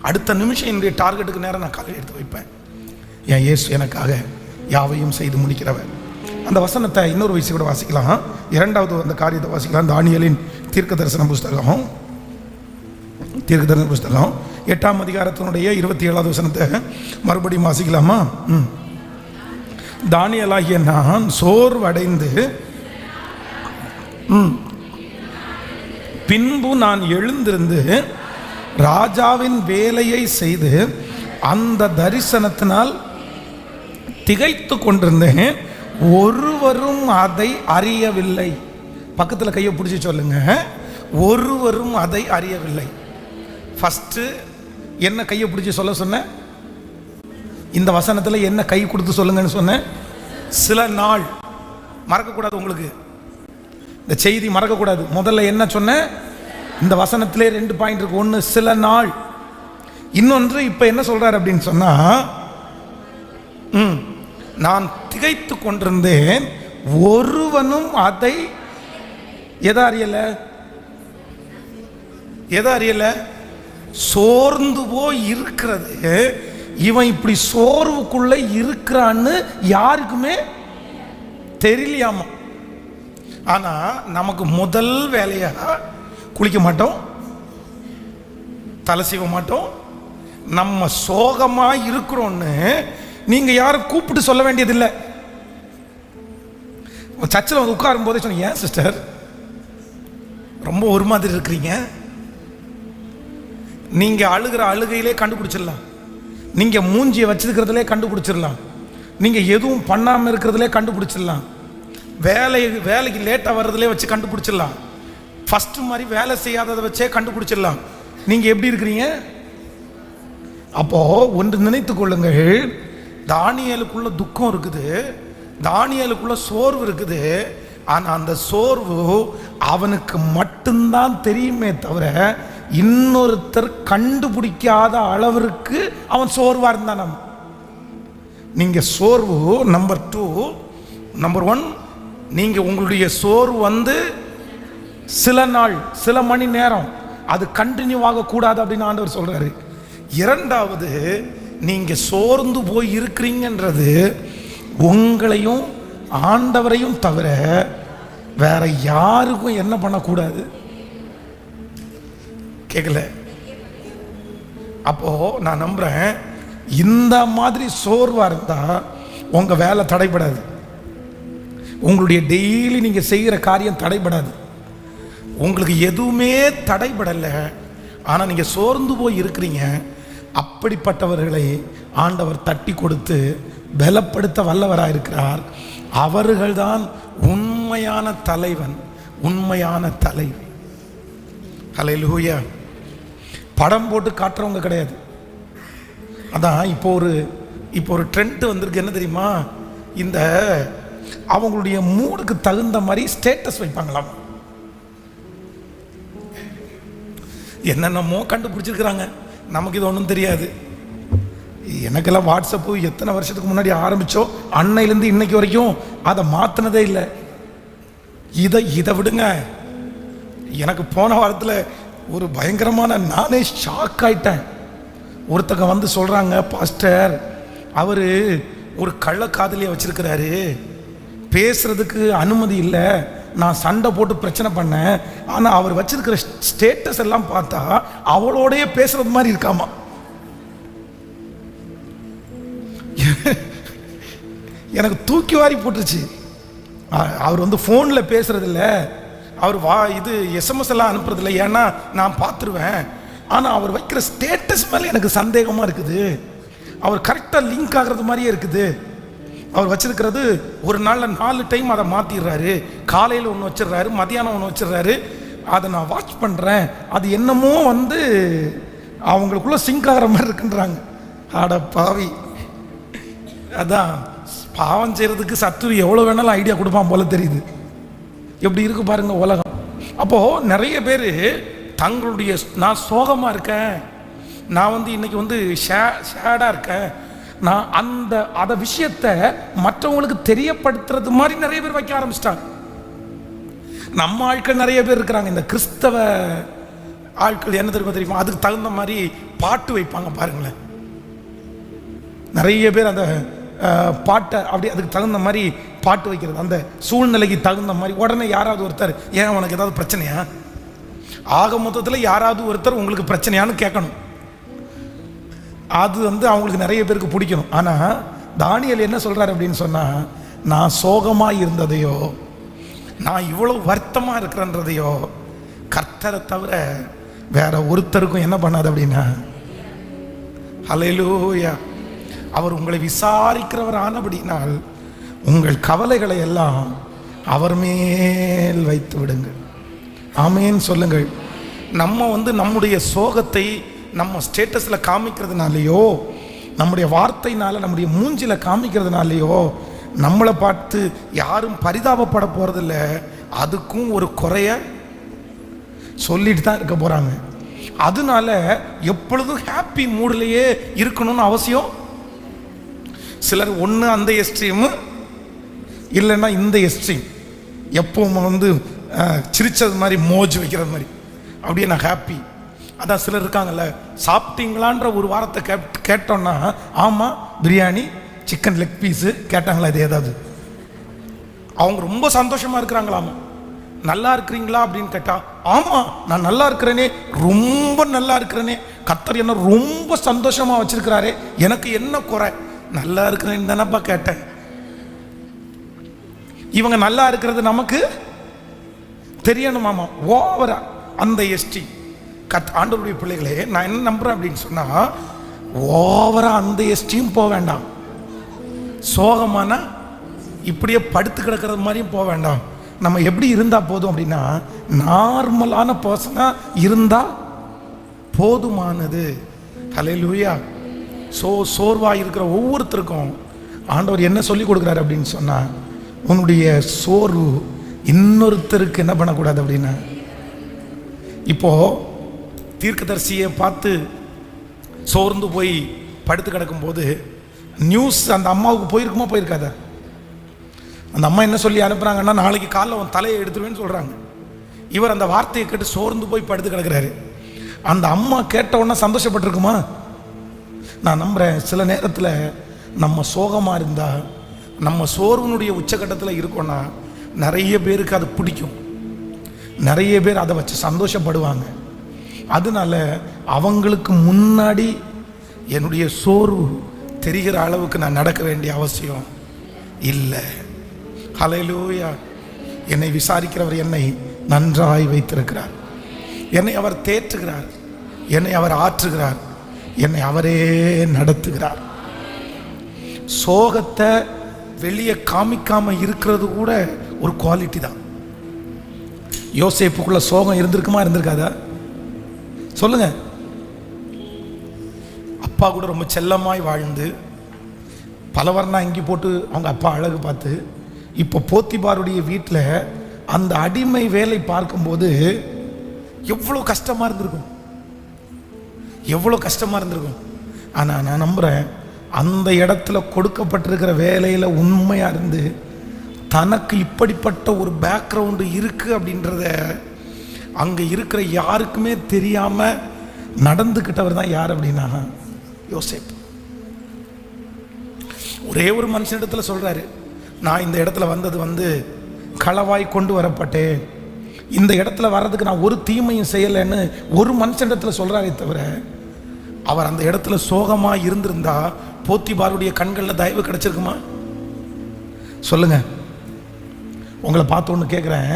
அடுத்த நிமிஷம் என்னுடைய டார்கெட்டுக்கு நேரம் நான் காலை எடுத்து வைப்பேன். என் இயேசு எனக்காக யாவையும் செய்து முடிக்கிறவர். அந்த வசனத்தை இன்னொரு வயசு கூட வாசிக்கலாம். இரண்டாவது அந்த காரியத்தை வாசிக்கலாம். தானியேலின் தீர்க்க தரிசன புஸ்தகம் 8ஆம் அதிகாரத்தினுடைய 27வது வசனத்தை மறுபடியும் வாசிக்கலாமா? தானியேலாகிய நான் சோர்வடைந்து பின்பு நான் எழுந்திருந்து ராஜாவின் வேலையை செய்து அந்த தரிசனத்தினால் திகைத்து கொண்டிருந்தேன், ஒருவரும் அதை அறியவில்லை. பக்கத்தில் கையை பிடிச்சி சொல்லுங்க, ஒருவரும் அதை அறியவில்லை. ஃபஸ்ட்டு என்ன கையை பிடிச்சி சொல்ல சொன்னேன்? இந்த வசனத்தில் என்ன கை கொடுத்து சொல்லுங்கன்னு சொன்னேன்? சில நாள். மறக்கக்கூடாது, உங்களுக்கு இந்த செய்தி மறக்கக்கூடாது. முதல்ல என்ன சொன்னேன்? இந்த வசனத்திலே 2 பாயிண்ட் இருக்கு. ஒன்று சில நாள், இன்னொன்று இப்போ என்ன சொல்றாரு அப்படின்னு சொன்னா, நான் திகைத்து கொண்டிருந்தேன், ஒருவனும் அதை எதை அறியல? சோர்ந்து போய் இருக்கிறது. இவன் இப்படி சோர்வுக்குள்ள இருக்கிறான்னு யாருக்குமே தெரியலையாமா. ஆனா நமக்கு முதல் வேலையா குளிக்க மாட்டோம், தலை சீவ மாட்டோம். நம்ம சோகமா இருக்கிறோன்னு நீங்க யாரும் கூப்பிட்டு சொல்ல வேண்டியதில்லை. சர்ச்சில் வந்து உட்காரும் போதே சொன்ன, ஏன் சிஸ்டர் ரொம்ப ஒரு மாதிரி இருக்கிறீங்க? நீங்க அழுகிற அழுகையிலே கண்டுபிடிச்சிடலாம், நீங்க மூஞ்சியை வச்சிருக்கிறதுலே கண்டுபிடிச்சிடலாம், நீங்க எதுவும் பண்ணாம இருக்கிறதுலே கண்டுபிடிச்சிடலாம், வேலைக்கு லேட்டாக வர்றதுலே வச்சு கண்டுபிடிச்சிடலாம், ஃபர்ஸ்ட் மாதிரி வேலை செய்யாததை வச்சே கண்டுபிடிச்சிடலாம் நீங்க எப்படி இருக்கிறீங்க. அப்போ ஒன்று நினைத்து கொள்ளுங்கள், தானியேலுக்குள்ள துக்கம் இருக்குது, தானியேலுக்குள்ள சோர்வு இருக்குது. ஆனால் அந்த சோர்வு அவனுக்கு மட்டும்தான் தெரியுமே தவிர இன்னொருத்தர் கண்டுபிடிக்காத அளவிற்கு அவன் சோர்வா இருந்தான். நீங்க சோர்வு நம்பர் 2. நம்பர் 1, நீங்க உங்களுடைய சோர்வு வந்து சில நாள், சில மணி நேரம், அது கண்டினியூ ஆகக்கூடாது அப்படின்னு ஆண்டவர் சொல்றாரு. இரண்டாவது, நீங்க சோர்ந்து போய் இருக்கிறீங்கன்றது உங்களையும் ஆண்டவரையும் தவிர வேற யாருக்கும் என்ன பண்ணக்கூடாது. கேட்கல? அப்போ நான் நம்புறேன், இந்த மாதிரி சோர்வா இருந்தா உங்க வேலை தடைபடாது, உங்களுடைய டெய்லி நீங்க செய்கிற காரியம் தடைபடாது, உங்களுக்கு எதுவுமே தடைபடலை. ஆனா நீங்க சோர்ந்து போய் இருக்கிறீங்க. அப்படிப்பட்டவர்களை ஆண்டவர் தட்டி கொடுத்து பலப்படுத்த வல்லவராக இருக்கிறார். அவர்கள்தான் உண்மையான தலைவன், உண்மையான தலைவி. ஹல்லேலூயா. படம் போட்டு காட்டுறவங்க கிடையாது. அதான் இப்போ ஒரு ட்ரெண்ட் வந்திருக்கு. என்ன தெரியுமா? இந்த அவங்களுடைய மூடுக்கு தகுந்த மாதிரி ஸ்டேட்டஸ் வைப்பாங்களாம். என்னென்னமோ கண்டுபிடிச்சிருக்கிறாங்க, நமக்கு இது ஒன்றும் தெரியாது. எனக்கெல்லாம் வாட்ஸ்அப்பு எத்தனை வருஷத்துக்கு முன்னாடி ஆரம்பிச்சோ அன்னையிலேருந்து இன்னைக்கு வரைக்கும் அதை மாற்றினதே இல்லை. இதை விடுங்க. எனக்கு போன வாரத்தில் ஒரு பயங்கரமான, நானே ஷாக் ஆயிட்டேன். ஒருத்தங்க வந்து சொல்கிறாங்க, பாஸ்டர் அவர் ஒரு கள்ளக்காதலியை வச்சிருக்கிறாரு, பேசுறதுக்கு அனுமதி இல்லை, நான் சண்டை போட்டு பிரச்சனை பண்ணேன், ஆனால் அவர் வச்சிருக்கிற ஸ்டேட்டஸ் எல்லாம் பார்த்தா அவளோடைய பேசுறது மாதிரி இருக்காமா. எனக்கு தூக்கி வாரி போட்டுருச்சு. அவர் வந்து ஃபோனில் பேசுறதில்ல, அவர் எஸ்எம்எஸ் எல்லாம் அனுப்புறதில்லை, ஏன்னா நான் பார்த்துருவேன். ஆனால் அவர் வைக்கிற ஸ்டேட்டஸ் மேலே எனக்கு சந்தேகமாக இருக்குது. அவர் கரெக்டாக லிங்க் ஆகிறது மாதிரியே இருக்குது. அவர் வச்சிருக்கிறது ஒரு நாளில் 4 டைம் அதை மாற்றிடுறாரு. காலையில் ஒன்று வச்சிடுறாரு, மதியானம் ஒன்று வச்சிடுறாரு. அதை நான் வாட்ச் பண்ணுறேன், அது என்னமோ அவங்களுக்குள்ள சிங்க் ஆகிற மாதிரி இருக்குன்றாங்க. ஆட பாவி, அதான் பாவம் செய்கிறதுக்கு சத்துரு எவ்வளோ வேணாலும் ஐடியா கொடுப்பான் போல தெரியுது. எப்படி இருக்கு பாருங்க உலகம். அப்போது நிறைய பேர் தங்களுடைய நான் சோகமாக இருக்கேன், நான் இன்னைக்கு ஷேடாக இருக்கேன், நான் அதை விஷயத்தை மற்றவங்களுக்கு தெரியப்படுத்துறது மாதிரி நிறைய பேர் வைக்க ஆரம்பிச்சிட்டாங்க. நம்ம ஆட்கள் நிறைய பேர் இருக்கிறாங்க, இந்த கிறிஸ்தவ ஆட்கள் என்ன தெரியுமா, அதுக்கு தகுந்த மாதிரி பாட்டு வைப்பாங்க பாருங்களேன். நிறைய பேர் அந்த பாட்டை அப்படி அதுக்கு தகுந்த மாதிரி பாட்டு வைக்கிறது, அந்த சூழ்நிலைக்கு தகுந்த மாதிரி. உடனே யாராவது ஒருத்தர், ஏன் உனக்கு ஏதாவது பிரச்சனையா, ஆக மொத்தத்தில் யாராவது ஒருத்தர் உங்களுக்கு பிரச்சனையான்னு கேட்கணும். அது அவங்களுக்கு நிறைய பேருக்கு பிடிக்கணும். ஆனால் தானியேல் என்ன சொல்கிறார் அப்படின்னு சொன்னால், நான் சோகமாக இருந்ததையோ, நான் இவ்வளோ வருத்தமாக இருக்கிறன்றதையோ கர்த்தரை தவிர வேற ஒருத்தருக்கும் என்ன பண்ணாது அப்படின்னா, ஹல்லேலூயா, அவர் உங்களை விசாரிக்கிறவர் ஆனபடினால் உங்கள் கவலைகளை எல்லாம் அவர் மேல் வைத்து விடுங்கள். ஆமேன் சொல்லுங்கள். நம்ம நம்முடைய சோகத்தை நம்ம ஸ்டேட்டஸில் காமிக்கிறதுனாலையோ, நம்முடைய வார்த்தையினால, நம்முடைய மூஞ்சில் காமிக்கிறதுனாலையோ நம்மளை பார்த்து யாரும் பரிதாபப்பட போகிறதில்ல. அதுக்கும் ஒரு குறைய சொல்லிட்டு தான் இருக்க போகிறாங்க. அதனால எப்பொழுதும் ஹாப்பி மூட்லேயே இருக்கணும்னு அவசியம். சிலர் ஒன்று அந்த எக்ஸ்ட்ரீமு, இல்லைன்னா இந்த எக்ஸ்ட்ரீம், எப்பவும் சிரிச்சது மாதிரி மோஜ் வைக்கிறது மாதிரி, அப்படியே நான் ஹாப்பி. அதான் சிலர் இருக்காங்கல்ல, சாப்பிட்டீங்களான்ற ஒரு வாரத்தை கேட்டோன்னா, ஆமாம் பிரியாணி சிக்கன் லெக் பீஸு கேட்டாங்களா, இது ஏதாவது அவங்க ரொம்ப சந்தோஷமாக இருக்கிறாங்களாமா. நல்லா இருக்கிறீங்களா அப்படின்னு கேட்டால், ஆமாம் நான் நல்லா இருக்கிறேனே, ரொம்ப நல்லா இருக்கிறேனே, கர்த்தர் என்ன ரொம்ப சந்தோஷமாக வச்சிருக்கிறாரே, எனக்கு என்ன குறை, நல்லா இருக்கிறேன்னு தானப்பா கேட்டேன். இவங்க நல்லா இருக்கிறது நமக்கு தெரியணுமாமா. ஓவரா அந்த எஸ்டி ஆண்டவருடைய பிள்ளைகளே, நான் என்ன நம்புறேன் அப்படின்னு சொன்னா, ஓவரா அந்த எஸ்டியும் போக வேண்டாம், சோகமான இப்படியே படுத்து கிடக்கிறது மாதிரியும் போக வேண்டாம். நம்ம எப்படி இருந்தா போதும் அப்படின்னா, நார்மலான பர்சனா இருந்தா போதுமானது. ஹல்லேலூயா. சோர்வாக இருக்கிற ஒவ்வொருத்தருக்கும் ஆண்டவர் என்ன சொல்லி கொடுக்குறாரு அப்படின்னு சொன்னா, உன்னுடைய சோர்வு இன்னொருத்தருக்கு என்ன பண்ணக்கூடாது அப்படின்னா. இப்போ தீர்க்கதரிசியை பார்த்து சோர்ந்து போய் படுத்து கிடக்கும்போது நியூஸ் அந்த அம்மாவுக்கு போயிருக்குமா, போயிருக்காதா? அந்த அம்மா என்ன சொல்லி அனுப்புகிறாங்கன்னா, நாளைக்கு காலைல உன் தலையை எடுத்துருவேன்னு சொல்கிறாங்க. இவர் அந்த வார்த்தையை கேட்டு சோர்ந்து போய் படுத்து கிடக்கிறாரு. அந்த அம்மா கேட்ட உடனே சந்தோஷப்பட்டிருக்குமா? நான் நம்புகிறேன், சில நேரத்தில் நம்ம சோகமாக இருந்தால், நம்ம சோர்வனுடைய உச்சகட்டத்தில் இருக்கோன்னா, நிறைய பேருக்கு அது பிடிக்கும், நிறைய பேர் அதை வச்சு சந்தோஷப்படுவாங்க. அதனால அவங்களுக்கு முன்னாடி என்னுடைய சோர்வு தெரிகிற அளவுக்கு நான் நடக்க வேண்டிய அவசியம் இல்லை. ஹல்லேலூயா. என்னை விசாரிக்கிறவர் என்னை நன்றாய் வைத்திருக்கிறார், என்னை அவர் தேற்றுகிறார், என்னை அவர் ஆற்றுகிறார், என்னை அவரே நடத்துகிறார். சோகத்தை வெளியே காமிக்காம இருக்கிறது கூட ஒரு குவாலிட்டி தான். யோசேப்புக்குள்ள சோகம் இருந்திருக்குமா, இருந்திருக்காதா சொல்லுங்க? அப்பா கூட ரொம்ப செல்லமாய் வாழ்ந்து பலவர்ணா இங்கி போட்டு அவங்க அப்பா அழகு பார்த்து, இப்போ போத்திபாருடைய வீட்டில் அந்த அடிமை வேலை பார்க்கும்போது எவ்வளோ கஷ்டமாக இருந்திருக்கும், எவ்வளோ கஷ்டமாக இருந்திருக்கும். ஆனால் நான் நம்புகிறேன், அந்த இடத்துல கொடுக்கப்பட்டிருக்கிற வேலையில் உண்மையாக இருந்து தனக்கு இப்படிப்பட்ட ஒரு பேக்ரவுண்டு இருக்குது அப்படின்றத அங்கே இருக்கிற யாருக்குமே தெரியாமல் நடந்துக்கிட்டவர் தான் யார் அப்படின்னா யோசேப்பு. ஒரே ஒரு மனுஷனிடத்தில் சொல்கிறாரு, நான் இந்த இடத்துல வந்தது களவாய் கொண்டு வரப்பட்டேன், இந்த இடத்துல வர்றதுக்கு நான் ஒரு தீமையும் செய்யலைன்னு ஒரு மனுஷனிடத்தில் சொல்கிறாரே தவிர, அவர் அந்த இடத்துல சோகமாக இருந்திருந்தா போத்திபாருடைய கண்களில் தயவு கிடைச்சிருக்குமா? சொல்லுங்க. உங்களை பார்த்து ஒன்று கேட்குறேன்,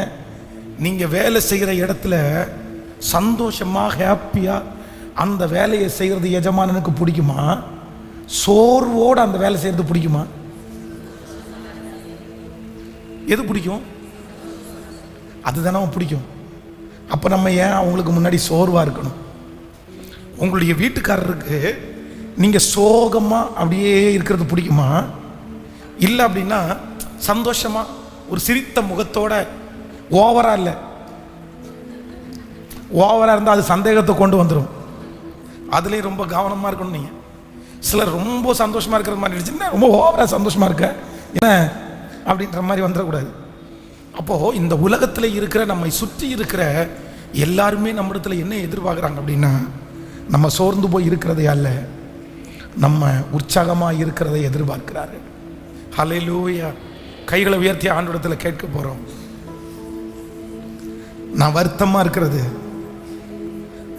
நீங்கள் வேலை செய்கிற இடத்துல சந்தோஷமாக ஹாப்பியாக அந்த வேலையை செய்கிறது எஜமானனுக்கு பிடிக்குமா? சோர்வோடு அந்த வேலை செய்கிறது பிடிக்குமா? எது பிடிக்கும்? அதுதானே பிடிக்கும். அப்போ நம்ம ஏன் அவங்களுக்கு முன்னாடி சோர்வாக இருக்கணும்? உங்களுடைய வீட்டுக்காரருக்கு நீங்கள் சோகமாக அப்படியே இருக்கிறது பிடிக்குமா? இல்லை அப்படின்னா சந்தோஷமாக ஒரு சிரித்த முகத்தோட, ஓவராக இல்லை, ஓவராக இருந்தால் அது சந்தேகத்தை கொண்டு வந்துடும். அதுலேயும் ரொம்ப கவனமாக இருக்கணும். நீங்கள் சிலர் ரொம்ப சந்தோஷமாக இருக்கிற மாதிரி இருந்துச்சுன்னா ரொம்ப ஓவராக சந்தோஷமாக இருக்க என்ன அப்படின்ற மாதிரி வந்துடக்கூடாது. அப்போது இந்த உலகத்தில் இருக்கிற நம்மை சுற்றி இருக்கிற எல்லாருமே நம்மிடத்துல என்ன எதிர்பார்க்குறாங்க அப்படின்னா, நம்ம சோர்ந்து போய் இருக்கிறதே அல்ல, நம்ம உற்சாகமாக இருக்கிறதை எதிர்பார்க்கிறாரு. ஹல்லேலூயா. கைகளை உயர்த்தி ஆண்டவரிடத்துல கேட்க போகிறோம். நான் வருத்தமாக இருக்கிறது,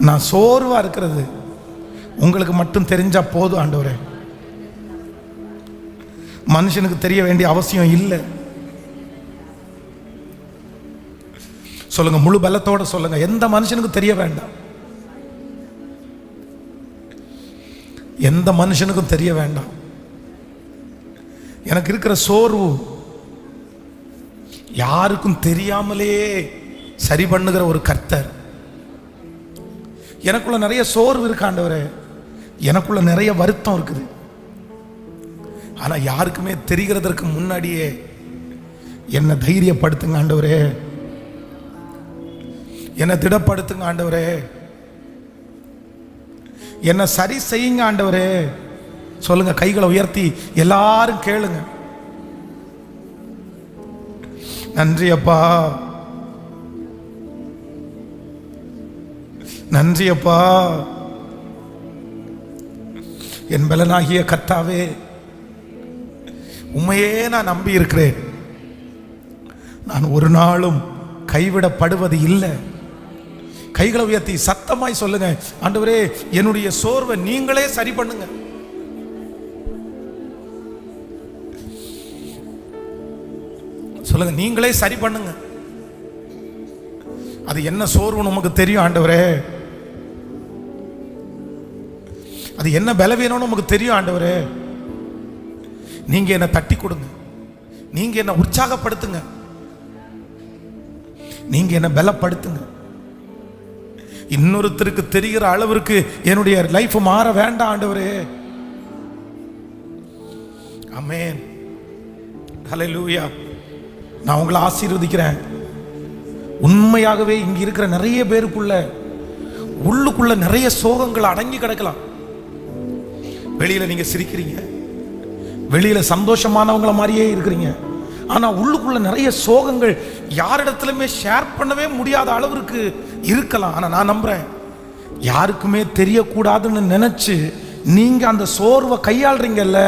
நான் சோர்வாக இருக்கிறது உங்களுக்கு மட்டும் தெரிஞ்சா போதும் ஆண்டவரே. மனுஷனுக்கு தெரிய வேண்டிய அவசியம் இல்லை. சொல்லுங்க, முழு பலத்தோட சொல்லுங்க. எந்த மனுஷனுக்கு தெரிய வேண்டாம், எந்த மனுஷனுக்கும் தெரிய வேண்டாம். எனக்கு இருக்கிற சோர்வு யாருக்கும் தெரியாமலே சரி பண்ணுகிற ஒரு கர்த்தர். எனக்குள்ள நிறைய சோர்வு இருக்கு ஆண்டவரே, எனக்குள்ள நிறைய வருத்தம் இருக்குது. ஆனா யாருக்குமே தெரிகிறதற்கு முன்னாடியே என்னை தைரியப்படுத்துங்க ஆண்டவரே, என்னை திடப்படுத்துங்க ஆண்டவரே, என்னை சரி செய்யுங்க ஆண்டவரே. சொல்லுங்க, கைகளை உயர்த்தி எல்லாரும் கேளுங்க. நன்றி அப்பா, நன்றி அப்பா. என் பலனாகிய கர்த்தாவே, உம்மையே நான் நம்பி இருக்கிறேன். நான் ஒரு நாளும் கைவிடப்படுவது இல்லை. கைகளை உயர்த்தி சத்தமாய் சொல்லுங்க, ஆண்டவரே என்னுடைய சோர்வை நீங்களே சரி பண்ணுங்க. சொல்லுங்க, நீங்களே சரி பண்ணுங்க. அது என்ன சோர்வு நமக்கு தெரியும் ஆண்டவரே, அது என்ன பலவீனம்னு நமக்கு தெரியும் ஆண்டவரே. நீங்க என்ன தட்டி கொடுங்க, நீங்க என்ன உற்சாகப்படுத்துங்க, நீங்க என்ன பலப்படுத்துங்க. இன்னொருத்தருக்கு தெரிகிற அளவிற்கு என்னுடைய லைஃப் மாற வேண்டாம் ஆண்டவரே. ஆமென். ஹல்லேலூயா. நான் உங்களை ஆசீர்வதிக்கிறேன். உண்மையாகவே இங்க இருக்கிற நிறைய பேருக்குள்ள உள்ளுக்குள்ள நிறைய சோகங்கள் அடங்கி கிடக்கலாம். வெளியில நீங்க சிரிக்கிறீங்க, வெளியில சந்தோஷமானவங்கள மாதிரியே இருக்கிறீங்க. ஆனா உள்ளுக்குள்ள நிறைய சோகங்கள் யாரிடத்திலுமே ஷேர் பண்ணவே முடியாத அளவிற்கு இருக்கலாம். ஆனா நான் நம்புறேன், யாருக்குமே தெரியக்கூடாதுன்னு நினைச்சு நீங்க அந்த சோர்வை கையாளுறீங்கல்ல,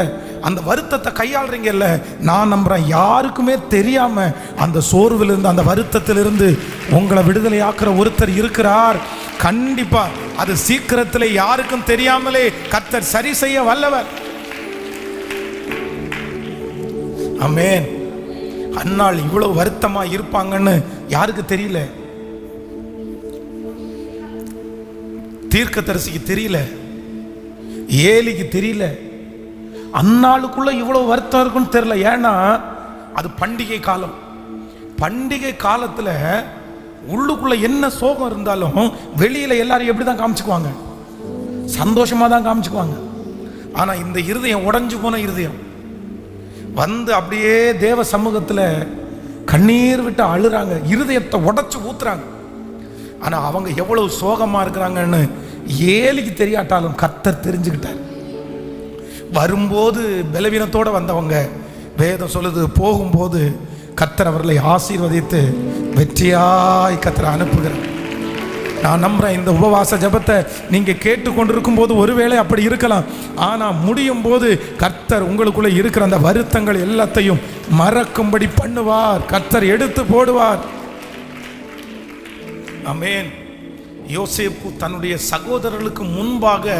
அந்த வருத்தத்தை கையாளுறீங்கல்ல, நான் நம்புறேன் யாருக்குமே தெரியாம அந்த சோர்விலிருந்து, அந்த வருத்தத்திலிருந்து உங்களை விடுதலை ஆக்குற ஒருத்தர் இருக்கிறார். கண்டிப்பா அது சீக்கிரத்தில் யாருக்கும் தெரியாமலே கர்த்தர் சரி செய்ய வல்லவர். ஆமென். அன்னாள் இவ்வளவு வருத்தமா இருப்பாங்கன்னு யாருக்கு தெரியல? தீர்க்கதரிசிக்கு தெரியல, ஏலிக்கு தெரியல, அன்னாளுக்குள்ள இவ்வளவு வருத்தம் இருக்குன்னு தெரியல. ஏன்னா அது பண்டிகை காலம். பண்டிகை காலத்துல உள்ளுக்குள்ள என்ன சோகம் இருந்தாலும் வெளியில எல்லாரும் எப்படிதான் காமிச்சுக்குவாங்க? சந்தோஷமா தான் காமிச்சுக்குவாங்க. ஆனா இந்த இருதயம் உடைஞ்சு போன இருதயம் வந்து அப்படியே தேவ சமூகத்துல கண்ணீர் விட்டு அழுறாங்க, இருதயத்தை உடைச்சு ஊத்துறாங்க. ஆனா அவங்க எவ்வளவு சோகமா இருக்கிறாங்கன்னு ஏலிக்கு தெரியாட்டாலும் கர்த்தர் தெரிஞ்சுக்கிட்டார். வரும்போது பலவீனத்தோட வந்தவங்க, வேதம் சொல்லுது, போகும்போது கர்த்தர் அவர்களை ஆசீர்வதித்து வெற்றியாய் கர்த்தர் அனுப்புகிறார். நான் நம்புறேன் இந்த உபவாச ஜெபத்தை நீங்க கேட்டுக்கொண்டிருக்கும் போது ஒருவேளை அப்படி இருக்கலாம். ஆனா முடியும் போது கர்த்தர் உங்களுக்குள்ள இருக்கிற அந்த வருத்தங்கள் எல்லாத்தையும் மறக்கும்படி பண்ணுவார். கர்த்தர் எடுத்து போடுவார். ஆமென். யோசேப்பு தன்னுடைய சகோதரர்களுக்கு முன்பாக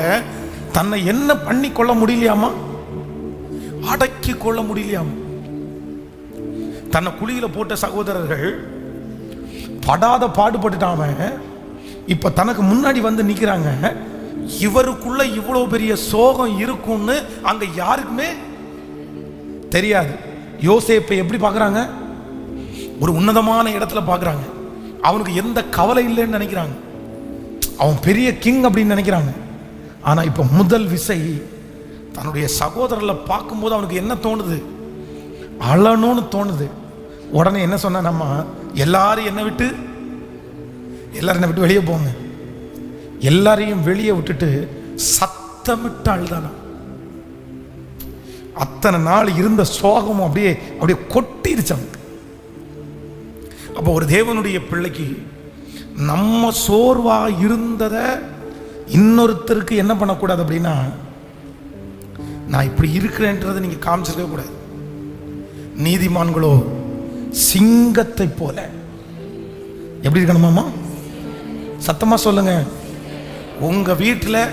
தன்னை என்ன பண்ணி கொள்ள முடியலையாமா? அடக்கி கொள்ள முடியலையாமா? தன்னை குழியில போட்ட சகோதரர்கள் படாத பாடுபட்டுட்டாம இப்ப தனக்கு முன்னாடி வந்து நிக்கிறாங்க. இவருக்குள்ள இவ்வளவு பெரிய சோகம் இருக்கும்னு அங்க யாருக்குமே தெரியாது. யோசேப்பை எப்படி பார்க்கறாங்க? ஒரு உன்னதமான இடத்துல பார்க்குறாங்க. அவனுக்கு எந்த கவலை இல்லைன்னு நினைக்கிறாங்க. அவன் பெரிய கிங் அப்படின்னு நினைக்கிறாங்க. ஆனால் இப்போ முதல் விசை தன்னுடைய சகோதரர்களை பார்க்கும்போது அவனுக்கு என்ன தோணுது? அழணும்னு தோணுது. உடனே என்ன சொன்ன, நம்ம எல்லாரும் என்னை விட்டு வெளியே போங்க. எல்லாரையும் வெளியே விட்டுட்டு சத்தமிட்டு அழுதானா. அத்தனை நாள் இருந்த சோகமும் அப்படியே கொட்டிருச்சாங்க. அப்போ ஒரு தேவனுடைய பிள்ளைக்கு நம்ம சோர்வா இருந்ததை இன்னொருத்தருக்கு என்ன பண்ணக்கூடாது அப்படின்னா, நான் இப்படி இருக்கிறேன்றதை நீங்க காமிச்சிருக்க கூடாது. நீதிமான்களோ சிங்கத்தை போல எப்படி இருக்கணுமாமா? சத்தமா சொல்லுங்க. உங்க வீட்டில்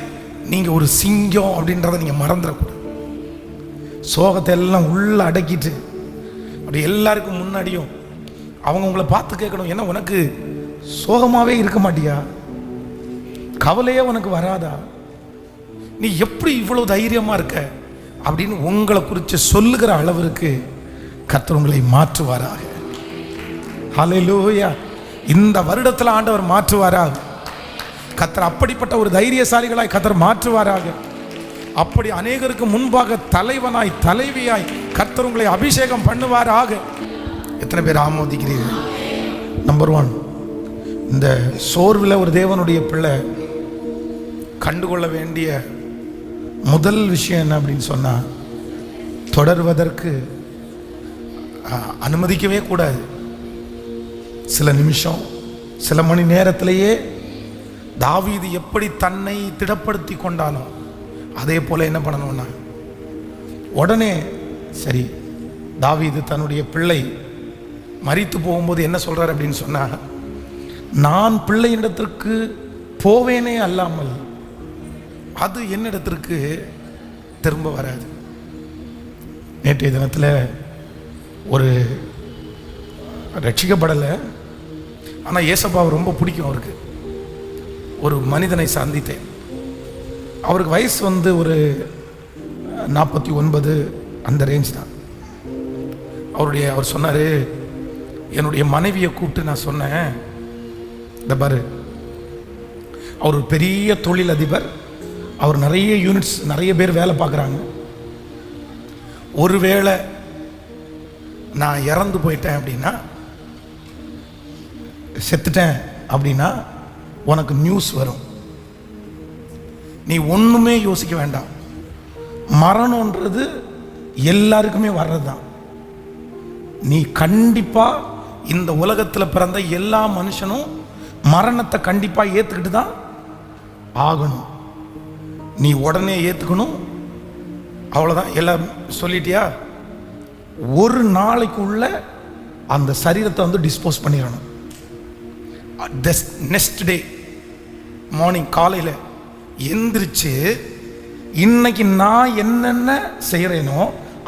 நீங்க ஒரு சிங்கம் அப்படின்றத நீங்க மறந்துடக்கூடாது. சோகத்தை எல்லாம் உள்ள அடக்கிட்டு அப்படி எல்லாருக்கும் முன்னாடியும் அவங்க உங்களை பார்த்து கேட்கணும், என்ன உனக்கு சோகமாவே இருக்க மாட்டியா? கவலையே உனக்கு வராதா? நீ எப்படி இவ்வளவு தைரியமா இருக்க அப்படின்னு உங்களை குறித்து சொல்லுகிற அளவிற்கு கர்த்தர் உங்களை மாற்றுவாராக. ஹல்லேலூயா. இந்த வருடத்தில் ஆண்டவர் மாற்றுவாராக. கர்த்தர் அப்படிப்பட்ட ஒரு தைரியசாலிகளாய் கர்த்தர் மாற்றுவாராக. அப்படி அநேகருக்கு முன்பாக தலைவனாய் தலைவியாய் கர்த்தர் உங்களை அபிஷேகம் பண்ணுவாராக. எத்தனை பேர் ஆமோதிக்கிறீர்கள்? நம்பர் 1, இந்த சோர்வில் ஒரு தேவனுடைய பிள்ளை கண்டுகொள்ள வேண்டிய முதல் விஷயம் என்ன அப்படின்னு சொன்னா, தொடர்வதற்கு அனுமதிக்கவே கூடாது. சில நிமிஷம் சில மணி நேரத்திலேயே தாவீது எப்படி தன்னை திடப்படுத்தி கொண்டானோ அதே போல என்ன பண்ணணும்னா, உடனே சரி, தாவீது தன்னுடைய பிள்ளை மரித்து போகும்போது என்ன சொல்றார் அப்படின்னு சொன்னா, நான் பிள்ளையிடத்திற்கு போவேனே அல்லாமல் அது என்னிடத்திற்கு திரும்ப வராது. நேற்றைய தினத்தில் ஒரு ரட்சிக்கப்படலை, ஆனால் ஏசப்பாவை ரொம்ப பிடிக்கும் அவருக்கு. ஒரு மனிதனை சந்தித்தேன். அவருக்கு வயசு ஒரு 49 அந்த ரேஞ்ச் தான். அவர் சொன்னார், என்னுடைய மனைவியை கூப்பிட்டு நான் சொன்னேன், இந்த பாரு, அவர் ஒரு பெரிய தொழிலதிபர், அவர் நிறைய யூனிட்ஸ் நிறைய பேர் வேலை பார்க்குறாங்க. ஒருவேளை நான் இறந்து போயிட்டேன் அப்படின்னா, செத்துட்டேன் அப்படின்னா உனக்கு நியூஸ் வரும். நீ ஒன்றுமே யோசிக்க வேண்டாம். மரணம்ன்றது எல்லாருக்குமே வர்றது தான். நீ கண்டிப்பாக இந்த உலகத்தில் பிறந்த எல்லா மனுஷனும் மரணத்தை கண்டிப்பாக ஏற்றுக்கிட்டு தான் ஆகணும். நீ உடனே ஏற்றுக்கணும், அவ்வளோதான். எல்லாம் சொல்லிட்டியா? ஒரு நாளைக்குள்ள அந்த சரீரத்தை டிஸ்போஸ் பண்ணிடணும். நெக்ஸ்ட் டே மார்னிங் காலையில் எந்திரிச்சு இன்னைக்கு நான் என்னென்ன செய்கிறேனோ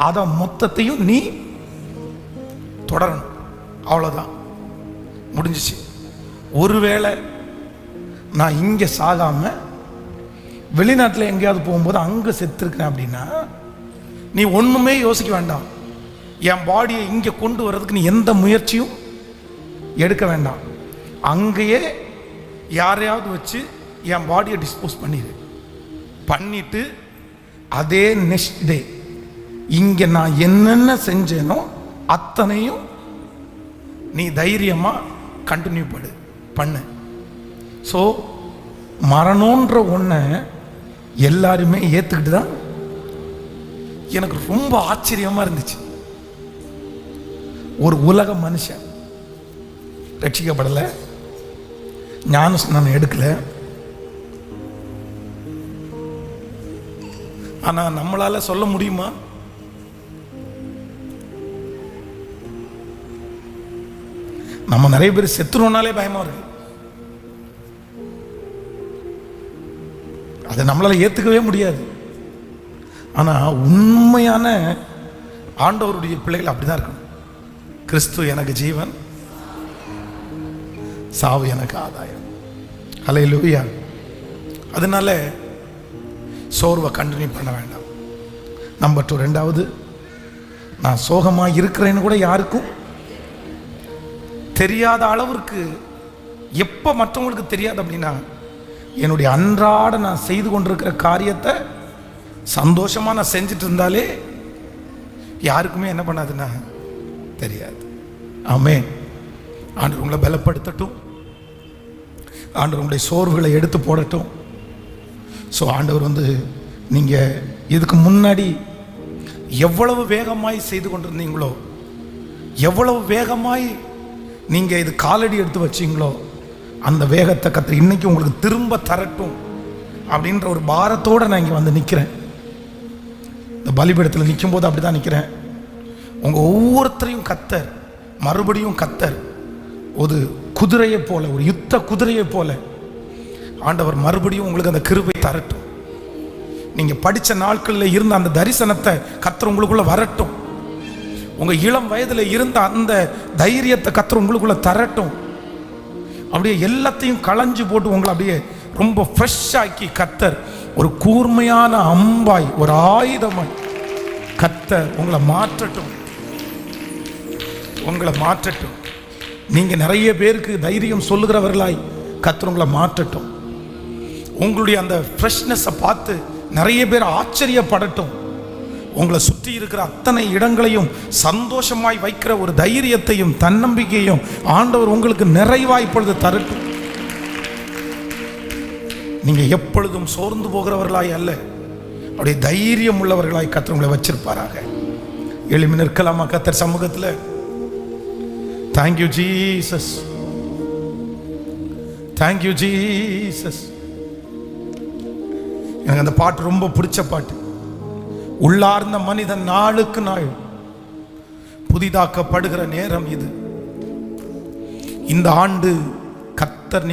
அதை மொத்தத்தையும் நீ தொடரணும். அவ்வளோதான், முடிஞ்சிச்சு. ஒருவேளை நான் இங்கே சாகாம வெளிநாட்டில் எங்கேயாவது போகும்போது அங்கே செத்துருக்கேன் அப்படின்னா நீ ஒன்றுமே யோசிக்க வேண்டாம். என் பாடியை இங்கே கொண்டு வர்றதுக்கு நீ எந்த முயற்சியும் எடுக்க வேண்டாம். அங்கேயே யாரையாவது வச்சு என் பாடியை டிஸ்போஸ் பண்ணிட்டு அதே நெக்ஸ்ட் டே இங்கே நான் என்னென்ன செஞ்சேனோ அத்தனையும் நீ தைரியமாக கண்டினியூ பண்ணு. ஸோ மரணம்ன்ற ஒன்றை எல்லாருமே ஏற்றுக்கிட்டு தான். எனக்கு ரொம்ப ஆச்சரியமாக இருந்துச்சு. ஒரு உலக மனுஷன் ரட்சிக்கப்படலை, ஞானஸ்நானம் எடுக்கலை, ஆனால் நம்மளால சொல்ல முடியுமா? நம்ம நிறைய பேர் செத்துறோம்னாலே பயமா இருக்கு. அதை நம்மளால ஏற்றுக்கவே முடியாது. ஆனால் உண்மையான ஆண்டவருடைய பிள்ளைகள் அப்படிதான் இருக்கணும். கிறிஸ்து எனக்கு ஜீவன், சாவு எனக்கு ஆதாயம். ஹல்லேலூயா. அதனால சோர்வை கண்டினியூ பண்ண வேண்டாம். நம்பர் 2, ரெண்டாவது, நான் சோகமாக இருக்கிறேன்னு கூட யாருக்கும் தெரியாத அளவிற்கு எப்போ மற்றவங்களுக்கு தெரியாது அப்படின்னா, என்னுடைய அன்றாட நான் செய்து கொண்டிருக்கிற காரியத்தை சந்தோஷமாக நான் செஞ்சுட்டு இருந்தாலே யாருக்குமே என்ன பண்ணாதுன்னா தெரியாது. ஆமென். ஆண்டவர் உங்களை பலப்படுத்தட்டும். ஆண்டவர் உங்களுடைய சோர்வுகளை எடுத்து போடட்டும். ஸோ ஆண்டவர் நீங்கள் இதுக்கு முன்னாடி எவ்வளவு வேகமாய் செய்து கொண்டிருந்தீங்களோ, எவ்வளவு வேகமாய் நீங்கள் இது காலடி எடுத்து வச்சிங்களோ, அந்த வேகத்தை கர்த்தர் இன்னைக்கு உங்களுக்கு திரும்ப தரட்டும் அப்படின்ற ஒரு பாரத்தோடு நான் இங்கே நிற்கிறேன். இந்த பலிபீடத்தில் நிற்கும் போது அப்படி தான் நிற்கிறேன். உங்கள் ஒவ்வொருத்தரையும் கர்த்தர் மறுபடியும் ஒரு குதிரையை போல, ஒரு யுத்த குதிரையை போல ஆண்டவர் மறுபடியும் உங்களுக்கு அந்த கிருபை தரட்டும். நீங்கள் படித்த நாட்களில் இருந்த அந்த தரிசனத்தை கர்த்தர் உங்களுக்குள்ள வரட்டும். உங்கள் இளம் வயதில் இருந்த அந்த தைரியத்தை கர்த்தர் உங்களுக்குள்ள தரட்டும். அப்படியே எல்லாத்தையும் களைஞ்சு போட்டு உங்களை அப்படியே ரொம்ப ஃப்ரெஷ் ஆக்கி கர்த்தர் ஒரு கூர்மையான அம்பாய், ஒரு ஆயுதமாய் கர்த்தர் உங்களை மாற்றட்டும். நீங்கள் நிறைய பேருக்கு தைரியம் சொல்லுகிறவர்களாய் கர்த்தர் உங்களை மாற்றட்டும். உங்களுடைய அந்த ஃப்ரெஷ்னஸை பார்த்து நிறைய பேர் ஆச்சரியப்படட்டும். உங்களை சுற்றி இருக்கிற அத்தனை இடங்களையும் சந்தோஷமாய் வைக்கிற ஒரு தைரியத்தையும் தன்னம்பிக்கையும் ஆண்டவர் உங்களுக்கு நிறைவாய் இப்பொழுது தரட்டும். நீங்கள் எப்பொழுதும் சோர்ந்து போகிறவர்களாய் அல்ல, அப்படியே தைரியம் உள்ளவர்களாய் கர்த்தர் உங்களை வச்சிருப்பாராக. எழுப்பி நிற்கலாமா கர்த்தர் சமூகத்தில்? Thank you Jesus, thank you Jesus. எனக்கு அந்த பாட்டு ரொம்ப பிடிச்ச பாட்டு. உள்ளார்ந்த மனிதன் நாளுக்கு நாள் புதிதாக்கப்படுகிற நேரம் இது. இந்த ஆண்டு கர்த்தர்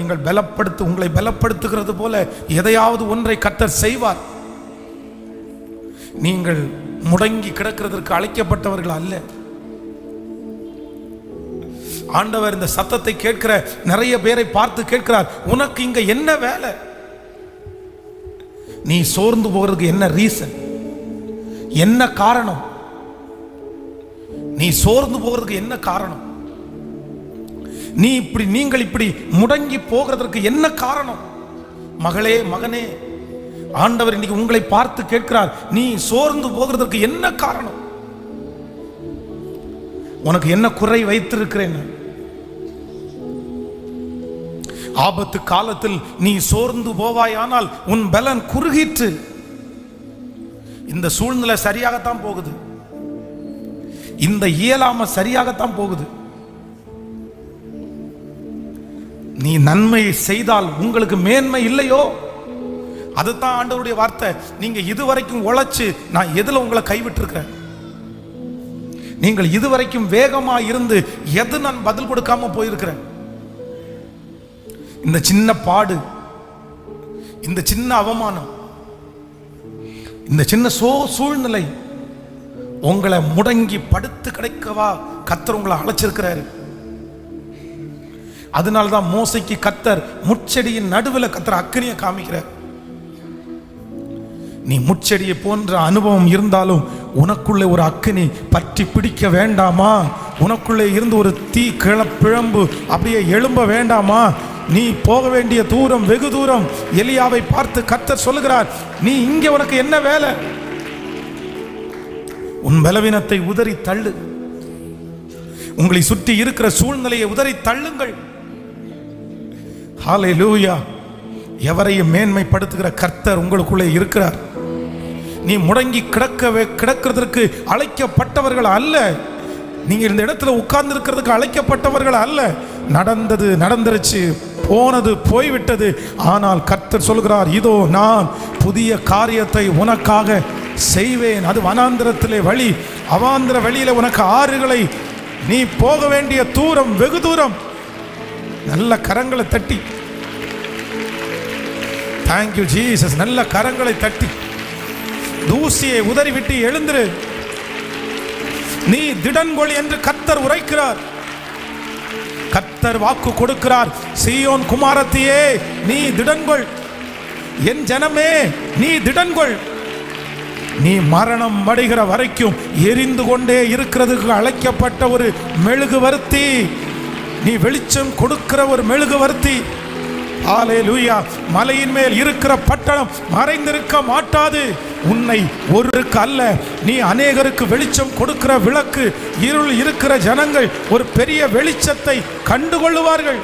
உங்களை பலப்படுத்துகிறது போல எதையாவது ஒன்றை கர்த்தர் செய்வார். நீங்கள் முடங்கி கிடக்கிறதற்கு அழைக்கப்பட்டவர்கள் அல்ல. ஆண்டவர் இந்த சத்தத்தை கேட்கிற நிறைய பேரை பார்த்து கேட்கிறார், உனக்கு இங்க என்ன வேலை? நீ சோர்ந்து போகிறதுக்கு என்ன ரீசன், என்ன காரணம்? நீ சோர்ந்து போகிறதுக்கு என்ன காரணம்? நீங்கள் இப்படி முடங்கி போகிறதற்கு என்ன காரணம்? மகளே, மகனே, ஆண்டவர் இன்னைக்கு உங்களை பார்த்து கேட்கிறார், நீ சோர்ந்து போகிறதற்கு என்ன காரணம்? உனக்கு என்ன குறை வைத்திருக்கிறேன்? ஆபத்து காலத்தில் நீ சோர்ந்து போவாயானால் உன் பலன் குறுகிற்று. இந்த சூழ்நிலை சரியாகத்தான் போகுது, இந்த இயலாம சரியாகத்தான் போகுது. நீ நன்மை செய்தால் உங்களுக்கு மேன்மை இல்லையோ? அதுதான் ஆண்டவருடைய வார்த்தை. நீங்க இதுவரைக்கும் உழைச்சு நான் எதுல உங்களை கைவிட்டிருக்கிறேன்? நீங்கள் இதுவரைக்கும் வேகமா இருந்து எது நான் பதில் கொடுக்காம போயிருக்கிறேன்? இந்த சின்ன பாடு, இந்த சின்ன அவமானம், இந்த சின்ன சூழ்நிலை உங்களை முடங்கி படுத்து கிடைக்கவா கர்த்தர் உங்களை அழைச்சிருக்கிறாரு. அதனால்தான் மோசைக்கு கர்த்தர் முட்செடியின் நடுவில் கர்த்தர் அக்கினியை காமிக்கிறார். நீ முட்செடியை போன்ற அனுபவம் இருந்தாலும் உனக்குள்ளே ஒரு அக்கினி பற்றி பிடிக்க வேண்டாமா? உனக்குள்ளே இருந்து ஒரு தீ பிழம்பு அப்படியே எழும்ப வேண்டாமா? நீ போக வேண்டிய தூரம் வெகு தூரம். எலியாவை பார்த்து கர்த்தர் சொல்லுகிறார், நீ இங்கே உனக்கு என்ன வேலை? உன் பலவீனத்தை உதறி தள்ளு. உங்களை சுற்றி இருக்கிற சூழ்நிலையை உதறி தள்ளுங்கள். ஹல்லேலூயா. எவரையும் மேன்மைப்படுத்துகிற கர்த்தர் உங்களுக்குள்ளே இருக்கிறார். நீ முடங்கி கிடக்கிறதுக்கு அழைக்கப்பட்டவர்கள் அல்ல. நீங்க இந்த இடத்துல உட்கார்ந்து இருக்கிறதுக்கு அழைக்கப்பட்டவர்கள் அல்ல. நடந்தது நடந்துருச்சு, போனது போய்விட்டது. ஆனால் கர்த்தர் சொல்கிறார், இதோ நான் புதிய காரியத்தை உனக்காக செய்வேன். அது வனாந்திரத்திலே வழி, அவாந்திர வழியில உனக்கு ஆறுகளை, நீ போக வேண்டிய தூரம் வெகு தூரம். நல்ல கரங்களை தட்டி தேங்க்யூ ஜீசஸ். நல்ல கரங்களை தட்டி தூசியை உதறிவிட்டு எழுந்திரு. நீ திடன்கொள் என்று கர்த்தர் உரைக்கிறார். கர்த்தர் வாக்கு கொடுக்கிறார், சீயோன் குமாரத்தியே நீ திடன்கொள், என் ஜனமே நீ திடன்கொள். நீ மரணம் அடைகிற வரைக்கும் எரிந்து கொண்டே இருக்கிறதுக்கு அழைக்கப்பட்ட ஒரு மெழுகுவர்த்தி. நீ வெளிச்சம் கொடுக்கிற ஒரு மெழுகுவர்த்தி. ஹல்லேலூயா. மலையின் மேல் இருக்கிற பட்டணம் மறைந்திருக்க மாட்டாது. உன்னை ஒருக்கு அல்ல, நீ அநேகருக்கு வெளிச்சம் கொடுக்கிற விளக்கு. இருள் இருக்கிற ஜனங்கள் ஒரு பெரிய வெளிச்சத்தை கண்டுகொள்ளுவார்கள்.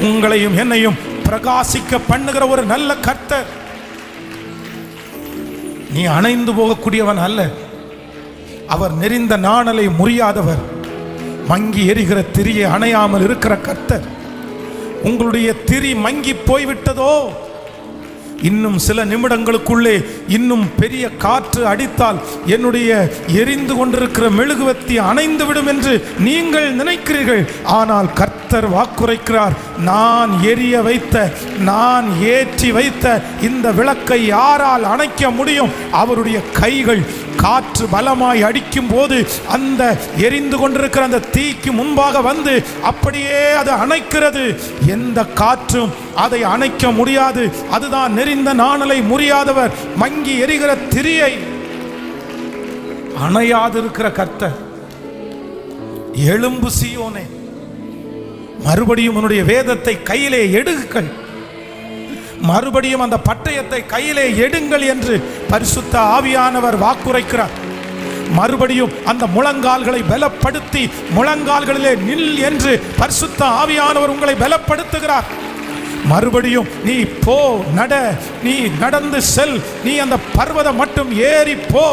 உங்களையும் என்னையும் பிரகாசிக்க பண்ணுகிற ஒரு நல்ல கர்த்தர். நீ அணைந்து போகக்கூடியவன் அல்ல. அவர் நெறிந்த நாணலை முறியாதவர். மங்கி எரிகிற திரியை அணையாமல் இருக்கிற கர்த்தர். உங்களுடைய திரி மங்கி போய்விட்டதோ? இன்னும் சில நிமிடங்களுக்குள்ளே இன்னும் பெரிய காற்று அடித்தால் என்னுடைய எரிந்து கொண்டிருக்கிற மெழுகுவர்த்தி அணைந்துவிடும் என்று நீங்கள் நினைக்கிறீர்கள். ஆனால் கர்த்தர் வாக்குரைக்கிறார், நான் எரிய வைத்த, நான் ஏற்றி வைத்த இந்த விளக்கை யாரால் அணைக்க முடியும்? அவருடைய கைகள் காற்று பலமாய் அடிக்கும் போது அந்த எரிந்து கொண்டிருக்கிற அந்த தீக்கு முன்பாக வந்து அப்படியே அது அணைக்கிறது. எந்த காற்றும் அதை அணைக்க முடியாது. அதுதான் நெறிந்த நாணலை முறியாதவர், மங்கி எரிகிற திரியை அணையாதிருக்கிற கர்த்தர். எழும்பு சீயோனே, மறுபடியும் உன்னுடைய வேதத்தை கையிலே எடுங்கள், மறுபடியும் அந்த பட்டயத்தை கையிலே எடுங்கள் என்று பரிசுத்த ஆவியானவர் வாக்குரைக்கிறார். மறுபடியும் அந்த முழங்கால்களை பலப்படுத்தி முழங்கால்களிலே நில் என்று பரிசுத்த ஆவியானவர் உங்களை பலப்படுத்துகிறார். மறுபடியும் நீ போ, நட, நீ நடந்து செல், நீ அந்த பர்வதம் மட்டும் ஏறி போ.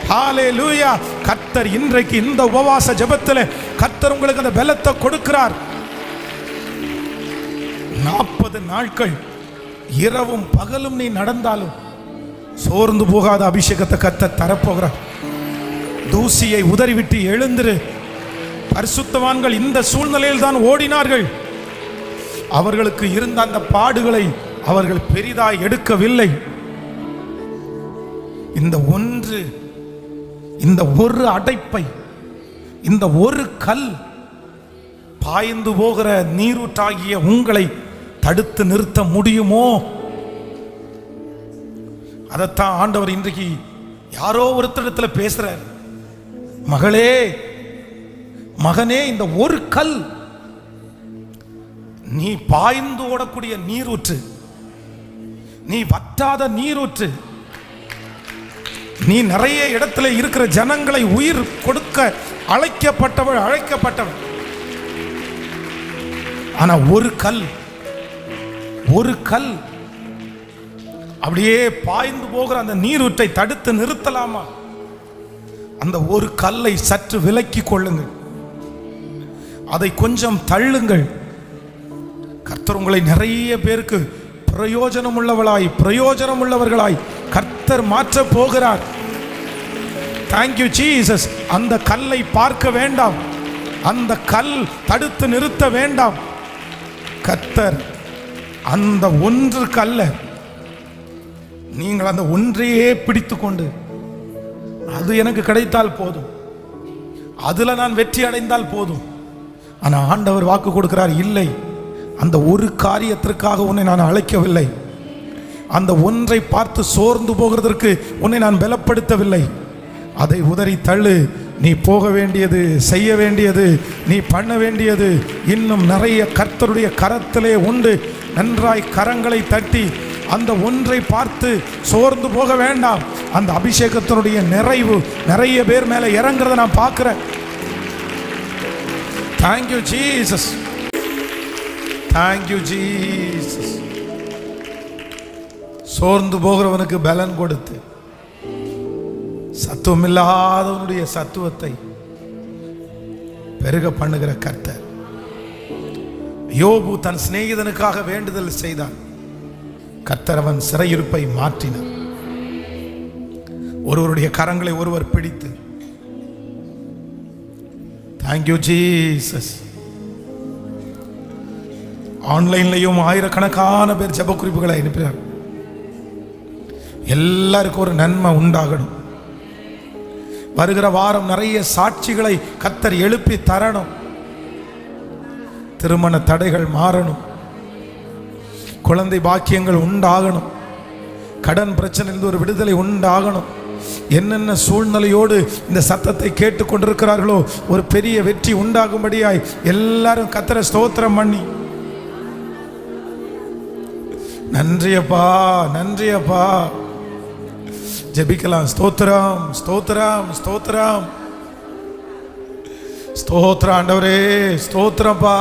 ஹல்லேலூயா. கர்த்தர் இன்றைக்கு இந்த உபவாச ஜெபத்தில் கர்த்தர் உங்களுக்கு அந்த பலத்தை கொடுக்கிறார். 40 நாட்கள் இரவும் பகலும் நீ நடந்தாலும் சோர்ந்து போகாத அபிஷேகத்தை கர்த்தர் தரப்போகிறார். தூசியை உதறிவிட்டு எழுந்திரு. பரிசுத்தவான்கள் இந்த சூழ்நிலையில் தான் ஓடினார்கள். அவர்களுக்கு இருந்த அந்த பாடுகளை அவர்கள் பெரிதாய் எடுக்கவில்லை. இந்த ஒரு அடைப்பை, இந்த ஒரு கல் பாய்ந்து போகிற நீரூற்றாகிய உங்களை தடுத்து நிறுத்த முடியுமோ? அதைத்தான் ஆண்டவர் இன்றைக்கு யாரோ ஒருத்தரிடத்தில் பேசுறார். மகளே, மகனே, இந்த ஒரு கல், நீ பாய்ந்து ஓடக்கூடிய நீரூற்று, நீ வற்றாத நீரூற்று. நீ நிறைய இடத்துல இருக்கிற ஜனங்களை உயிர் கொடுக்க அழைக்கப்பட்டவள். ஆனா ஒரு கல் அப்படியே பாய்ந்து போகிற அந்த நீரூற்றை தடுத்து நிறுத்தலாமா? அந்த ஒரு கல்லை சற்று விலக்கி கொள்ளுங்கள், அதை கொஞ்சம் தள்ளுங்கள். கர்த்தர் உங்களை நிறைய பேருக்கு பிரயோஜனம் உள்ளவர்களாய் கர்த்தர் மாற்ற போகிறார். Thank you Jesus. அந்த கல்லை பார்க்க வேண்டாம், அந்த கல் தடுத்து நிறுத்த வேண்டாம். கர்த்தர் அந்த ஒன்றுக்கு அல்ல, நீங்கள் அந்த ஒன்றையே பிடித்து கொண்டு அது எனக்கு கிடைத்தால் போதும், அதுல நான் வெற்றி அடைந்தால் போதும். ஆனா ஆண்டவர் வாக்கு கொடுக்கிறார், இல்லை, அந்த ஒரு காரியத்திற்காக உன்னை நான் அழைக்கவில்லை. அந்த ஒன்றை பார்த்து சோர்ந்து போகிறதற்கு உன்னை நான் பலப்படுத்தவில்லை. அதை உதறி தள்ளு. நீ போக வேண்டியது, செய்ய வேண்டியது, நீ பண்ண வேண்டியது இன்னும் நிறைய கர்த்தருடைய கரத்திலே உண்டு. நன்றாய் கரங்களை தட்டி அந்த ஒன்றை பார்த்து சோர்ந்து போக வேண்டாம். அந்த அபிஷேகத்தினுடைய நிறைவு நிறைய பேர் மேலே இறங்குறத நான் பார்க்கிறேன். Thank you Jesus, thank you Jesus. சோர்ந்து போகிறவனுக்கு பலன் கொடுத்து சத்துவமில்லாதவனுடைய சத்துவத்தை பெருக பண்ணுகிற கர்த்தர். யோபு தன் சிநேகிதனுக்காக வேண்டுதல் செய்தான். கர்த்தர் அவன் சிறையிருப்பை மாற்றினார். ஒருவருடைய கரங்களை ஒருவர் பிடித்து, தேங்க்யூ ஜீசஸ். ஆன்லைன்லையும் ஆயிரக்கணக்கான பேர் ஜெப குறிப்புகளை அனுப்பினார். எல்லாருக்கும் ஒரு நன்மை உண்டாகணும். வருகிற வாரம் நிறைய சாட்சிகளை கர்த்தர் எழுப்பி தரணும். திருமண தடைகள் மாறணும், குழந்தை பாக்கியங்கள் உண்டாகணும், கடன் பிரச்சனையிலிருந்து ஒரு விடுதலை உண்டாகணும், என்னென்ன சூழ்நிலையோடு இந்த சத்தத்தை கேட்டுக்கொண்டிருக்கிறார்களோ ஒரு பெரிய வெற்றி உண்டாகும்படியாய் எல்லாரும் கர்த்தரை ஸ்தோத்திரம் பண்ணி, நன்றியப்பா நன்றியப்பா ஜெபிக்கலாம். ஸ்தோத்திரம் ஸ்தோத்திரம் ஸ்தோத்திரம் ஸ்தோத்திரம் ஆண்டவரே, ஸ்தோத்திரப்பா.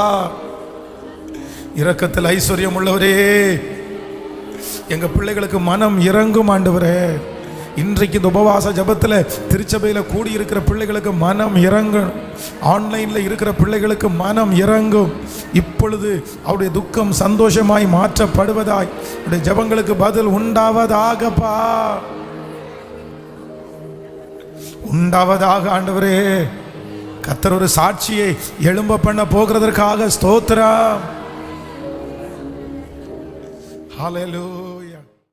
இரக்கத்தில் ஐஸ்வர்யம் உள்ளவரே, எங்க பிள்ளைகளுக்கு மனம் இறங்கும் ஆண்டவரே. இன்றைக்கு இந்த உபவாச ஜபத்தில் திருச்சபையில் கூடியிருக்கிற பிள்ளைகளுக்கு மனம் இறங்கும், ஆன்லைனில் இருக்கிற பிள்ளைகளுக்கு மனம் இறங்கும். இப்பொழுது அவருடைய துக்கம் சந்தோஷமாய் மாற்றப்படுவதாய் அவருடைய ஜபங்களுக்கு பதில் உண்டாவதாகப்பா, உண்டாவதாக ஆண்டவரே. கர்த்தர் ஒரு சாட்சியை எழும்ப பண்ண போகிறதற்காக ஸ்தோத்திரம். ஹல்லேலூயா.